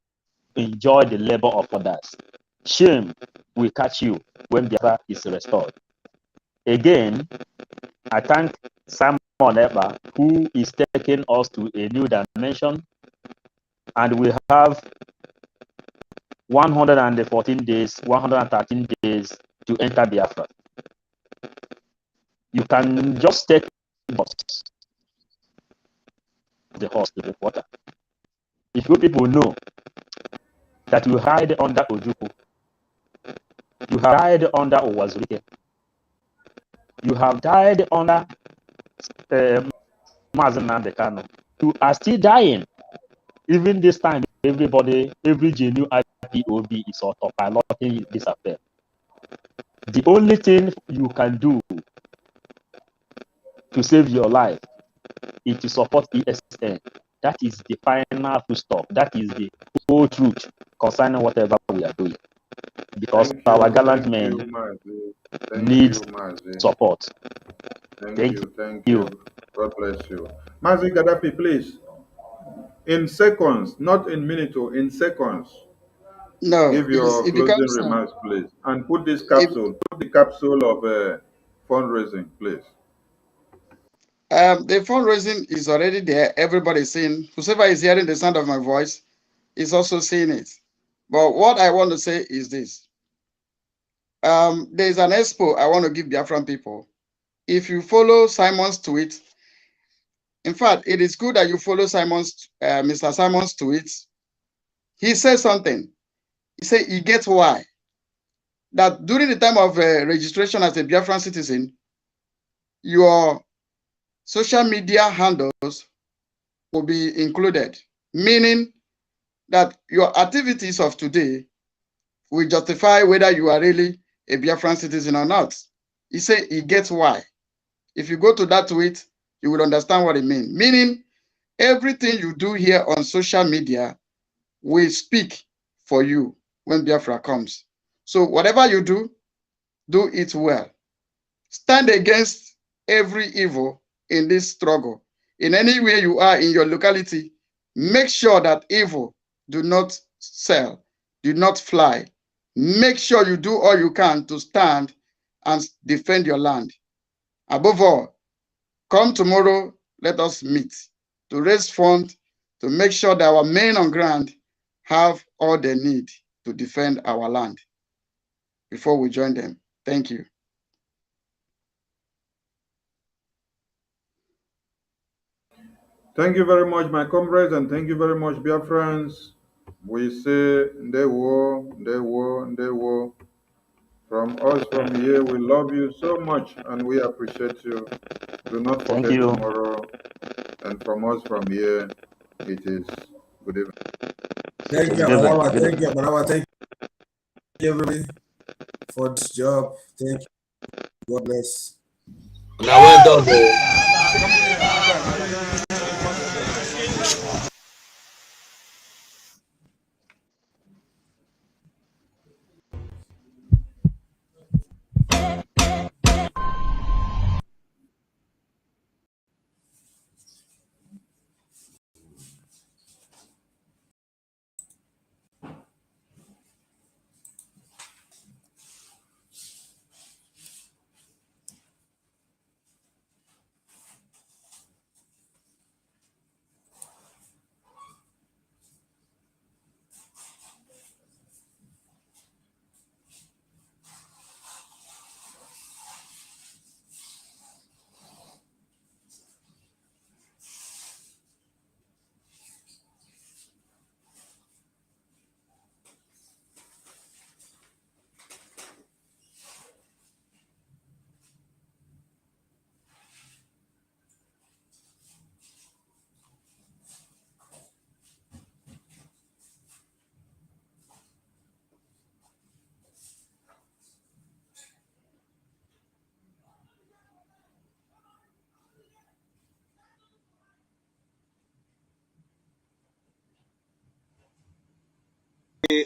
[SPEAKER 9] enjoy the labor of others. Shame will catch you when Biafra is restored. Again, I thank Simon Eba, who is taking us to a new dimension, and we have 114 days, 113 days to enter Biafra. You can just take the horse to the water. If you people know that you hide under Ojukwu, you have died under Owazurike, you have died under Mazen Nandekano, you are still dying. Even this time, everybody, every genuine IPOB is autopiloting this affair. The only thing you can do to save your life is to support ESN. That is the final full stop. That is the whole truth concerning whatever we are doing. Because our gallant men need support.
[SPEAKER 1] Thank you. God bless you. Mazi Gaddafi, please, in seconds, not in minutes, in seconds,
[SPEAKER 12] No,
[SPEAKER 1] give your
[SPEAKER 12] it
[SPEAKER 1] closing
[SPEAKER 12] becomes
[SPEAKER 1] remarks, please. And put this capsule, put the capsule of fundraising, please.
[SPEAKER 12] the fundraising is already there. Everybody's seeing. Whoever is hearing the sound of my voice is also seeing it. But what I want to say is this. There's an expo I want to give Biafran people. If you follow Simon's tweet, in fact, it is good that you follow Mr. Simon's tweets. He says something. He said he gets why. That during the time of registration as a Biafran citizen, your social media handles will be included, meaning that your activities of today will justify whether you are really a Biafran citizen or not. He said he gets why. If you go to that tweet, you will understand what it means. Meaning, everything you do here on social media will speak for you when Biafra comes. So whatever you do it well. Stand against every evil in this struggle. In any way you are in your locality, make sure that evil do not sell, do not fly. Make sure you do all you can to stand and defend your land. Above all, come tomorrow, let us meet to raise funds to make sure that our men on ground have all they need to defend our land before we join them. Thank you.
[SPEAKER 1] Thank you very much, my comrades, and thank you very much, Biafrans. We say, Ndewo, Ndewo, Ndewo. From us from here, we love you so much and we appreciate you. Do not forget tomorrow. And from us from here, it is good evening.
[SPEAKER 3] Thank you, Barawa. Thank you, Barawa. Thank you, everybody, for this job. Thank you. God bless.
[SPEAKER 2] Now, well done.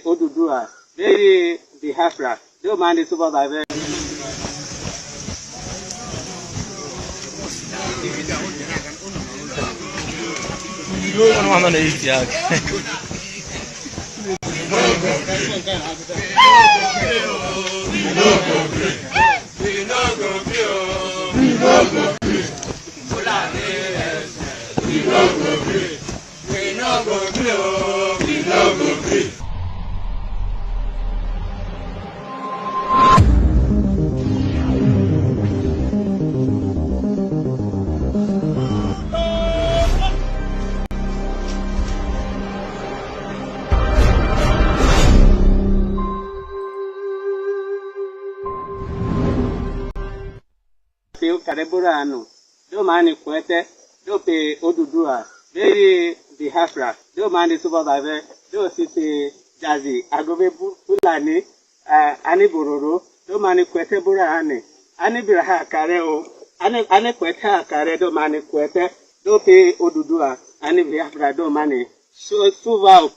[SPEAKER 13] Odudua, very Biafra, don't mind the supervisor. Kareburano, do mani kwete, do pe Odudua, very Biafra, do mani supervisor, do sisi jazi, agobe bulani, ani bororo, do mani kwete burane, ani biraha kareo, ani kwete kare do mani kwete, do pe Odudua, ani Biafra do mani, so suvao,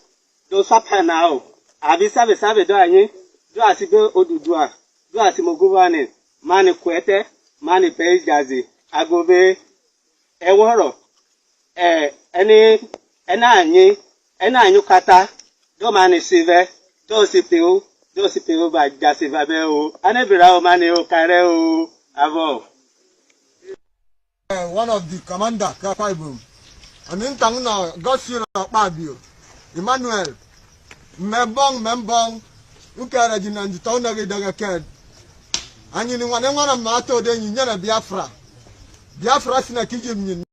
[SPEAKER 13] do sapanao, abi sabe do anyi, do asibe Odudua, do asimoguvane, mani kwete, mani pay jazi agobe eworo eni enanyu kata do mani sive do sipeu ba jasi vabe o anebira o mani o kare o avo
[SPEAKER 14] one of the commander Kapaibum and in tangna gosira babio Emmanuel membong ukara jinan tawna ge daga ked anyi ni wana mato de nyinya na Biafra sina kijim nyin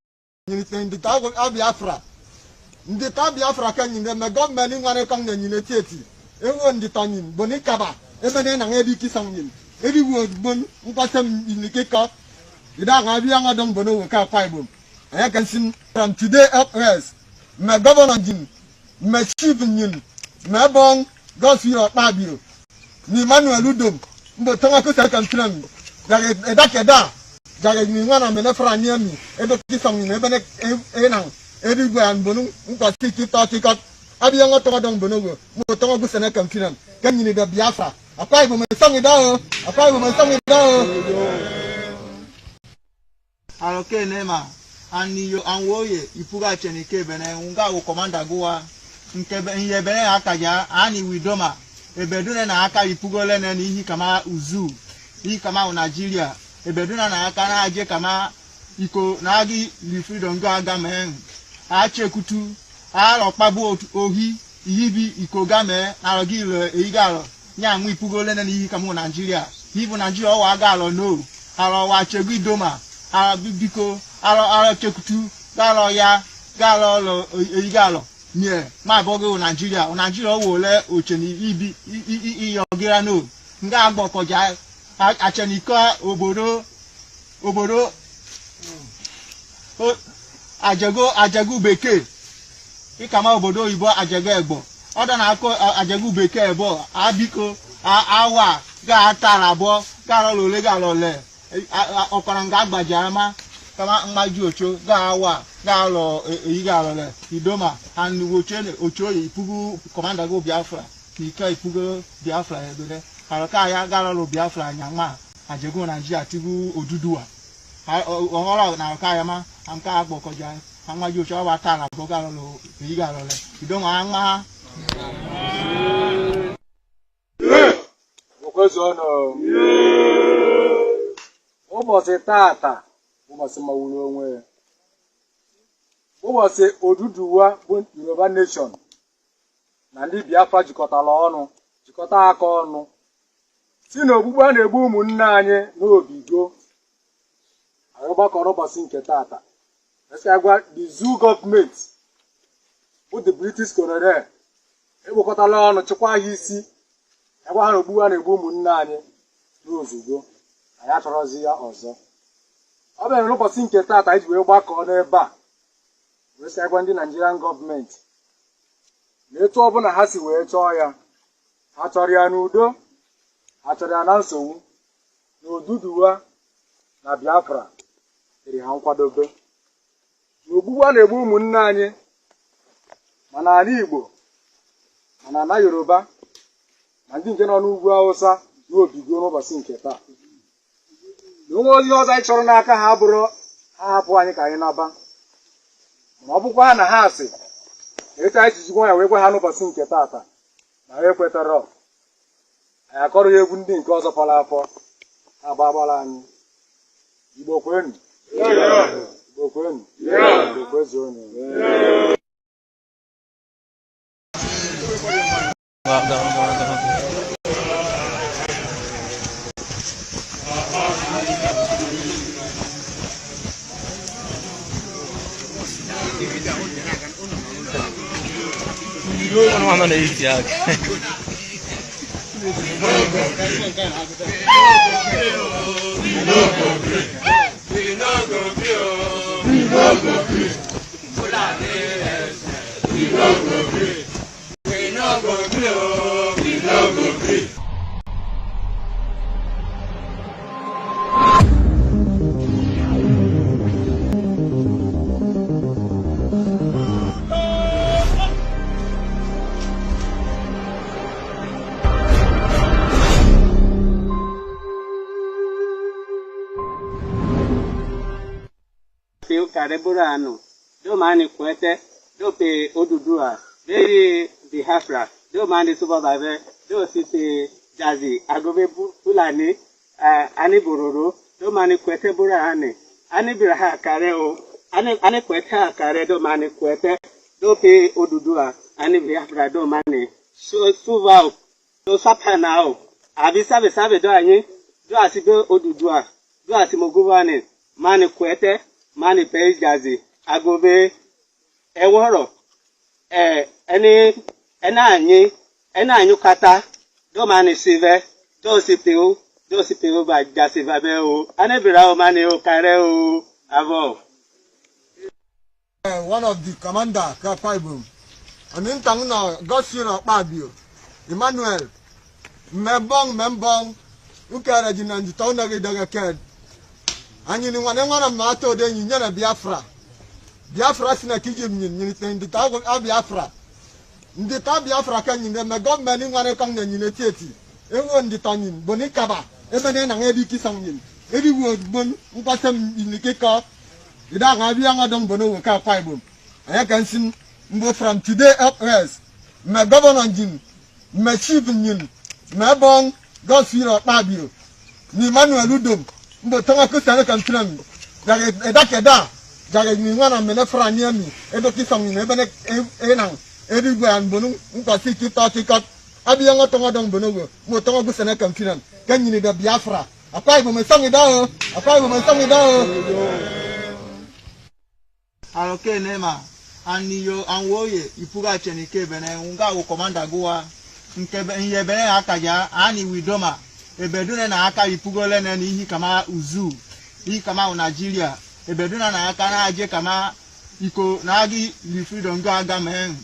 [SPEAKER 14] ndi ta go Biafra ndi ta Biafra kan nyin me government ni wana kan nyin tieti ewo ndi ta nyin boni kaba ebe na ngebi kisang nyin ebi wo bon mpatam nyin keka ida ga bi anga don bono wo ka paibum aya kan sin from today upwards me governor nyin me chief nyin me bon gosiro babio ni Manuel Udom mbo tonga ko sa kan tram jage edakeda jage ni wana me na fra ni ami ebe kisong ni ebe ne nang ebi gwa an bonu nko tiki to tiki abi ngo to dong bono go mo tonga ko sa na kan tram kan ni da Biafra apai bo me songi da o apai bo me songi da o
[SPEAKER 4] aloke nema aniyo anwoye ipuga chenike bene unga wo commander gowa nkebe nyebere akaja ani widoma ebeduna na aka ipugole na ihi kama uzu ihi kama Nigeria ebeduna na aka na aje kama iko na agi li freedom go aga men a chekutu a lo pabu ohi ihibi iko ga me arogi le eigalo nya nwu ipugole na ihi kama Nigeria ibu Nigeria o aga lo no aro wa chegu idoma ara bibiko aro chekutu galo ya galo lo eigalo nye ma bogo Nigeria wo le ocheni ibi iyogira no nga agbokoja achenika obodo ajegu beke ikama obodo ibo ajegu egbo oda na ako ajegu beke ebo abiko awa ga atara bo ga lo le ga lo le okara nga agbaja ma kama mmaju ocho ga awa ga lo ga lo le idoma and wochene ocho ipugu commander go Biafra nika ipugu Biafra ebele haraka ya ga lo Biafra nyama ajego Nigeria tibu Odudua ohora na ka ya ma amka agbokoja mmaju ocho wa tara bo ga lo ga lo le idoma anma
[SPEAKER 15] okozono ụbọchị tata ụbọchị mawuru onwe ụbọchị Odudua bụ Yoruba nation na ndị Biafra jikọta aka ọnụ si na ogbugbu a na-egbu ụmụnne anyị n'obigo anyị gbakọrọ ụbọchị nke tata esi agwa the zoo government bụ the British colonial egbukọtala ọnụ chịkwa ha isi agwa ha na ogbugbu a na-egbu ụmụnne anyị n'ozugo anyị achọrọzi ya ọzọ ọ bụrụ n'ụbọchị nke tata anyị ji wee gbakọọ n'ebe a wee sị agwa ndị Nigerian gọọmenti na etu ọbụla ha si wee chọọ ya ha chọrọ ya n'udo ha chọrọ ya na nsogbu na Odudua na Biafra dịrị ha nkwadobe na ogbugbu a na-egbu ụmụnne anyị ma n'ala Igbo na ana Yoruba na ndị nke nọ n'ugwu Hausa n'obigo n'ụbọchị nke taa. Onwe ozi ọzọ anyị chọrọ n'aka ha bụrụ ha hapụ anyị ka anyị naba, ma ọ bụkwa na ha asị etu anyị jizikwa ya wee gwa ha n'ụbọchị nke taata na ha ekwetara anyị akọrọ ya egwu ndị nke ọzọ fọrọ afọ ha gbagbara anyị. Igbo kwenu, Igbo kwenu, Igbo kwezuonu.
[SPEAKER 13] Kareburano, do mani kwete, do pe Odudua, very Biafra, do mani supervisor, do sisi jazi, agobe fulani, ani bororo, do mani kwete burane, ani biraha kareo, ani kwete kare do mani kwete, do pe Odudua, ani Biafra do mani, so suvao, do sapanao, abi sabe do anyi, do asibe Odudua, do asimoguvane, mani kwete, mani pe jazi agobe eworo eni enanyu kata do mani sive do sipeo ba jasi vabe o anebira o mani o kare o avo.
[SPEAKER 14] One of the commander Kapaibum and in Tangna Gosino Pabio Emmanuel Membong Ukarajin and the Tonagi Dagaked. And you know, one of Mato, then you know Biafra. Biafra sina kijim in the town of Biafra. In the town Biafra can you never got many one come in the theatre. Everyone the town, Bonicaba, even an Eddie Kissam. Every word bun, Upatam in the kick off. The dog Abiama don't bono car fibre. I can see from today upwards. My governor Jim, my chief in my bong, God's fear of Pabio. Ni Manuel Ludum. Mbo tonga kusana kamtram jage edakeda jage ni wana menefra niami edo kisam ni ebene enang edigwe an bonu nkwasi tiktok abiyanga tonga dong bonogo mo tonga kusana kamtram kanyi ni da Biafra apai bo mesangi dao
[SPEAKER 4] aloke nema aniyo anwoye ipuga chenike bene unga wo komanda goa nkebe nyebene akaja ani widoma ebeduna na aka ipugole na ihi kama uzu ihi kama Nigeria ebeduna na aka na aje kama iko na agi li freedom go aga men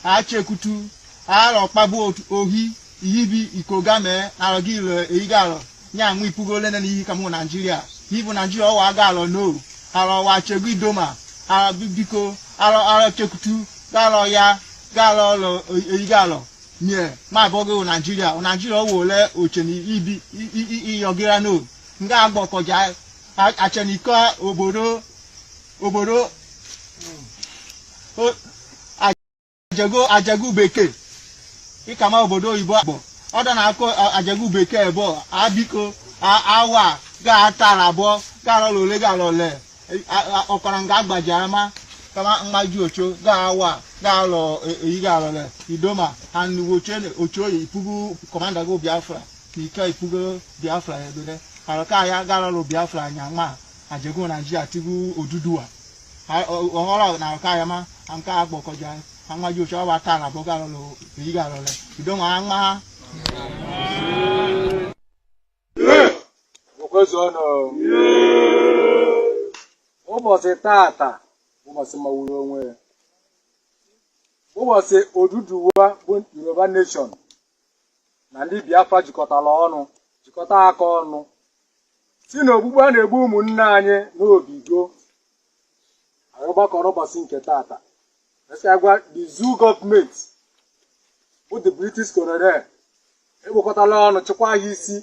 [SPEAKER 4] a chekutu a ro pabu ohi ihi bi iko ga me agi le igalo nya nwu ipugole na ihi kama Nigeria ibu Nigeria o aga lo no aro wa chegu idoma aro bibiko aro chekutu galo ya galo lo igalo nye ma bogo Nigeria wo le ocheni ibi iyogira no nga agbokoja achenika obodo ajagu beke ikama obodo ibo agbo oda na ako ajagu beke ebo abiko awa ga atara bo ga lo le ga lo le okara nga agbajama kama mmaju ocho ga awa ga lo ga lo le idoma and ocho ipugu commander go Biafra ika ipugu Biafra ebele haraka ya ga lo Biafra nyama ajego Nigeria tigu Odudua ohora na haraka ya ma anka agbokoja mmaju ocho wa tara bo ga lo ga lo le idoma anma
[SPEAKER 15] Okozono ụbọchị tata ụbọchị mawuru onwe ụbọchị Odudua bụ Yoruba nation na ndị Biafra jikọta aka ọnụ si na ogbugbu a na-egbu ụmụnne anyị n'obigo anyị gbakọrọ ụbọchị nke tata esi agwa the zoo government bụ the British colonel ekpokọtala ọnụ chịkwa ha isi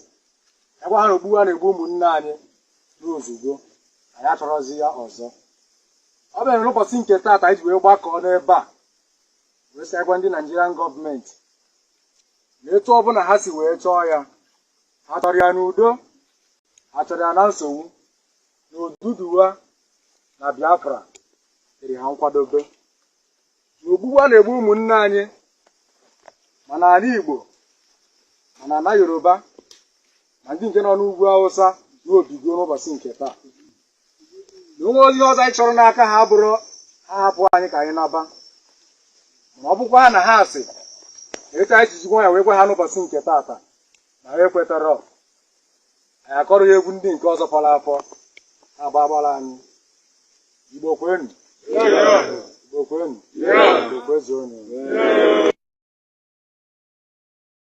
[SPEAKER 15] ekwa ha na ogbu ha na-egbu ụmụnne anyị n'ozugbo anyị achọrọzi ya ọzọ. Ọ bịara n'ụbọchị nke taata anyị ji wee gbakọọ n'ebe a wee sị gwa ndị Nigerian gọọmenti na etu ọbụla ha si wee chọọ ya, ha chọrọ ya n'udo, ha chọrọ ya na nsogbu, na Odudua na Biafra dịrị ha nkwadobe. Na ogbugbu a na-egbu ụmụnne anyị ma n'ala Igbo ma n'ala Yoruba ma ndị nke nọ n'ugwu Hausa n'obigo n'ụbọchị nke taa. Na onwe ozi ọzọ anyị chọrọ n'aka ha bụrụ ha hapụ anyị ka anyị naba, ma ọ bụkwa na ha asị etu anyị jizigwo ya wee gwa ha n'ụbọchị nke taata na ha ekwetara, anyị akọrọ ya egwu ndị nke ọzọ fọrọ afọ ha gbagbara anyị. Igbo kwenu, Igbo kwenu, Igbo kwezuonu.